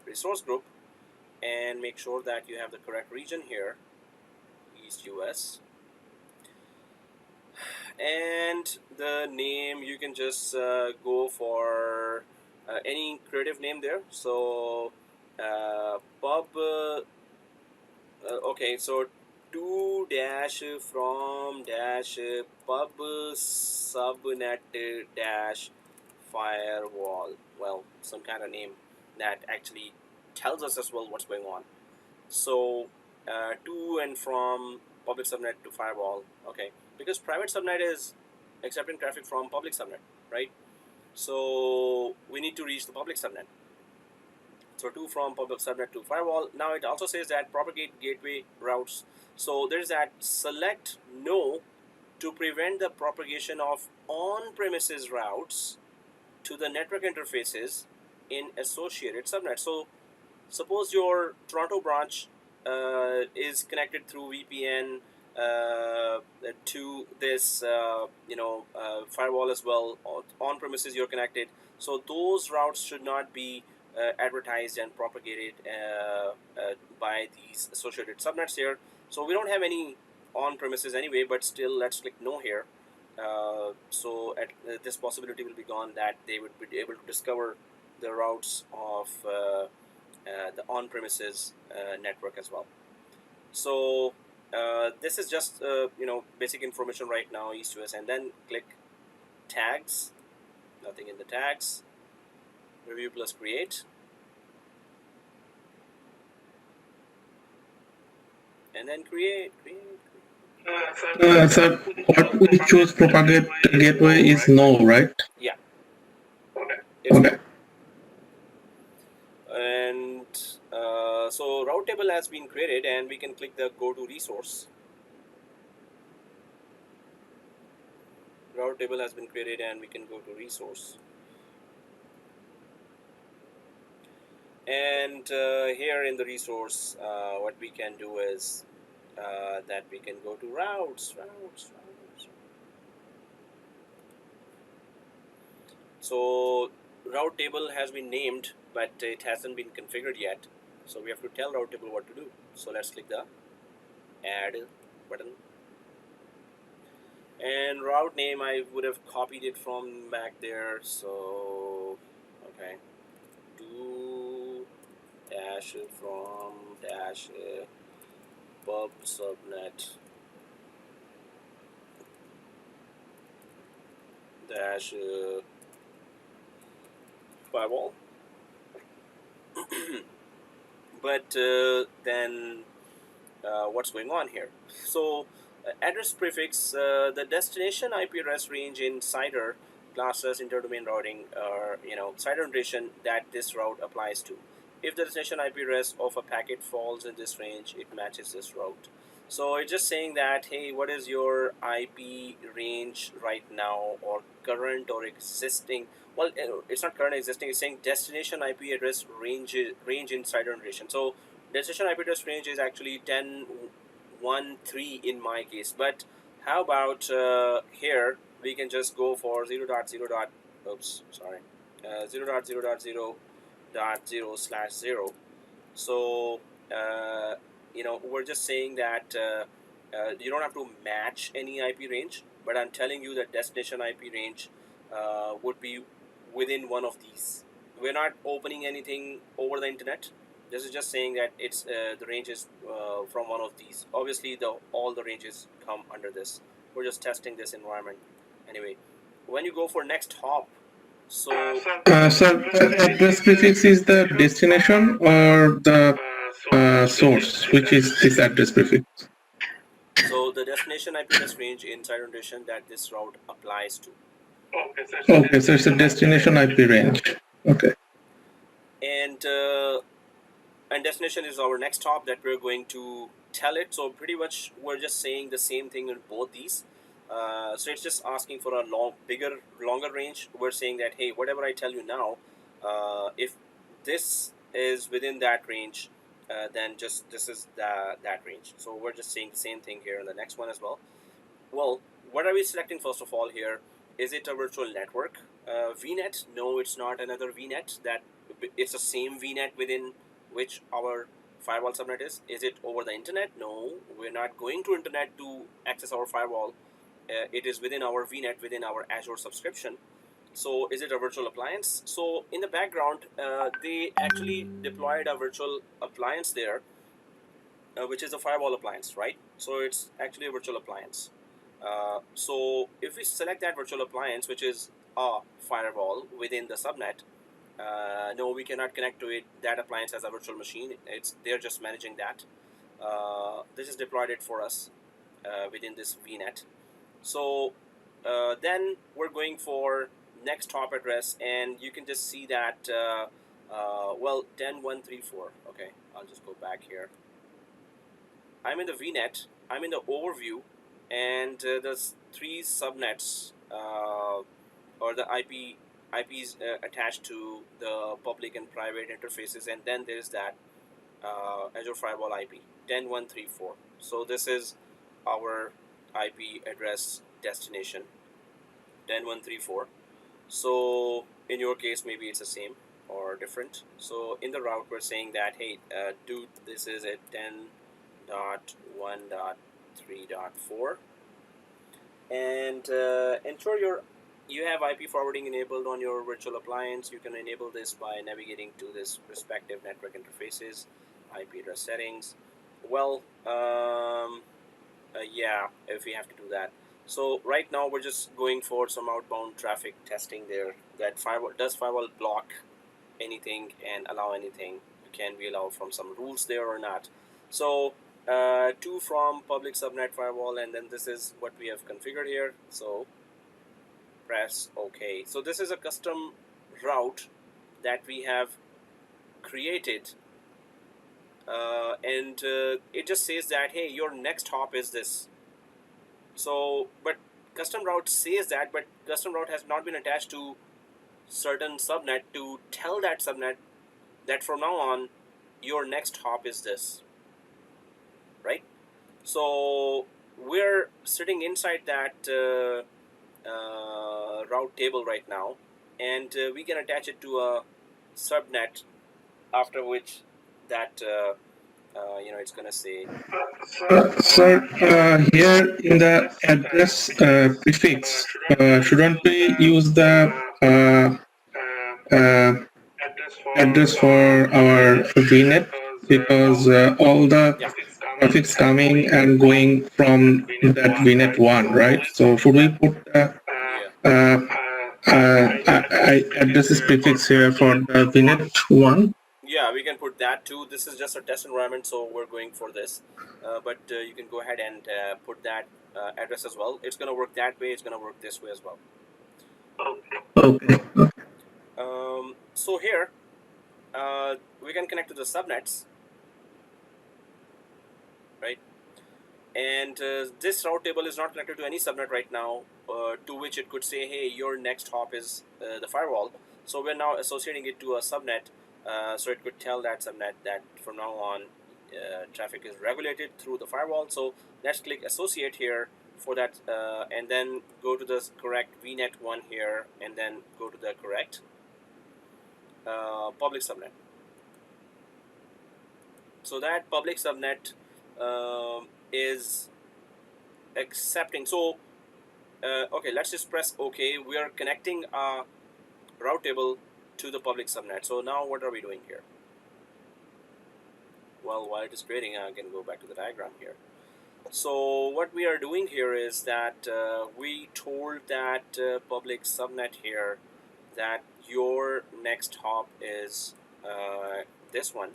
Speaker 1: resource group and make sure that you have the correct region here, East US. And the name, you can just go for any creative name there. So pub okay, so to dash from dash pub subnet dash firewall, well, some kind of name that actually tells us as well what's going on. So to and from public subnet to firewall, okay, because private subnet is accepting traffic from public subnet, right? So we need to reach the public subnet. So to from public subnet to firewall. Now it also says that propagate gateway routes. So there's that select no to prevent the propagation of on-premises routes to the network interfaces in associated subnet. So suppose your Toronto branch is connected through VPN to this firewall as well. On premises you're connected, so those routes should not be advertised and propagated by these associated subnets here. So we don't have any on premises anyway, but still let's click no here. So this possibility will be gone that they would be able to discover the routes of the on-premises network as well. So this is just basic information right now, East US, and then click tags. Nothing in the tags. Review plus create, and then create.
Speaker 3: Sir, what we choose propagate gateway is no, right?
Speaker 1: Yeah.
Speaker 3: Okay.
Speaker 1: And so route table has been created, and we can click the go to resource. Route table has been created, and we can go to resource. And here in the resource, what we can do is that we can go to routes. So route table has been named, but it hasn't been configured yet. So we have to tell route table what to do. So let's click the add button. And route name, I would have copied it from back there. So okay, do dash from dash pub subnet dash firewall. But then what's going on here? So address prefix, the destination IP address range in CIDR classes interdomain routing, or CIDR notation that this route applies to. If the destination IP address of a packet falls in this range, it matches this route. So it's just saying that, hey, what is your IP range right now, or current or existing? Well, it's not current existing. It's saying destination IP address range in CIDR notation. So destination IP address range is actually 10.1.3 in my case. But how about here? We can just go for 0.0. Oops, sorry. 0.0.0.0/0. So we're just saying that you don't have to match any IP range, but I'm telling you that destination IP range would be within one of these. We're not opening anything over the internet. This is just saying that it's the range is from one of these. Obviously, all the ranges come under this. We're just testing this environment. Anyway, when you go for next hop, so
Speaker 3: Sir, address prefix is the destination or the source, which is this address prefix?
Speaker 1: so the destination IP address range inside orientation that this route applies to.
Speaker 3: Okay, so it's a destination IP range. Okay.
Speaker 1: And destination is our next hop that we're going to tell it. So pretty much we're just saying the same thing in both these. So it's just asking for a longer range. We're saying that, hey, whatever I tell you now, if this is within that range, then just this is that range. So we're just saying the same thing here in the next one as well. Well, what are we selecting first of all here? Is it a virtual network VNet? No, it's not another VNet. It's the same VNet within which our firewall subnet is. Is it over the internet? No, we're not going to internet to access our firewall. It is within our VNet, within our Azure subscription. So is it a virtual appliance? So in the background, they actually deployed a virtual appliance there, which is a firewall appliance, right? So it's actually a virtual appliance. So if we select that virtual appliance, which is a firewall within the subnet, no, we cannot connect to it. That appliance as a virtual machine. They're just managing that. They just deployed it for us within this VNet. So then we're going for next hop address, and you can just see that well, 10.134. Okay, I'll just go back here. I'm in the VNet. I'm in the overview, and there's 3 subnets or the IPs attached to the public and private interfaces, and then there's that Azure Firewall IP 10.134. So this is our IP address destination 10.134. So in your case, maybe it's the same or different. So in the route, we're saying that, hey, dude, this is at 10.1.3.4, and ensure you have IP forwarding enabled on your virtual appliance. You can enable this by navigating to this respective network interfaces, IP address settings. Well, yeah, if we have to do that. So right now we're just going for some outbound traffic testing there. That firewall block anything and allow anything? Can we allow from some rules there or not? So 2 from public subnet firewall, and then this is what we have configured here. So press OK. So this is a custom route that we have created, and it just says that, hey, your next hop is this. So, but custom route says that, but custom route has not been attached to certain subnet to tell that subnet that from now on your next hop is this, right? So we're sitting inside that route table right now, and we can attach it to a subnet, after which that it's gonna say.
Speaker 3: Sir, here in the address prefix, shouldn't we use the address for our VNet, because all the traffic's coming and going from that VNet 1, right? So should we put the address prefix here for the VNet 1?
Speaker 1: Yeah, we can put that too. This is just a test environment, so we're going for this. But you can go ahead and put that address as well. It's going to work that way. It's going to work this way as well.
Speaker 3: Okay.
Speaker 1: So here, we can connect to the subnets, right? And this route table is not connected to any subnet right now, to which it could say, hey, your next hop is the firewall. So we're now associating it to a subnet. So it could tell that subnet that from now on traffic is regulated through the firewall. So let's click associate here for that, and then go to the correct VNet 1 here, and then go to the correct public subnet. So that public subnet is accepting. So okay, let's just press OK. We are connecting a route table to the public subnet. So now what are we doing here? Well, while it is creating, I can go back to the diagram here. So what we are doing here is that we told that public subnet here that your next hop is this one,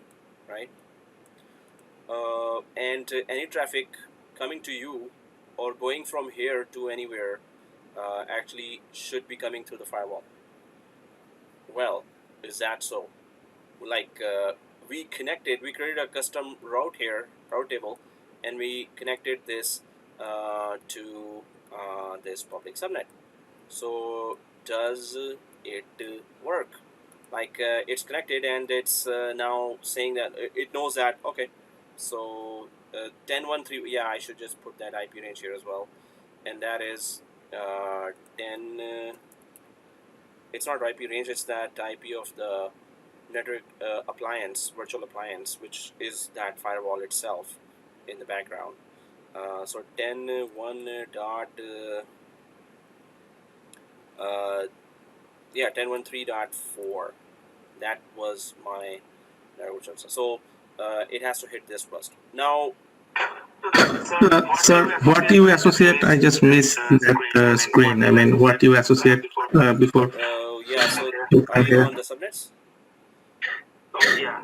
Speaker 1: right? And any traffic coming to you or going from here to anywhere actually should be coming through the firewall. Well, is that so? Like we created a custom route here, route table, and we connected this to this public subnet. So does it work? Like it's connected and it's now saying that it knows that, okay, so 10.1.3, yeah, I should just put that IP range here as well, and that is 10. It's not IP range, it's that IP of the network appliance, virtual appliance, which is that firewall itself in the background. So 10.1 dot yeah, 10.1.3.4. That was my network service. So it has to hit this first. Now,
Speaker 3: Sir, what you associate? I just missed that screen. I mean, what you associate before?
Speaker 1: yeah. So are you on the subnets?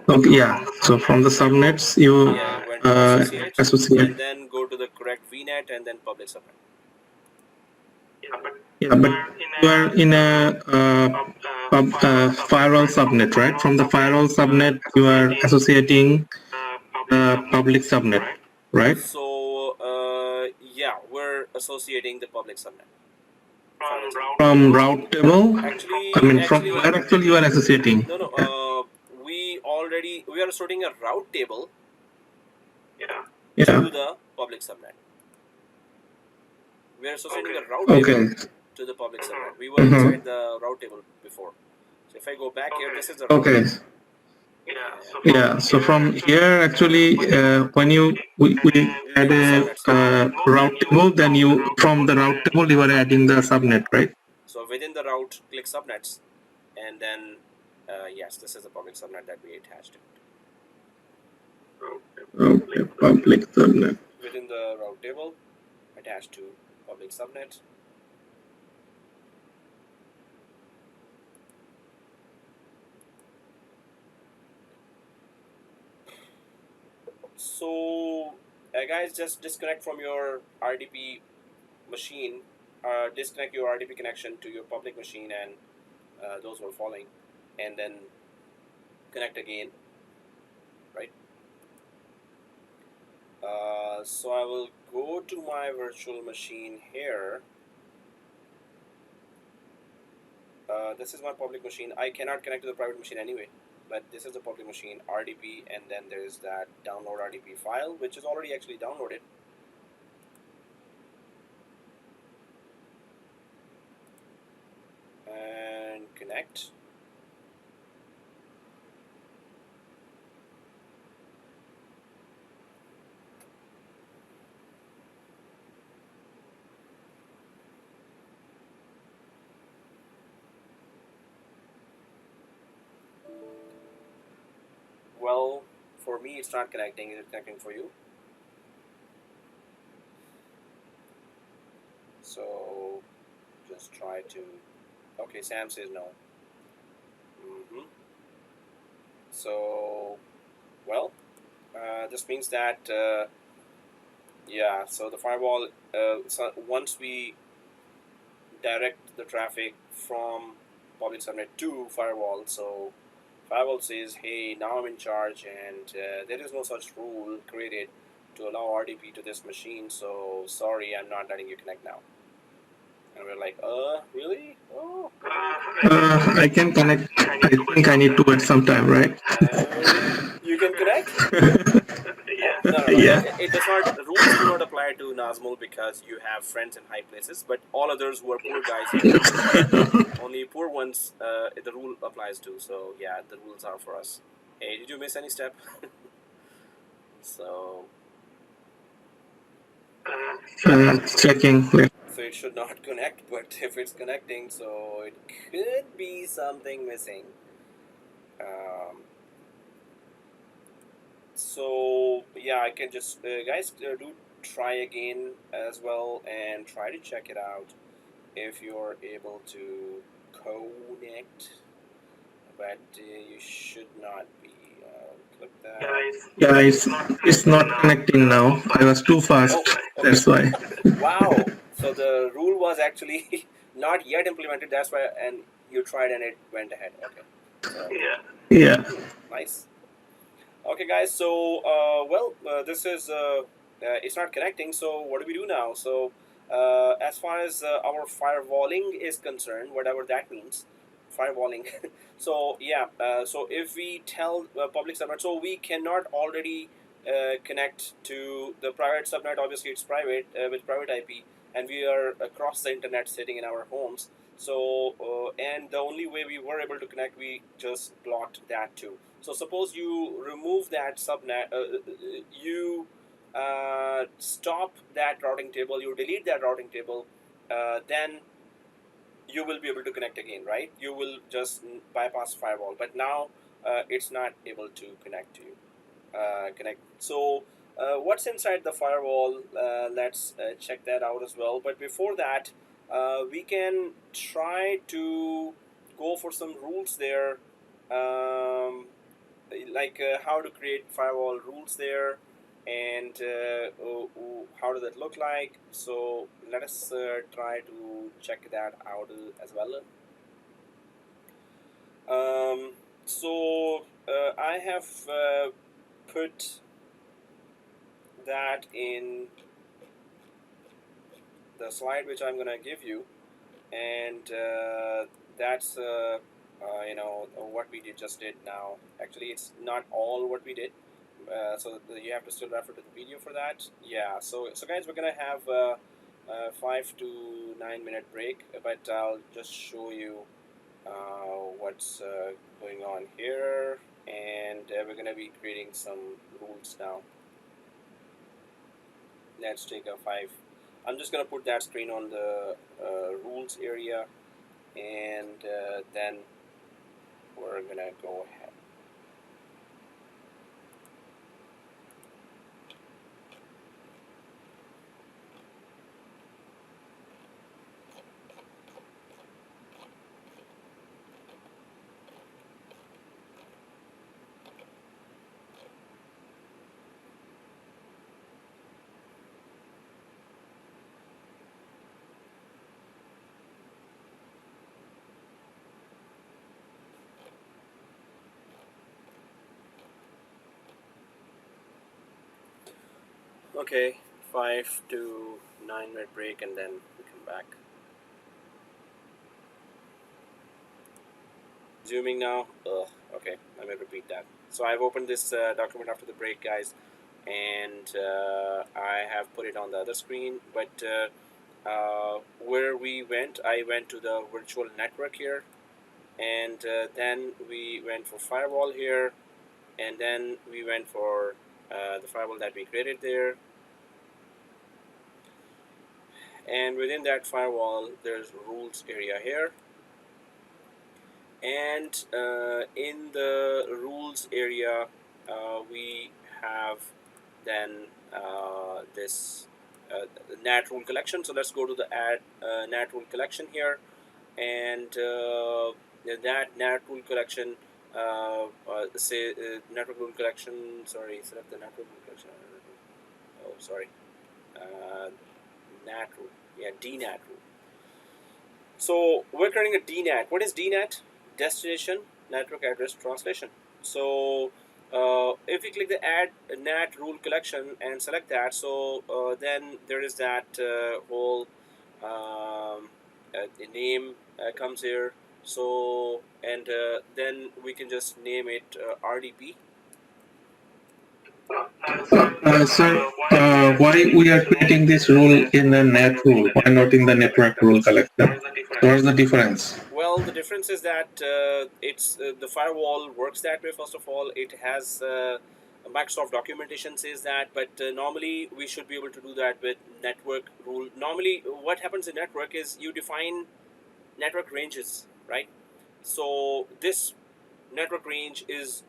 Speaker 3: Okay, yeah. So from the subnets, you
Speaker 1: Went to
Speaker 3: associate.
Speaker 1: and then go to the correct VNet and then public subnet.
Speaker 3: Yeah, but you are in a firewall subnet, right? From the firewall subnet, you are associating public subnet, right?
Speaker 1: So yeah, we're associating the public subnet.
Speaker 3: From route table?
Speaker 1: Actually,
Speaker 3: I mean, from where actually you are associating?
Speaker 1: No. We are associating a route table
Speaker 3: Yeah.
Speaker 1: to the public subnet. We are associating a route table to the public subnet. We were inside the route table before. So if I go back here, this is the route table.
Speaker 3: Yeah, so from here actually when we add a route table, then you from the route table you are adding the subnet, right?
Speaker 1: So within the route, click subnets, and then yes, this is the public subnet that we attached it.
Speaker 3: Okay, public subnet.
Speaker 1: Within the route table, attached to public subnet. So guys, just disconnect from your RDP machine, disconnect your RDP connection to your public machine and those who are following, and then connect again, right? So I will go to my virtual machine here. This is my public machine. I cannot connect to the private machine anyway, but this is the public machine, RDP, and then there is that download RDP file, which is already actually downloaded. And connect. Well, for me, it's not connecting. Is it connecting for you? So just try to. Okay, Sam says no. So, well, this means that yeah. So the firewall. So once we direct the traffic from public subnet to firewall, so firewall says, hey, now I'm in charge, and there is no such rule created to allow RDP to this machine, so sorry, I'm not letting you connect now. And we're like, really? Oh.
Speaker 3: I can connect. I think I need to wait some time, right?
Speaker 1: You can connect? No.
Speaker 3: Yeah.
Speaker 1: It does not. The rules do not apply to Nazmul because you have friends in high places, but all others who are poor guys, only poor ones, the rule applies to. So yeah, the rules are for us. Hey, did you miss any step? So
Speaker 3: Checking.
Speaker 1: So it should not connect, but if it's connecting, so it could be something missing. So yeah, I can just guys do try again as well and try to check it out if you're able to connect, but you should not be. Click that.
Speaker 3: Yeah, it's not connecting now. I was too fast.
Speaker 1: Oh, okay.
Speaker 3: That's why.
Speaker 1: Wow. So the rule was actually not yet implemented. That's why, and you tried and it went ahead. Okay. So,
Speaker 3: Yeah.
Speaker 1: nice. Okay, guys. So, this is it's not connecting. So, what do we do now? So, as far as our firewalling is concerned, whatever that means, firewalling. So, yeah. So, if we tell public subnet, so we cannot already connect to the private subnet. Obviously, it's private with private IP, and we are across the internet, sitting in our homes. So, and the only way we were able to connect, we just blocked that too. So suppose you remove that subnet, you stop that routing table, you delete that routing table, then you will be able to connect again, right? You will just bypass firewall, but now it's not able to connect to you. So what's inside the firewall? Let's check that out as well. But before that, we can try to go for some rules there. Like how to create firewall rules there, and how does that look like. So let us try to check that out as well. So I have put that in the slide which I'm gonna give you, and that's what we just did now. Actually, it's not all what we did, so you have to still refer to the video for that. Yeah, so guys, we're gonna have a 5 to 9 minute break, but I'll just show you what's going on here, and we're gonna be creating some rules now. Let's take a 5. I'm just gonna put that screen on the rules area, and then we're gonna go ahead. Okay, 5 to 9 minute break, and then we come back. Zooming now. Okay, let me repeat that. So I've opened this document after the break, guys, and I have put it on the other screen. But where we went, I went to the virtual network here, and then we went for firewall here, and then we went for the firewall that we created there. And within that firewall, there's rules area here. And in the rules area, we have then this Nat Rule Collection. So let's go to the add Nat Rule Collection here. And that Nat Rule Collection, Network Rule Collection, sorry, select the Network Rule Collection. Oh, sorry. Nat Rule. Yeah, DNAT Rule. So we're creating a DNAT. What is DNAT? Destination Network Address Translation. So if we click the add Nat Rule Collection and select that, so then there is that whole the name comes here. So and then we can just name it RDP.
Speaker 3: Sir, why we are creating this rule in the net rule? Why not in the network rule collection? What is the difference?
Speaker 1: Well, the difference is that it's the firewall works that way. First of all, it has Microsoft documentation says that, but normally we should be able to do that with network rule. Normally, what happens in network is you define network ranges, right? So this network range is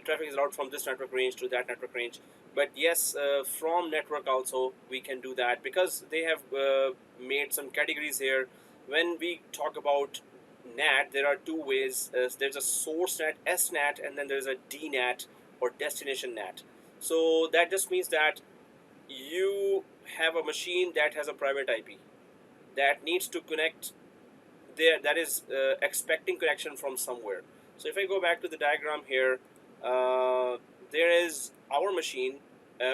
Speaker 1: traffic is allowed from this network range to that network range. But yes, from network also we can do that, because they have made some categories here. When we talk about NAT, there are two ways. There's a source NAT, SNAT, and then there's a DNAT, or destination NAT. So that just means that you have a machine that has a private IP that needs to connect there, that is expecting connection from somewhere. So if I go back to the diagram here, there is our machine,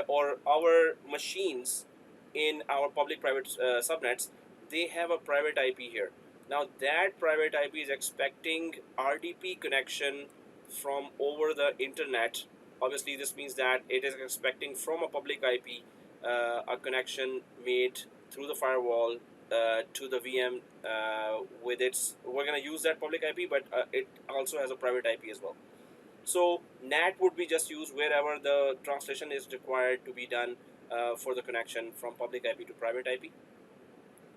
Speaker 1: or our machines in our public-private subnets. They have a private IP here. Now that private IP is expecting RDP connection from over the internet. Obviously, this means that it is expecting from a public IP a connection made through the firewall to the VM with its. We're gonna use that public IP, but it also has a private IP as well. So NAT would be just used wherever the translation is required to be done for the connection from public IP to private IP.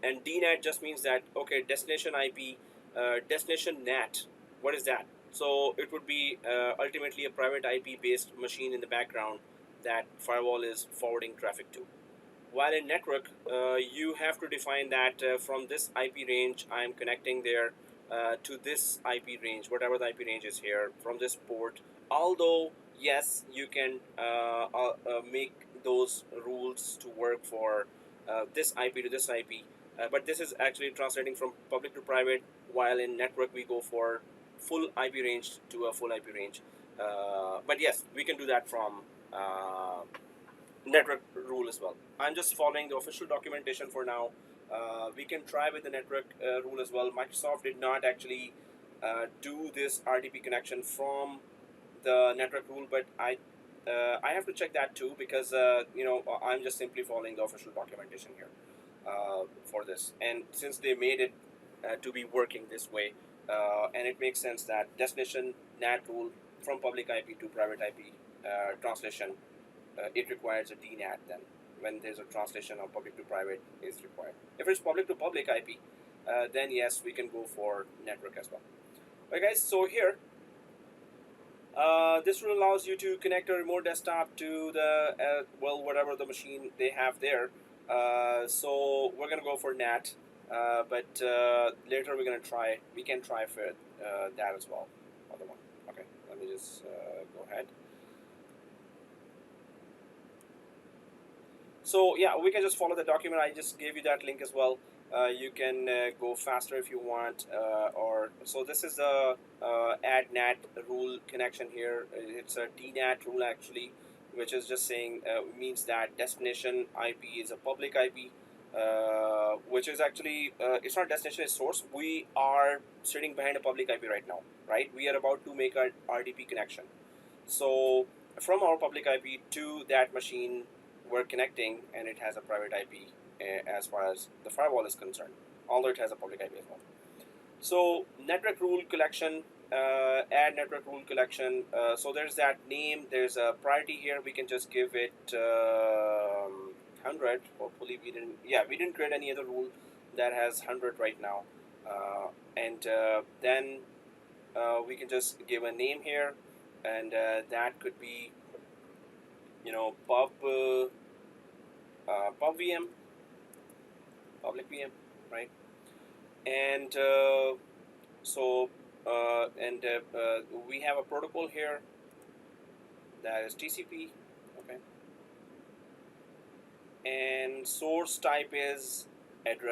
Speaker 1: And DNAT just means that, okay, destination IP, destination NAT. What is that? So it would be ultimately a private IP based machine in the background that firewall is forwarding traffic to. While in network, you have to define that from this IP range, I'm connecting there to this IP range, whatever the IP range is here, from this port. Although, yes, you can make those rules to work for this IP to this IP, but this is actually translating from public to private, while in network we go for full IP range to a full IP range. But yes, we can do that from network rule as well. I'm just following the official documentation for now. We can try with the network rule as well. Microsoft did not actually do this RDP connection from the network rule, but I have to check that too, because I'm just simply following the official documentation here for this. And since they made it to be working this way, and it makes sense that destination NAT rule from public IP to private IP translation, it requires a DNAT then, when there's a translation of public to private is required. If it's public to public IP, then yes, we can go for network as well. Okay guys, so here, this rule allows you to connect a remote desktop to the, whatever the machine they have there. So we're going to go for NAT, but later we can try for that as well, other one. Okay, let me just go ahead. So yeah, we can just follow the document. I just gave you that link as well. You can go faster if you want, so this is the add NAT rule connection here. It's a DNAT rule actually, which is just saying means that destination IP is a public IP, which is actually it's not destination, it's source. We are sitting behind a public IP right now, right? We are about to make our RDP connection. So from our public IP to that machine, we're connecting, and it has a private IP as far as the firewall is concerned, although it has a public IP as well. So network rule collection, add network rule collection. So there's that name, there's a priority here. We can just give it 100. Hopefully we didn't create any other rule that has 100 right now. And then we can just give a name here, and that could be pub VM, public VM, right? And we have a protocol here that is TCP, okay? And source type is IP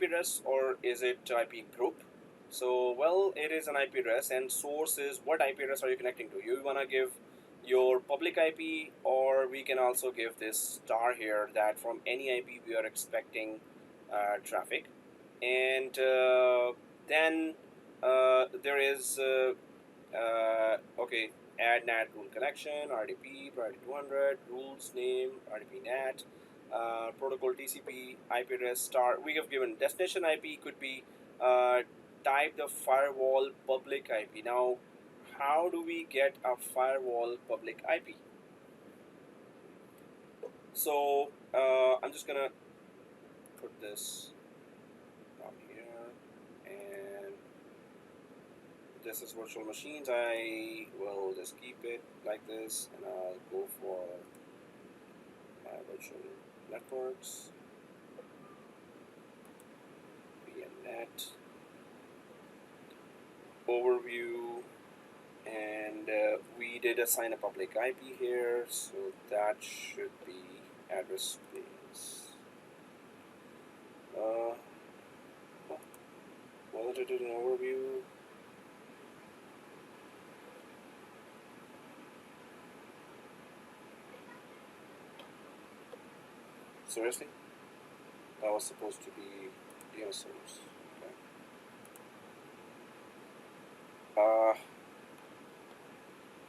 Speaker 1: address, or is it IP group? So, well, it is an IP address, and source is what IP address are you connecting to? You want to give your public IP, or we can also give this star here, that from any IP we are expecting traffic. And then there is okay, add NAT rule connection, RDP, priority 200, rules name, RDP NAT, protocol TCP, IP address star. We have given destination IP could be type the firewall public IP. Now, how do we get a firewall public IP? So I'm just gonna put this down here, and this is virtual machines. I will just keep it like this, and I'll go for virtual networks, VNet, overview, and we did assign a public IP here, so that should be address space. Wasn't it an overview? Seriously? That was supposed to be DNS service. Okay.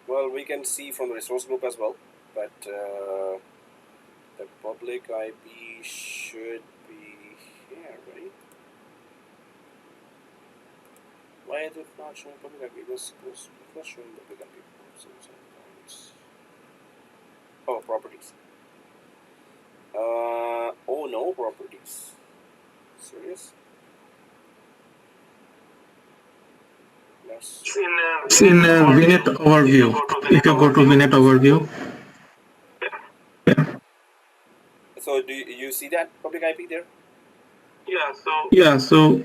Speaker 1: Well, we can see from the resource group as well, but the public IP should be here, right? Why is it not showing public IP? It was showing public IP. Oh, properties. Oh no, properties. Serious?
Speaker 3: It's in VNet overview. If you go to VNet overview.
Speaker 1: So do you see that public IP there?
Speaker 3: Yeah, so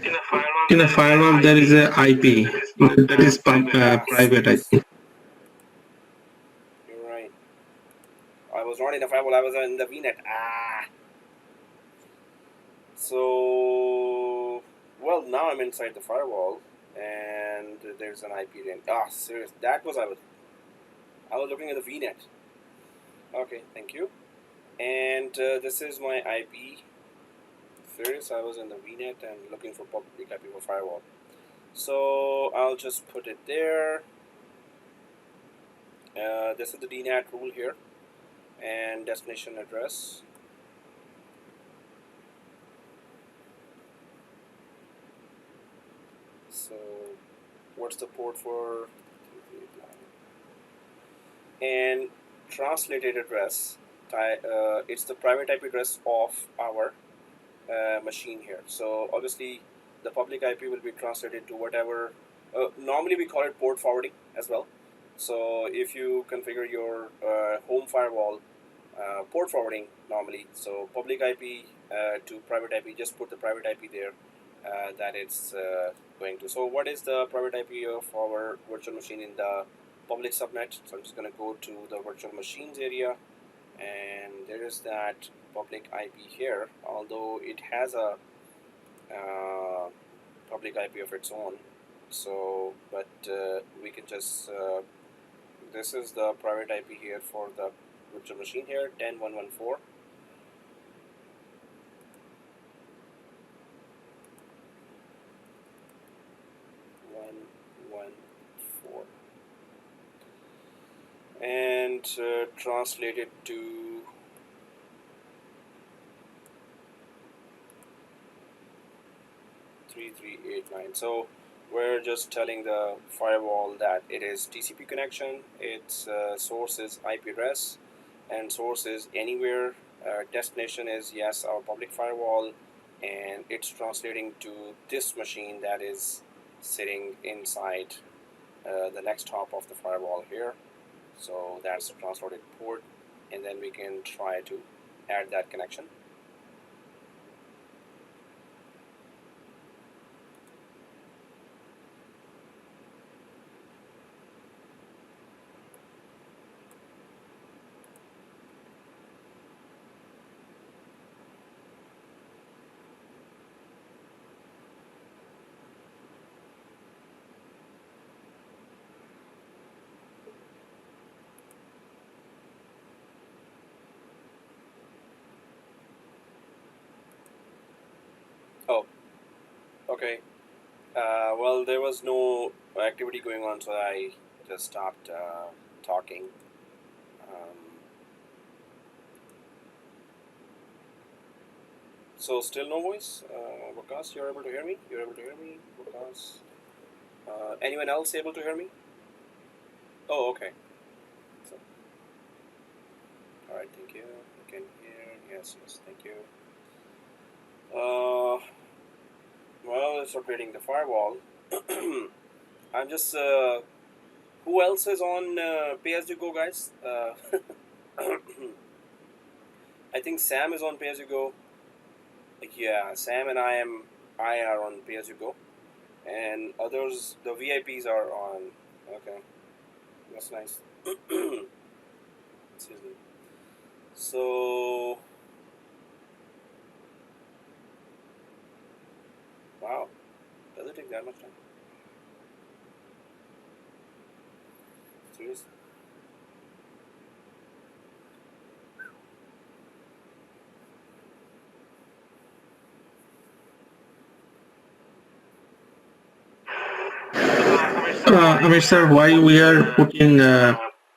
Speaker 3: in a firewall there is a IP that is private IP.
Speaker 1: You're right. I was not in the firewall, I was in the VNet. So, well, now I'm inside the firewall, and there's an IP range. Serious. That was I was looking at the VNet. Okay, thank you. And this is my IP. Serious. I was in the VNet and looking for public IP for firewall. So I'll just put it there. This is the Nat rule here, and destination address. So what's the port for? And translated address, it's the private IP address of our machine here. So obviously the public IP will be translated to whatever, normally we call it port forwarding as well. So if you configure your home firewall port forwarding normally, so public IP to private IP, just put the private IP there that it's going to. So what is the private IP of our virtual machine in the public subnet? So I'm just going to go to the virtual machines area, and there is that public IP here, although it has a public IP of its own. So, but we can just, this is the private IP here for the virtual machine here, 10.1.1.4. And translate it to .3.3.8.9. So we're just telling the firewall that it is TCP connection, its source is IP address, and source is anywhere. Destination is, yes, our public firewall, and it's translating to this machine that is sitting inside the next hop of the firewall here. So that's the translated port, and then we can try to add that connection. Oh, okay. Well, there was no activity going on, so I just stopped talking. So still no voice? Waqas, you're able to hear me? You're able to hear me? Waqas? Anyone else able to hear me? Oh, okay. So, all right, thank you. You can hear. Yes, thank you. Well, it's updating the firewall. I'm just. Who else is on pay-as-you-go, guys? I think Sam is on pay-as-you-go. Yeah, Sam and I are on pay-as-you-go, and others, the VIPs are on. Okay, that's nice. Excuse me. So, wow, does it take that much time? Seriously?
Speaker 3: Amir sir, why we are putting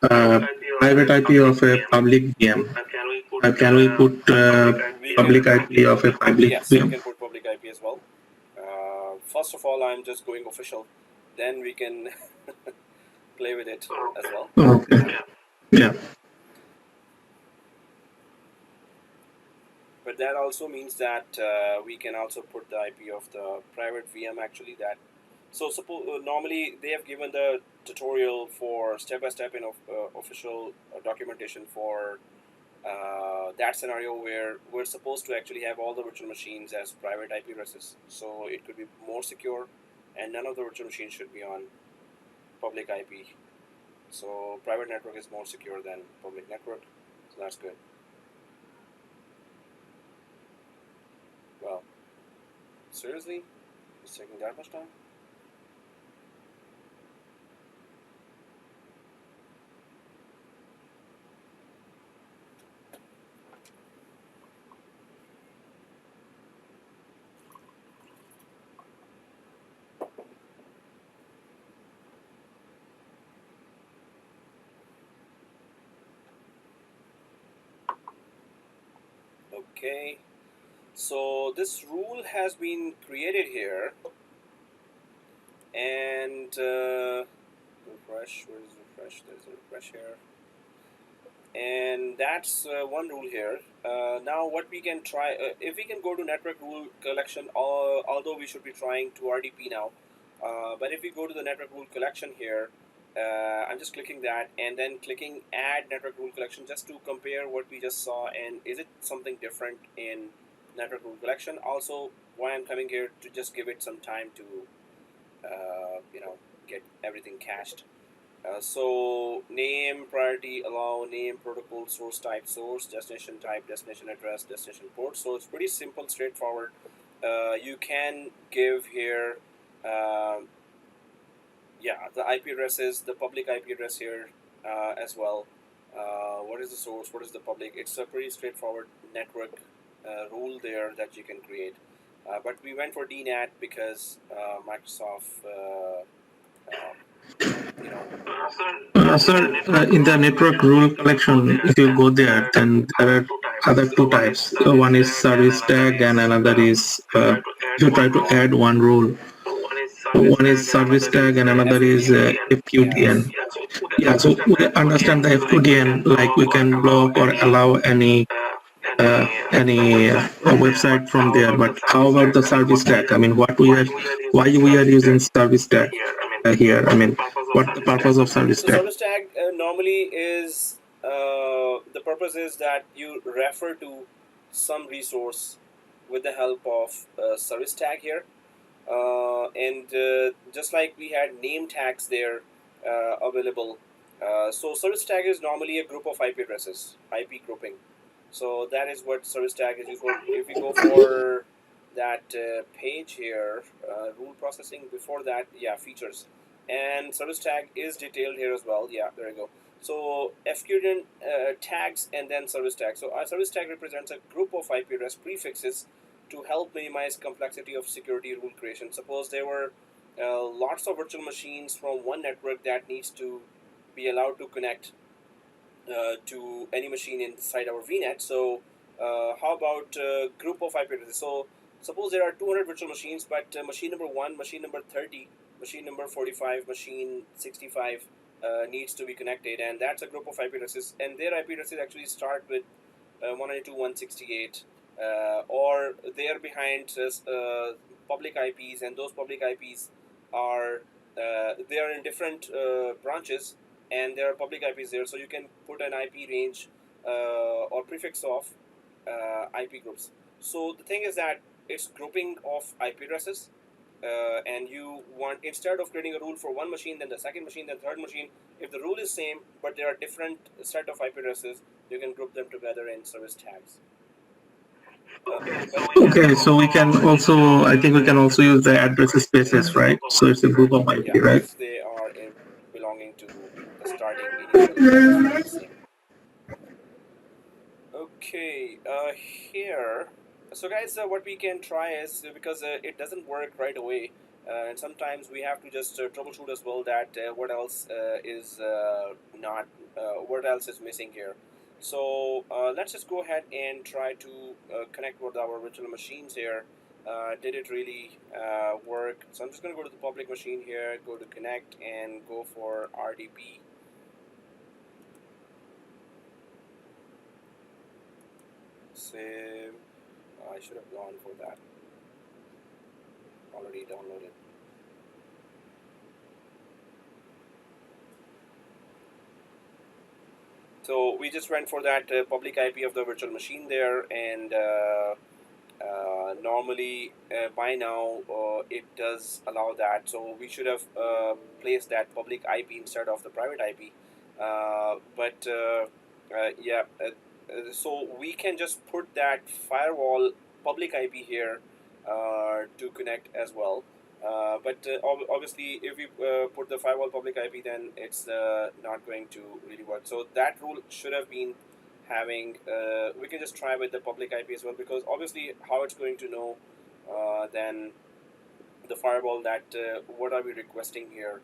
Speaker 3: private IP of a public VM? Can we put public IP of a public
Speaker 1: Yes, we
Speaker 3: VM?
Speaker 1: can put public IP as well. First of all, I'm just going official. Then we can play with it as well.
Speaker 3: Okay. Yeah.
Speaker 1: But that also means that we can also put the IP of the private VM actually. That so suppose normally they have given the tutorial for step-by-step in official documentation for that scenario where we're supposed to actually have all the virtual machines as private IP addresses, so it could be more secure, and none of the virtual machines should be on public IP. So private network is more secure than public network, so that's good. Well, seriously, it's taking that much time? Okay, so this rule has been created here, and refresh. Where is refresh? There's a refresh here, and that's one rule here. Now, what we can try, if we can go to network rule collection, although we should be trying to RDP now, but if we go to the network rule collection here, I'm just clicking that and then clicking add network rule collection just to compare what we just saw and is it something different in network rule collection. Also, why I'm coming here to just give it some time to get everything cached. So name, priority, allow, name, protocol, source type, source, destination type, destination address, destination port. So it's pretty simple, straightforward. You can give here the IP addresses, the public IP address here as well. What is the source? What is the public? It's a pretty straightforward network rule there that you can create. But we went for DNAT because Microsoft,
Speaker 3: Sir, in the network rule collection, if you go there, then there are other two types. One is service tag and another is you try to add one rule. One is service tag and another is Fqdn. Yeah, so we understand the Fqdn, like we can block or allow any website from there. But how about the service tag? I mean, why we are using service tag here? I mean, what the purpose of service
Speaker 1: so
Speaker 3: tag?
Speaker 1: service tag normally is the purpose is that you refer to some resource with the help of service tag here. And just like we had name tags there available, so service tag is normally a group of IP addresses, IP grouping. So that is what service tag is. If you go for that page here, rule processing, before that, yeah, features. And service tag is detailed here as well. Yeah, there you go. So Fqdn tags and then service tag. So our service tag represents a group of IP address prefixes to help minimize complexity of security rule creation. Suppose there were lots of virtual machines from one network that needs to be allowed to connect to any machine inside our VNet. So how about group of IP addresses? So suppose there are 200 virtual machines, but machine number 1, machine number 30, machine number 45, machine 65, needs to be connected, and that's a group of IP addresses, and their IP addresses actually start with 192.168, or they are behind public IPs, and those public IPs are they are in different branches, and there are public IPs there, so you can put an IP range or prefix of IP groups. So the thing is that it's grouping of IP addresses, and you want, instead of creating a rule for one machine, then the second machine, then third machine, if the rule is same but there are different set of IP addresses, you can group them together in service tags.
Speaker 3: Okay, so we can also, I think we can also use the address spaces, right? So it's a group of IP,
Speaker 1: yeah,
Speaker 3: right?
Speaker 1: if they are belonging to the starting initial address same. Okay, here, so guys, what we can try is, because it doesn't work right away, and sometimes we have to just troubleshoot as well that what else is not, what else is missing here. So let's just go ahead and try to connect with our virtual machines here. Did it really work? So I'm just going to go to the public machine here, go to connect, and go for RDP. Save. I should have gone for that. Already downloaded. So we just went for that public IP of the virtual machine there, and normally by now it does allow that. So we should have placed that public IP instead of the private IP. Yeah. So we can just put that firewall public IP here to connect as well. Obviously, if we put the firewall public IP, then it's not going to really work. So that rule should have been having, we can just try with the public IP as well, because obviously how it's going to know then the firewall that what are we requesting here.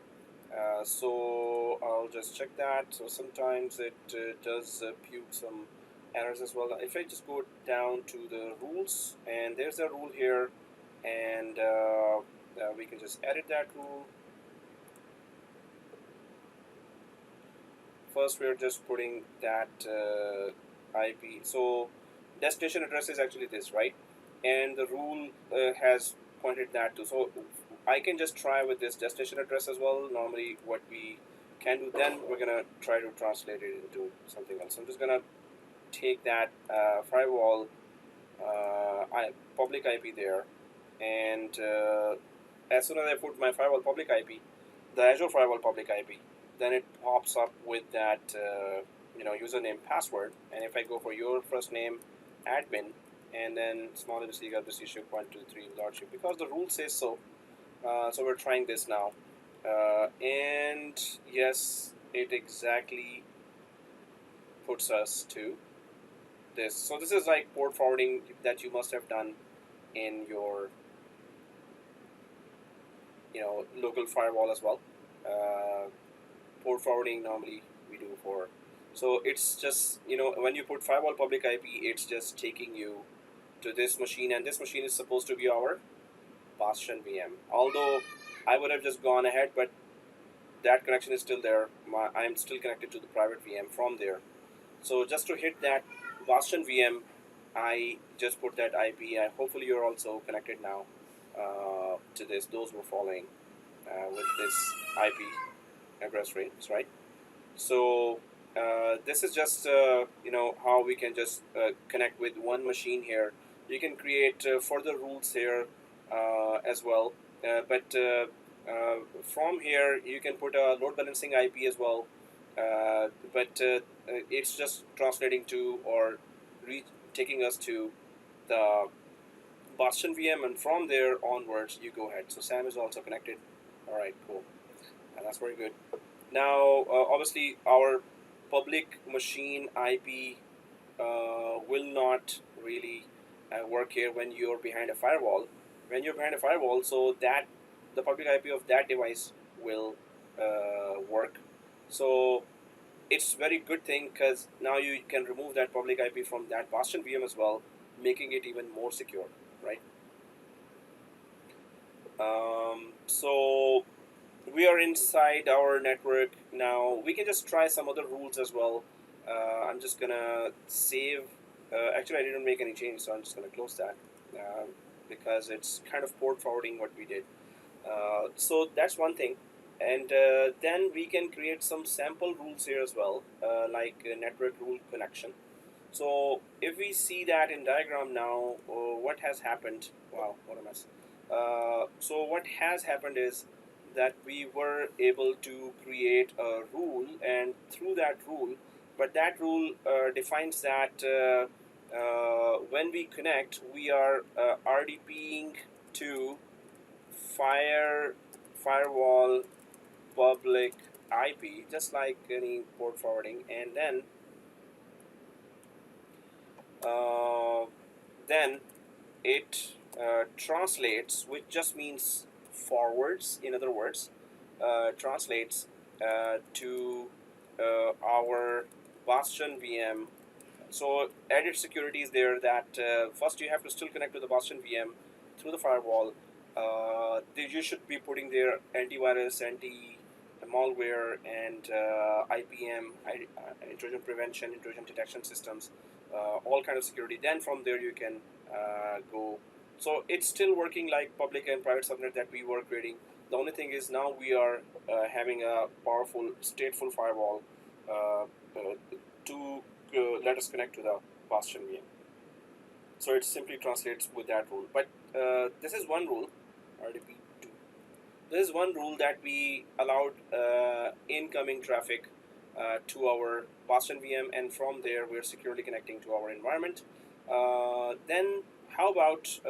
Speaker 1: So I'll just check that. So sometimes it does puke some errors as well. If I just go down to the rules, and there's a rule here, and we can just edit that rule. First, we're just putting that IP. So destination address is actually this, right? And the rule has pointed that to. So I can just try with this destination address as well. Normally, what we can do, then we're gonna try to translate it into something else. I'm just gonna take that firewall public IP there, and as soon as I put my firewall public IP, the Azure Firewall public IP, then it pops up with that username, password, and if I go for your first name, admin, and then small abc ship 1 2 3 lordship, because the rule says so. So we're trying this now, and yes, it exactly puts us to this. So this is like port forwarding that you must have done in your local firewall as well. Port forwarding normally we do for, so it's just when you put firewall public IP, it's just taking you to this machine, and this machine is supposed to be our Bastion VM. Although I would have just gone ahead, but that connection is still there. I am still connected to the private VM from there. So just to hit that Bastion VM, I just put that IP. Hopefully you're also connected now to this. Those were following with this IP address range, right? So this is just how we can just connect with one machine here. You can create further rules here as well, but from here you can put a load balancing IP as well, but it's just translating to or taking us to the Bastion VM, and from there onwards you go ahead. So Sam is also connected. All right, cool, and that's very good. Now obviously our public machine IP will not really work here when you're behind a firewall. When you're behind a firewall, so that the public IP of that device will work. So it's very good thing, because now you can remove that public IP from that Bastion VM as well, making it even more secure, right? So we are inside our network now. We can just try some other rules as well. I'm just gonna save. Actually, I didn't make any change, so I'm just gonna close that because it's kind of port forwarding what we did. So that's one thing. And then we can create some sample rules here as well, like network rule connection. So if we see that in diagram now, what has happened? Wow, what a mess. So what has happened is that we were able to create a rule, and through that rule, but that rule defines that when we connect, we are RDPing to firewall public IP, just like any port forwarding, and then it translates, which just means forwards. In other words, translates to our Bastion VM. So added security is there that first you have to still connect to the Bastion VM through the firewall. You should be putting their antivirus, anti-malware, and IPM, intrusion prevention, intrusion detection systems, all kind of security. Then from there you can go. So it's still working like public and private subnet that we were creating. The only thing is now we are having a powerful stateful firewall to let us connect to the Bastion VM. So it simply translates with that rule. But this is one rule, RDP2. This is one rule that we allowed incoming traffic to our Bastion VM, and from there we're securely connecting to our environment. Then how about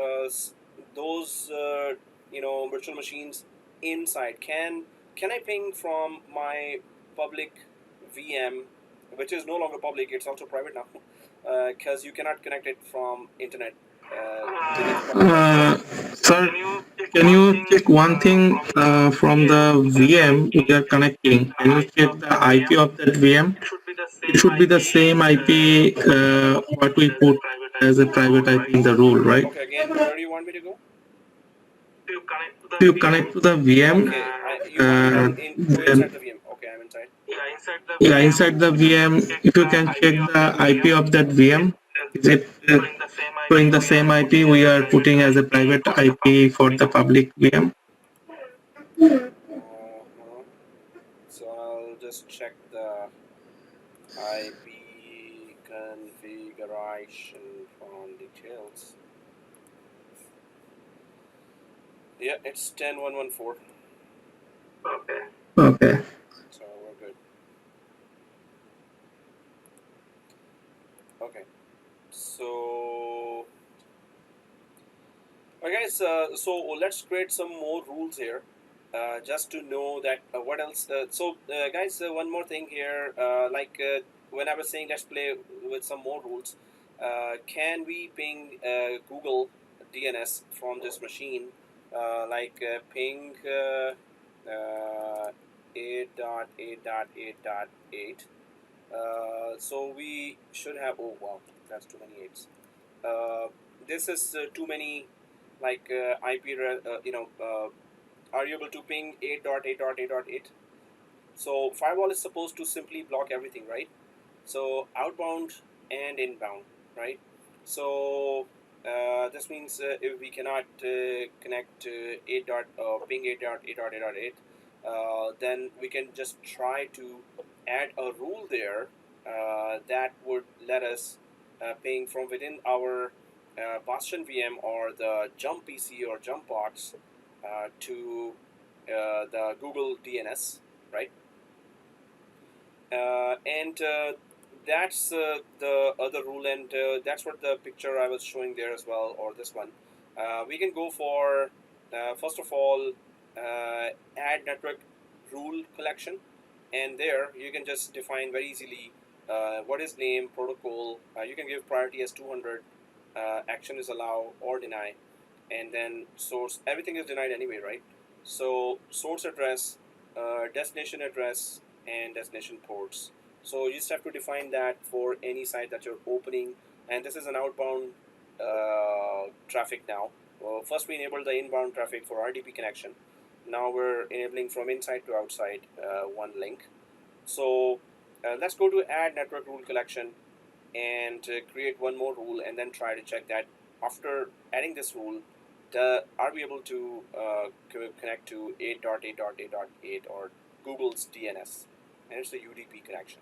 Speaker 1: those virtual machines inside? Can I ping from my public VM, which is no longer public, it's also private now, because you cannot connect it from internet.
Speaker 3: Sir, can you check one thing from the VM we are connecting? Can you check the IP of that VM? It should be the same IP what we put as a private IP in the rule, right?
Speaker 1: Okay, again, where do you want me to go?
Speaker 3: You connect to the VM.
Speaker 1: Okay, you want me to go inside the VM. Okay, I'm inside.
Speaker 3: Yeah, inside the VM, if you can check the IP of that VM, is it showing the same IP we are putting as a private IP for the public VM?
Speaker 1: So I'll just check the IP configuration from details. Yeah, it's 10.1.1.4.
Speaker 3: Okay.
Speaker 1: So we're good. Okay. So, okay, guys. So let's create some more rules here, just to know that what else. Guys, one more thing here. When I was saying, let's play with some more rules. Can we ping Google DNS from this machine? Ping 8.8.8.8. So we should have. Oh wow, that's too many 8s. This is too many, IP. Are you able to ping 8.8.8.8? So firewall is supposed to simply block everything, right? So outbound and inbound, right? So this means if we cannot connect to ping 8.8.8.8, then we can just try to add a rule there that would let us ping from within our Bastion VM or the jump PC or jump box to the Google DNS, right? And that's the other rule, and that's what the picture I was showing there as well, or this one. We can go for first of all add network rule collection, and there you can just define very easily what is name, protocol. You can give priority as 200, action is allow or deny, and then source. Everything is denied anyway, right? So source address, destination address, and destination ports. So you just have to define that for any site that you're opening, and this is an outbound traffic now. First we enable the inbound traffic for RDP connection. now we're enabling from inside to outside one link. So let's go to add network rule collection and create one more rule, and then try to check that after adding this rule, are we able to connect to 8.8.8.8 or Google's DNS? And it's a UDP connection.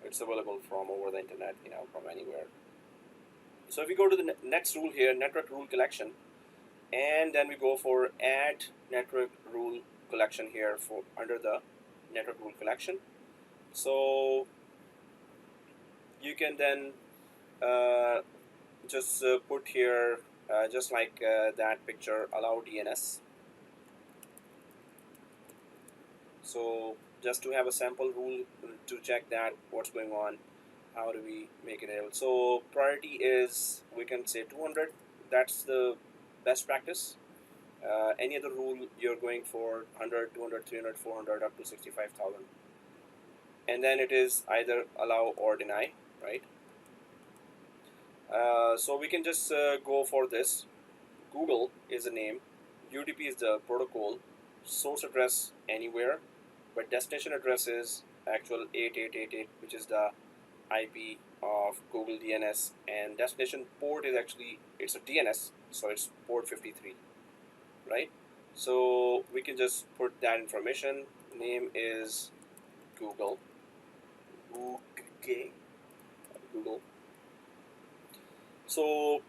Speaker 1: It's available from over the internet, from anywhere. So if we go to the next rule here, network rule collection, and then we go for add network rule collection here for under the network rule collection. So you can then just put here, just like that picture, allow DNS. So just to have a sample rule to check that what's going on, how do we make it able? So priority is, we can say 200. That's the best practice. Any other rule, you're going for 100, 200, 300, 400, up to 65,000. And then it is either allow or deny, right? So we can just go for this. Google is the name, UDP is the protocol, source address anywhere, but destination address is actual 8888, which is the IP of Google DNS, and destination port is actually, it's a DNS, so it's port 53, right? So we can just put that information. Name is Google. Okay. Google. So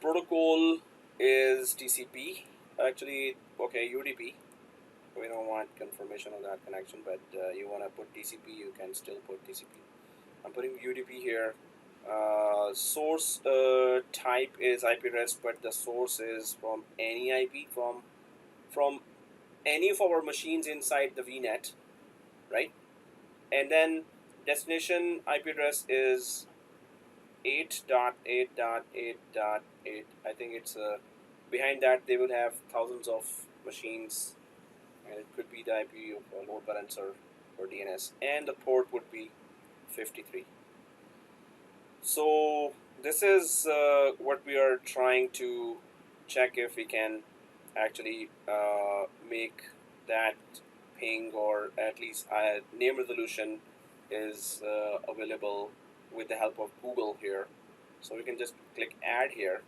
Speaker 1: protocol is TCP. Actually, okay, UDP. We don't want confirmation of that connection, but you want to put TCP, you can still put TCP. I'm putting UDP here. Source type is IP rest, but the source is from any IP, from any of our machines inside the VNet, right? And then destination IP address is 8.8.8.8. I think it's behind that they will have thousands of machines, and it could be the IP of a load balancer or DNS, and the port would be 53. So this is what we are trying to check, if we can actually make that ping, or at least name resolution is available with the help of Google here. So we can just click add here.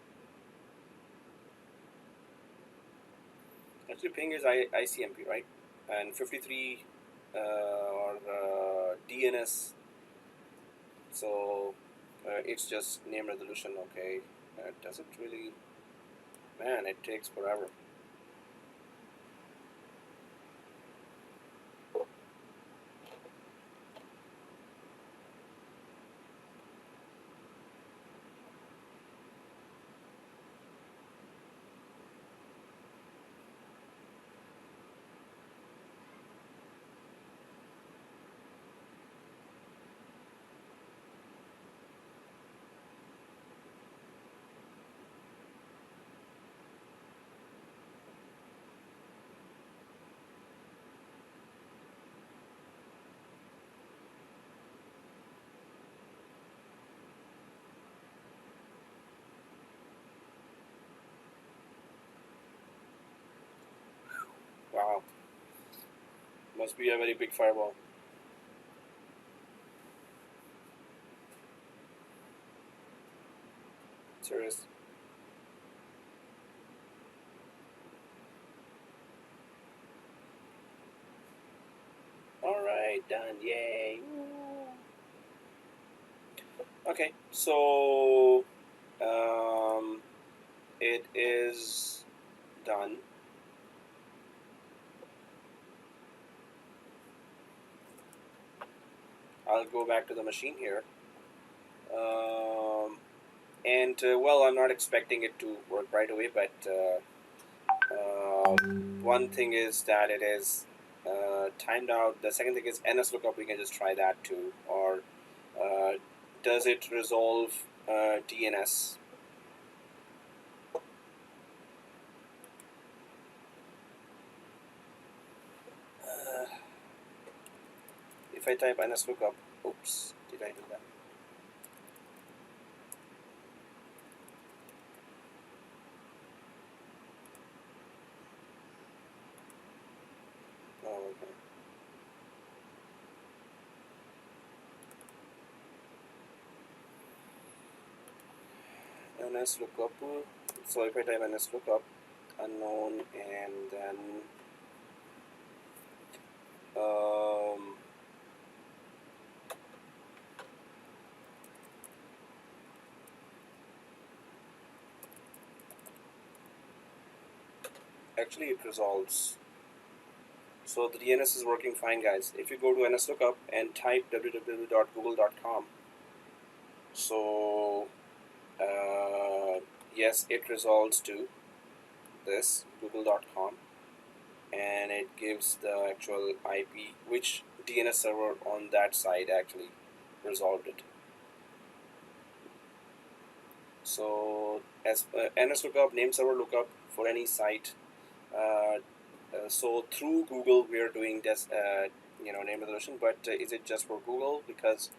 Speaker 1: Actually ping is ICMP, right? And 53 or DNS, so it's just name resolution. Okay, does it really, man, it takes forever. Wow, must be a very big firewall. Serious. Alright, done, yay. Woo. Okay, so it is done. I'll go back to the machine here. And well, I'm not expecting it to work right away, but one thing is that it is timed out. The second thing is NS lookup. We can just try that too. Or does it resolve DNS? If I type NS lookup, oops, did I do that? ns lookup. So if I type ns lookup unknown and then actually it resolves. So the DNS is working fine, guys. If you go to nslookup and type www.google.com, so yes, it resolves to this google.com, and it gives the actual IP, which DNS server on that side actually resolved it. So as NS lookup, name server lookup for any site. So through Google we are doing this, name resolution, but is it just for Google? Because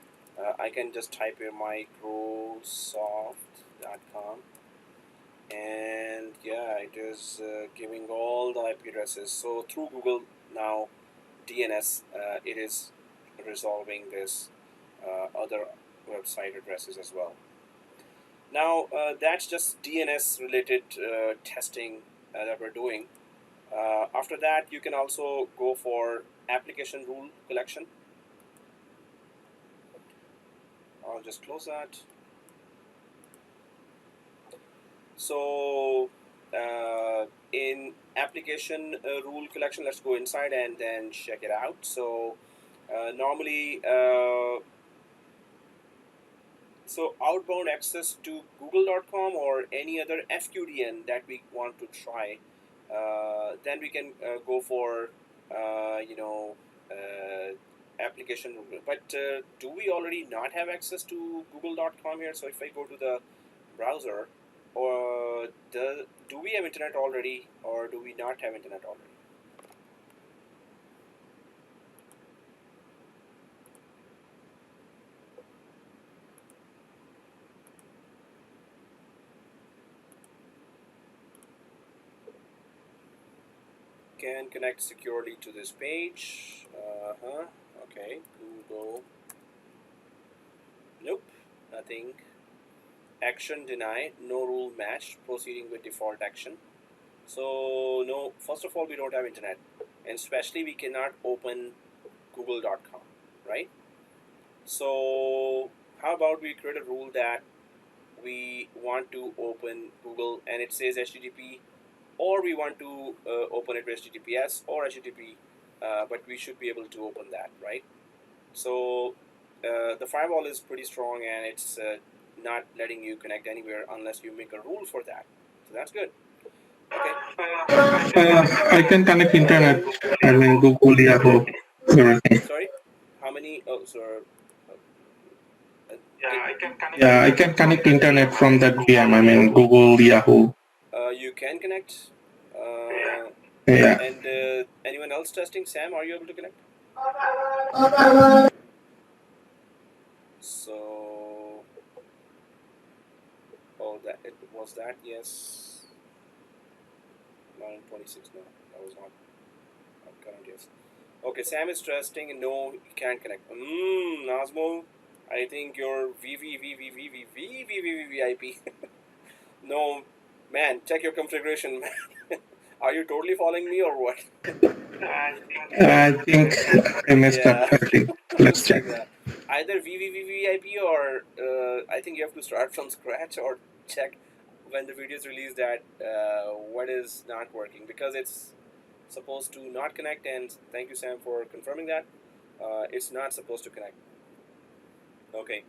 Speaker 1: I can just type here Microsoft.com, and yeah, it is giving all the IP addresses. So through Google now DNS, it is resolving this other website addresses as well. Now that's just DNS related testing that we're doing. After that, you can also go for application rule collection. I'll just close that. So in application rule collection, let's go inside and then check it out. So normally, so outbound access to google.com or any other Fqdn that we want to try, then we can go for application rule. But do we already not have access to google.com here? So if I go to the browser, or do we have internet already, or do we not have internet already? Can connect securely to this page. Okay, Google. Nope, nothing. Action deny, no rule match, proceeding with default action. So no, first of all, we don't have internet, and especially we cannot open google.com, right? So how about we create a rule that we want to open Google and it says HTTP, or we want to open it with HTTPS or HTTP, but we should be able to open that, right? So the firewall is pretty strong, and it's not letting you connect anywhere unless you make a rule for that. So that's good. Okay.
Speaker 3: I can connect internet. I mean Google, Yahoo, everything.
Speaker 1: Sorry, how many? Oh, sorry.
Speaker 3: Yeah, I can connect internet from that VM. I mean Google, Yahoo.
Speaker 1: You can connect.
Speaker 3: Yeah.
Speaker 1: And anyone else testing? Sam, are you able to connect? So, oh, that it was that. Yes. 9:26. No, that was not current. Yes. Okay, Sam is testing, and no, he can't connect. Nazmo, I think your VVVVVVVVVVIP. No, man, check your configuration, man. Are you totally following me or what?
Speaker 3: I think I messed up. I think. Let's check.
Speaker 1: Either VVVVIP or I think you have to start from scratch or check when the video is released that what is not working, because it's supposed to not connect, and thank you, Sam, for confirming that. It's not supposed to connect. Okay,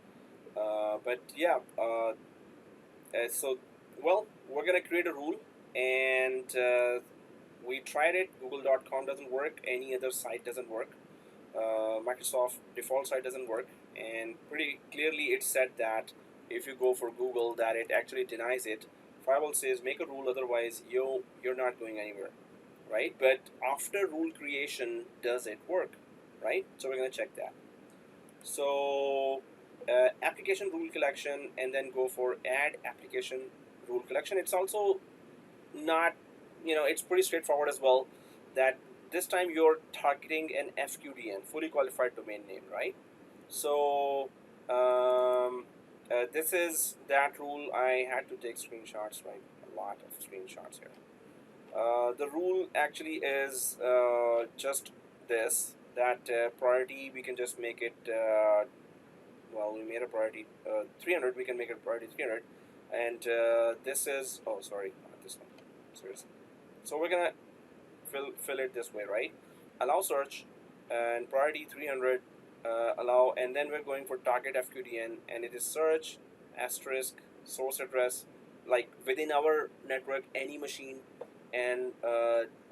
Speaker 1: but yeah, so well, we're gonna create a rule, and we tried it. Google.com doesn't work. Any other site doesn't work. Microsoft default site doesn't work, and pretty clearly it said that if you go for Google, that it actually denies it. Firewall says make a rule, otherwise you're not going anywhere, right? But after rule creation, does it work, right? So we're going to check that. So application rule collection, and then go for add application rule collection. It's also not, it's pretty straightforward as well, that this time you're targeting an Fqdn, fully qualified domain name, right? So this is that rule. I had to take screenshots, right? A lot of screenshots here. The rule actually is just this, that priority, we can just make it, well, we made a priority 300, we can make it priority 300. And this is, oh, sorry, not this one. Seriously. So we're going to fill it this way, right? Allow search and priority 300, allow, and then we're going for target Fqdn, and it is search asterisk source address, like within our network, any machine, and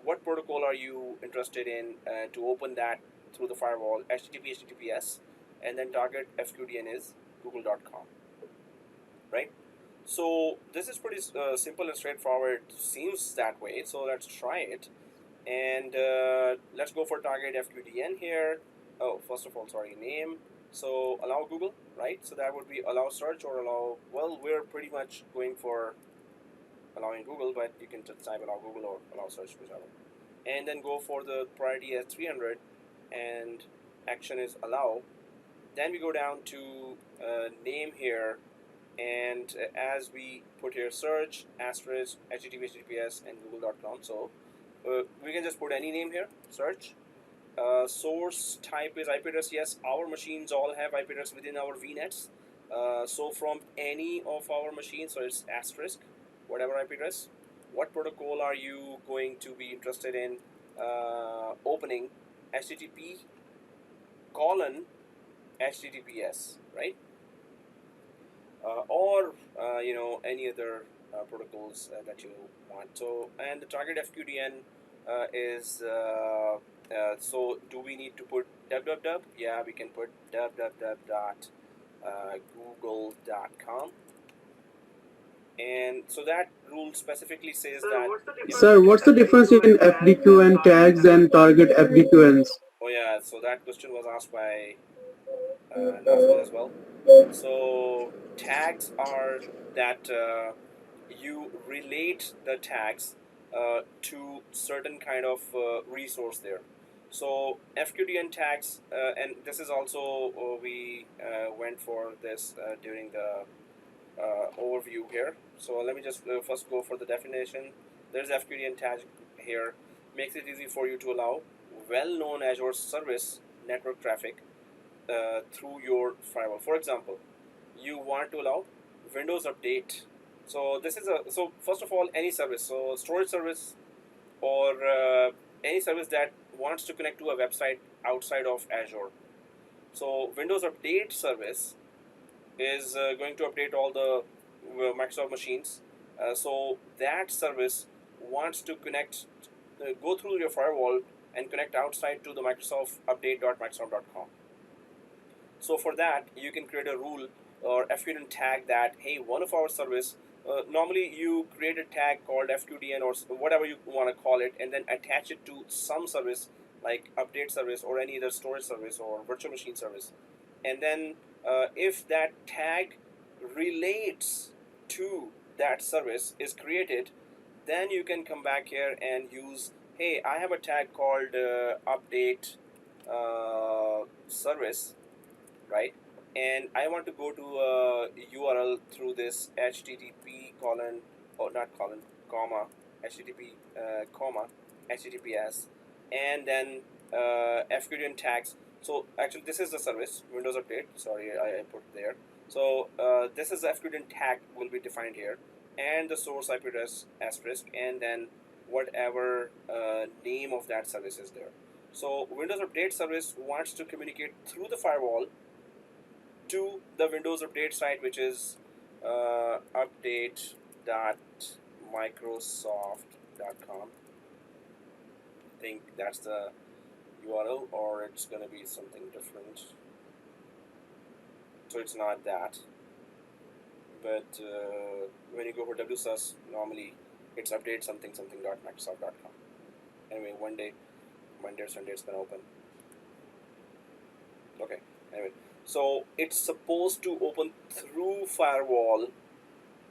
Speaker 1: what protocol are you interested in to open that through the firewall, HTTP, HTTPS, and then target Fqdn is google.com, right? So this is pretty simple and straightforward, seems that way, so let's try it. And let's go for target Fqdn here. Oh, first of all, sorry, name. So allow Google, right? So that would be allow search or allow, well, we're pretty much going for allowing Google, but you can just type allow Google or allow search, whichever. And then go for the priority as 300, and action is allow. Then we go down to name here, and as we put here search asterisk HTTP, HTTPS, and google.com. So we can just put any name here, search. Source type is IP address. Yes, our machines all have IP address within our VNets. So from any of our machines, so it's asterisk, whatever IP address. What protocol are you going to be interested in opening? HTTP colon HTTPS, right? Or you know, any other protocols that you want. So, and the target Fqdn is so do we need to put www? Yeah, we can put www.google.com. And so that rule specifically says that.
Speaker 2: Sir, what's the difference in FDQN tags and target FDQNs?
Speaker 1: Oh yeah, so that question was asked by Nazmul as well. So tags are that you relate the tags to certain kind of resource there. So Fqdn tags, and this is also we went for this during the overview here. So let me just first go for the definition. There's Fqdn tag here. Makes it easy for you to allow well-known Azure service network traffic through your firewall. For example, you want to allow Windows Update. So this is a, so first of all, any service, so storage service or any service that wants to connect to a website outside of Azure. So Windows Update service is going to update all the Microsoft machines. So that service wants to connect, go through your firewall and connect outside to the Microsoft update.microsoft.com. So for that, you can create a rule or Fqdn tag that, hey, one of our service, normally you create a tag called Fqdn or whatever you want to call it, and then attach it to some service like update service or any other storage service or virtual machine service. And then if that tag relates to that service is created, then you can come back here and use, hey, I have a tag called update service, right? And I want to go to a URL through this HTTP colon, or not colon, comma, HTTP comma, HTTPS, and then Fqdn tags. So actually this is the service, Windows Update, sorry, I put there. So this is the Fqdn tag will be defined here, and the source IP address asterisk, and then whatever name of that service is there. So Windows Update service wants to communicate through the firewall to the Windows Update site, which is update.microsoft.com. I think that's the URL, or it's going to be something different. So it's not that. But when you go for WSUS, normally it's update something something.microsoft.com. Anyway, one day, Monday or Sunday, it's going to open. Okay, anyway. So it's supposed to open through firewall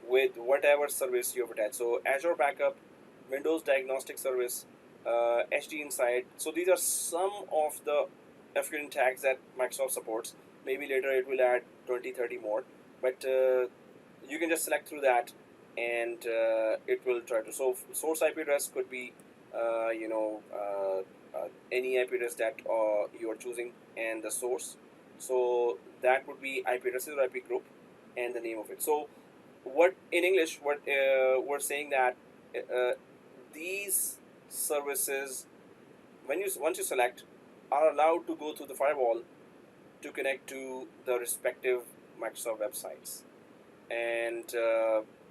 Speaker 1: with whatever service you have attached. So Azure Backup, Windows Diagnostic Service, HD Insight. So these are some of the Fqdn tags that Microsoft supports. Maybe later it will add 20, 30 more. but you can just select through that, and it will try to. So source IP address could be any IP address that you are choosing, and the source. So that would be IP addresses or IP group, and the name of it. So what in English, what we're saying that these services, once you select, are allowed to go through the firewall to connect to the respective Microsoft websites. And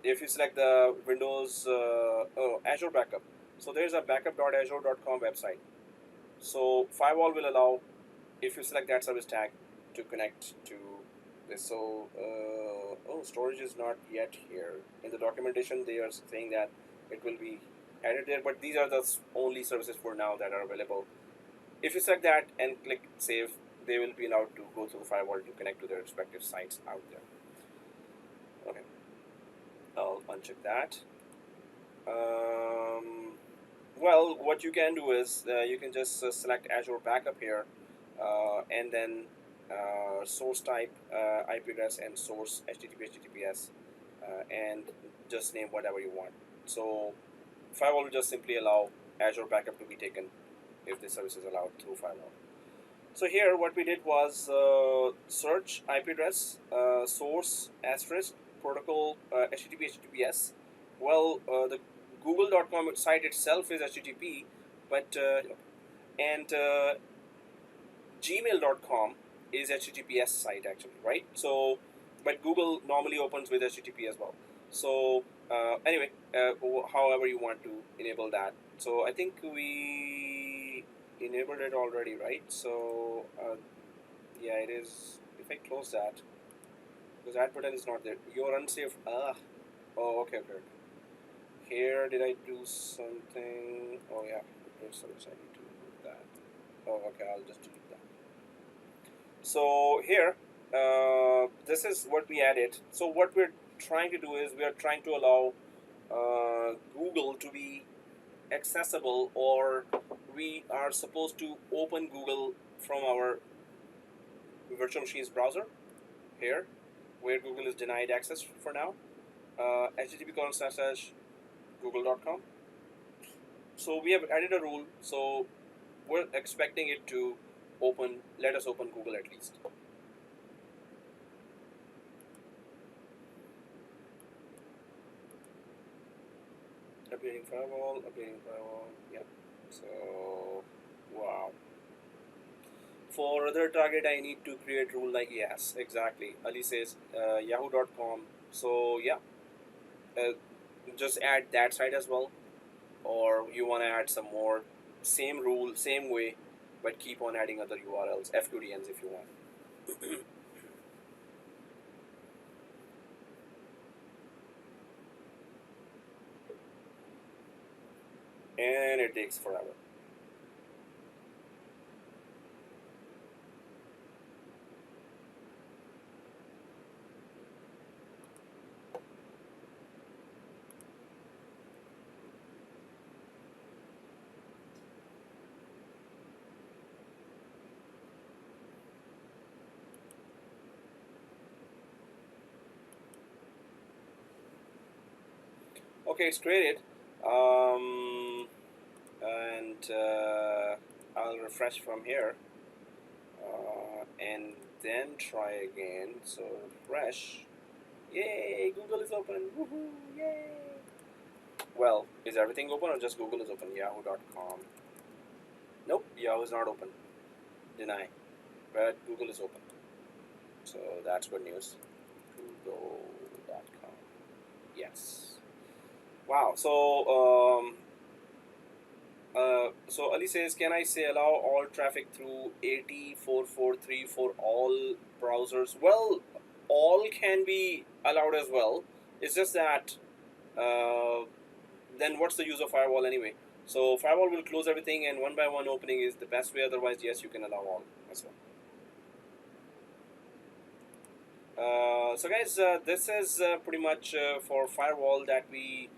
Speaker 1: if you select the Windows Azure backup, so there's a backup.azure.com website. So firewall will allow, if you select that service tag, to connect to this. So storage is not yet here. In the documentation, they are saying that it will be added there, but these are the only services for now that are available. If you select that and click save, they will be allowed to go through the firewall to connect to their respective sites out there. Okay, I'll uncheck that. Well, what you can do is you can just select Azure Backup here, and then source type, IP address, and source HTTP, HTTPS, and just name whatever you want. So firewall will just simply allow Azure Backup to be taken if the service is allowed through firewall. So here what we did was search IP address, source, asterisk, protocol, HTTP, HTTPS. Well, the google.com site itself is HTTP, but and gmail.com is HTTPS site actually, right? So, but Google normally opens with HTTP as well. So anyway, however you want to enable that. So I think we enabled it already, right? So yeah, it is. If I close that, because that button is not there, you're unsafe. Oh, okay. Here, did I do something? Oh yeah, sorry, I need to remove that. Oh, okay, I'll just delete that. So here, this is what we added. So what we're trying to do is we are trying to allow Google to be accessible, or we are supposed to open Google from our virtual machines browser here, where Google is denied access for now. http://google.com. So we have added a rule, so we're expecting it to open, let us open Google at least. Updating firewall, yeah. So, wow. For other target, I need to create rule like, yes, exactly. Ali says yahoo.com. So yeah, just add that site as well, or you want to add some more, same rule, same way, but keep on adding other URLs, Fqdns if you want. And it takes forever. Okay, it's created, and I'll refresh from here, and then try again. So refresh. Yay! Google is open. Woohoo! Yay! Well, is everything open or just Google is open? Yahoo.com. Nope, Yahoo is not open. Deny. But Google is open. So that's good news. Google.com. Yes. Wow. So Ali says, can I say allow all traffic through 80.443 for all browsers? Well, all can be allowed as well. It's just that then what's the use of firewall anyway? So firewall will close everything, and one by one opening is the best way. Otherwise, yes, you can allow all as well. So guys, this is pretty much for firewall that we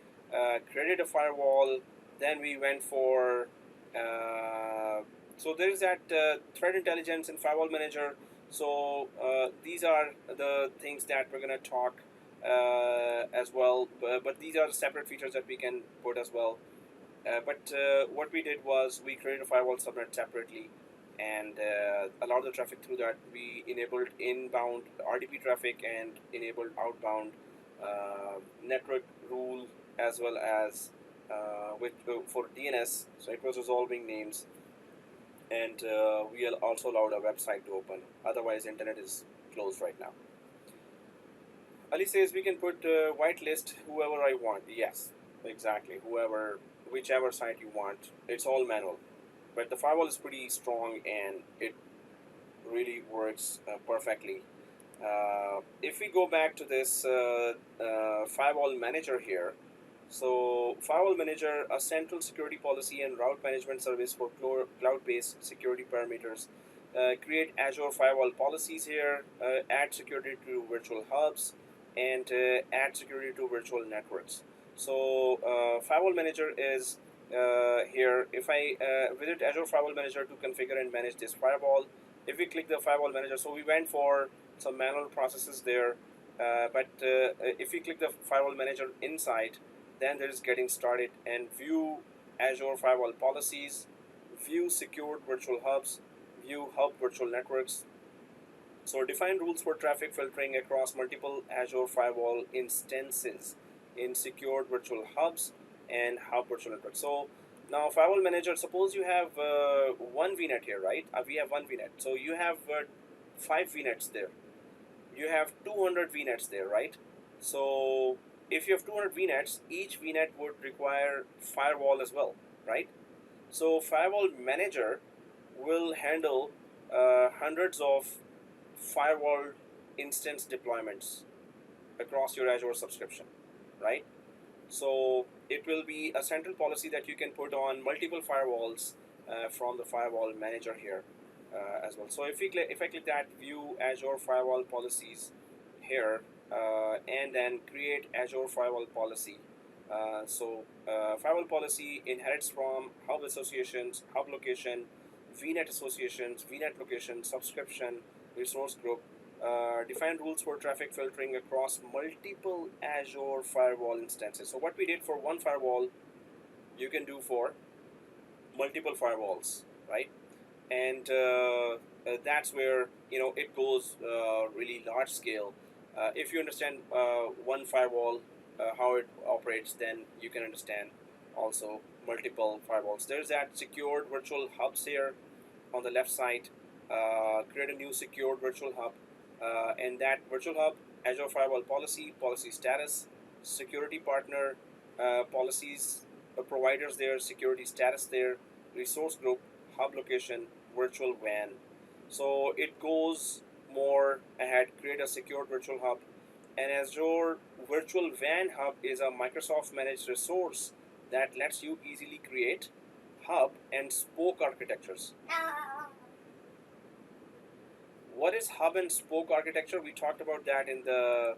Speaker 1: created a firewall. Then we went for so there is that threat intelligence and firewall manager. So these are the things that we're going to talk as well, but these are separate features that we can put as well. But what we did was we created a firewall subnet separately, and a lot of the traffic through that we enabled inbound RDP traffic and enabled outbound network rule, as well as for DNS. So it was resolving names, and we also allowed a website to open. Otherwise, internet is closed right now. Ali says we can put whitelist whoever I want. Yes, exactly. Whichever site you want. It's all manual. But the firewall is pretty strong and it really works perfectly. If we go back to this firewall manager here, so Firewall Manager, a central security policy and route management service for cloud-based security parameters. Create Azure Firewall policies here, add security to virtual hubs, and add security to virtual networks. So Firewall Manager is here. If I visit Azure Firewall Manager to configure and manage this firewall, if we click the Firewall Manager, so we went for some manual processes there, but if we click the Firewall Manager inside, then there is getting started and view Azure Firewall policies, view secured virtual hubs, view hub virtual networks. So define rules for traffic filtering across multiple Azure Firewall instances in secured virtual hubs and hub virtual networks. So now Firewall Manager, suppose you have one VNet here, right? We have one VNet. So you have 5 VNets there. You have 200 VNets there, right? So if you have 200 VNets, each VNet would require firewall as well, right? So Firewall Manager will handle hundreds of firewall instance deployments across your Azure subscription, right? So it will be a central policy that you can put on multiple firewalls from the Firewall Manager here as well. So if I click that view Azure Firewall policies here, and then create Azure Firewall policy. Firewall policy inherits from hub associations, hub location, VNet associations, VNet location, subscription, resource group. Define rules for traffic filtering across multiple Azure Firewall instances. So what we did for one firewall, you can do for multiple firewalls, right? And that's where it goes really large scale. If you understand one firewall, how it operates, then you can understand also multiple firewalls. There's that secured virtual hubs here on the left side. Create a new secured virtual hub, and that virtual hub, Azure Firewall policy, policy status, security partner, policies, providers there, security status there, resource group, hub location, virtual WAN. So it goes more ahead, create a secured virtual hub. And Azure Virtual WAN Hub is a Microsoft managed resource that lets you easily create hub and spoke architectures. What is hub and spoke architecture? We talked about that in the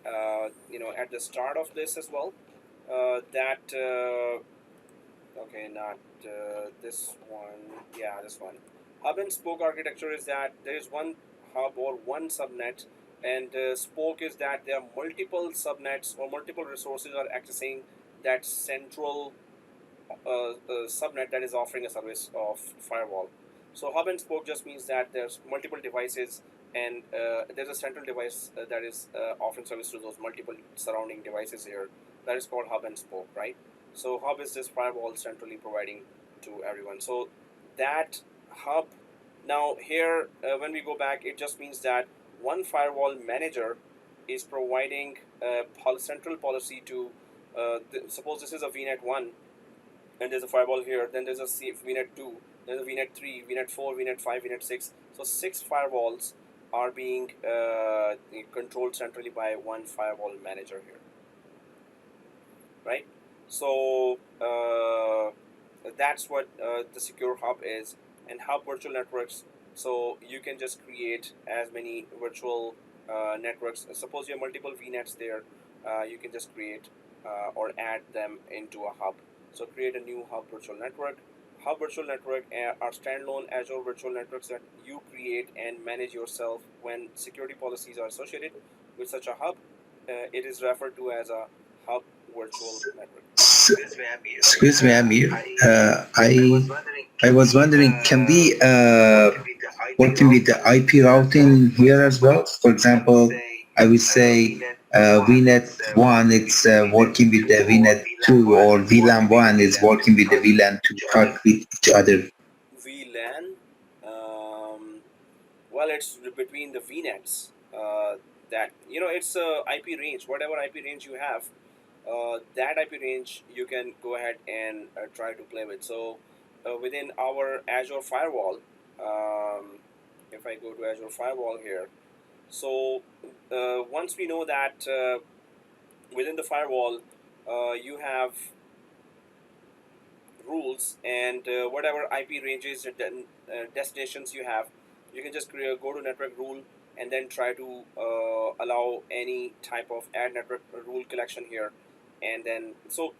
Speaker 1: at the start of this as well. Not this one. Yeah, this one. Hub and spoke architecture is that there is one hub or one subnet, and spoke is that there are multiple subnets or multiple resources are accessing that central subnet that is offering a service of firewall. So hub and spoke just means that there's multiple devices, and there's a central device that is offering service to those multiple surrounding devices here. That is called hub and spoke, right? So hub is this firewall centrally providing to everyone. So that hub, now here when we go back, it just means that one firewall manager is providing a central policy to suppose this is a VNet 1 and there's a firewall here, then there's a VNet 2, there's a VNet 3, VNet 4, VNet 5, VNet 6. So 6 firewalls are being controlled centrally by one firewall manager here, right? So that's what the secure hub is. And hub virtual networks, so you can just create as many virtual networks. Suppose you have multiple VNets there, you can just create or add them into a hub. So create a new hub virtual network. Hub Virtual Network are standalone Azure virtual networks that you create and manage yourself. When security policies are associated with such a hub, it is referred to as a hub virtual network.
Speaker 4: Excuse me, Amir. I was wondering, can we working with the IP routing here as well? For example, I would say VNet 1 it's working with the VNet 2, or VLAN 1 is working with the VLAN 2, talk with each other.
Speaker 1: VLAN, well, it's between the VNets. That it's IP range. Whatever IP range you have, that IP range you can go ahead and try to play with. So within our Azure Firewall, if I go to Azure Firewall here, so once we know that within the firewall you have rules and whatever IP ranges and destinations you have, you can just go to network rule and then try to allow any type of add network rule collection here. And then, so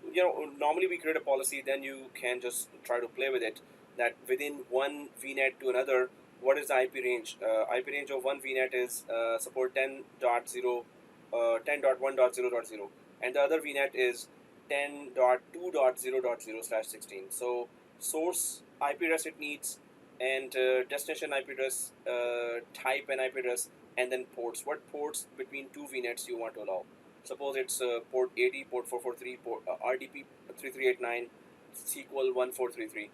Speaker 1: normally we create a policy, then you can just try to play with it, that within one VNet to another, what is the IP range? IP range of one VNet is support 10.0, 10.1.0.0, and the other VNet is 10.2.0.0/16. So source IP address it needs, and destination IP address, type and IP address, and then ports. What ports between two VNets you want to allow? Suppose it's port 80, port 443, port RDP 3389, SQL 1433.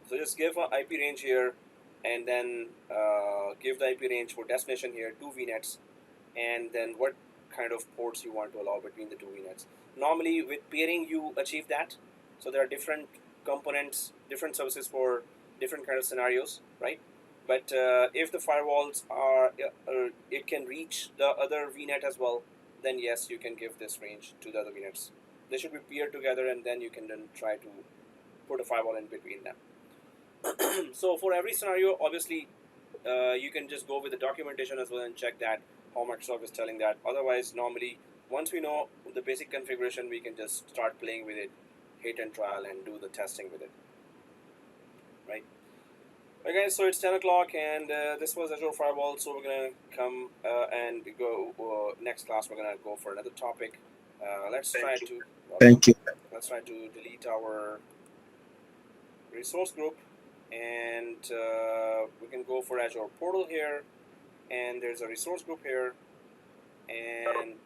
Speaker 1: So just give an IP range here, and then give the IP range for destination here, two VNets, and then what kind of ports you want to allow between the two VNets. Normally with peering you achieve that. So there are different components, different services for different kind of scenarios, right? But if the firewalls are, it can reach the other VNet as well, then yes, you can give this range to the other VNets. They should be paired together, and then you can then try to put a firewall in between them. So for every scenario, obviously, you can just go with the documentation as well and check that how Microsoft is telling that. Otherwise, normally, once we know the basic configuration, we can just start playing with it, hit and trial, and do the testing with it, right? Okay, so it's 10 o'clock, and this was Azure Firewall. So we're gonna come and go next class. We're gonna go for another topic. Let's try to delete our resource group, and we can go for Azure Portal here, and there's a resource group here, and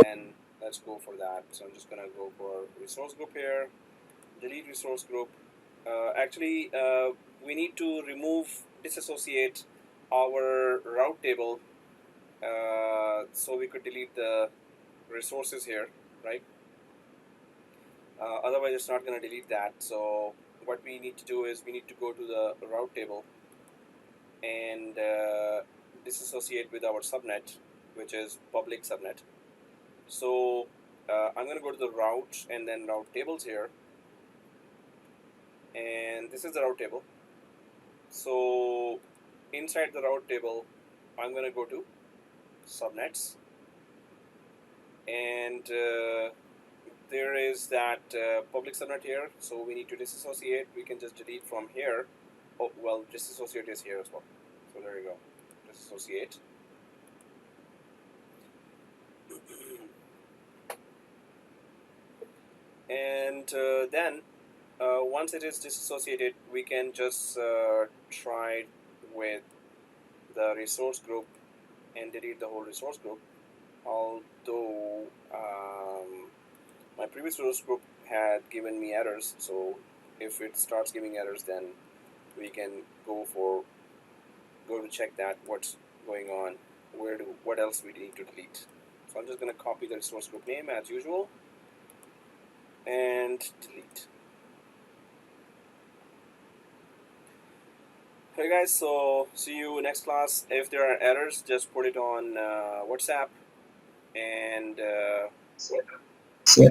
Speaker 1: then let's go for that. So I'm just gonna go for resource group here, delete resource group. Actually, we need to disassociate our route table, so we could delete the resources here, right? Otherwise, it's not going to delete that. So what we need to do is we need to go to the route table and disassociate with our subnet, which is public subnet. So I'm going to go to the route and then route tables here. And this is the route table. So inside the route table, I'm going to go to subnets, and there is that public subnet here. So we need to disassociate. We can just delete from here. Oh, well, disassociate is here as well. So there you go. Disassociate. And then once it is disassociated, we can just try with the resource group and delete the whole resource group. Although my previous resource group had given me errors, so if it starts giving errors, then we can go to check that what's going on, what else we need to delete. So I'm just going to copy the resource group name as usual and delete. Hey guys, so see you next class. If there are errors, just put it on WhatsApp. And
Speaker 4: Sorry,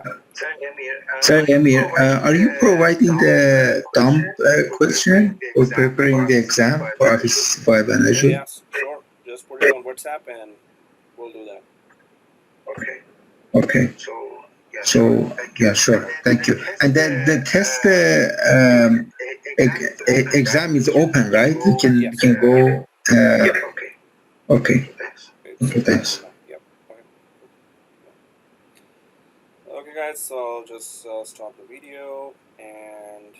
Speaker 4: Amir, are you providing the dump question or preparing the exam for Office 5 and Azure?
Speaker 1: Yes, sure. Just put it on WhatsApp and we'll do that.
Speaker 4: Okay. So, yeah, sure. Thank you. And then the test, exam is open, right? We
Speaker 1: Yes.
Speaker 4: can go. Okay.
Speaker 1: It's
Speaker 4: Okay, thanks.
Speaker 1: Yep. Okay. Okay, guys. So I'll just stop the video and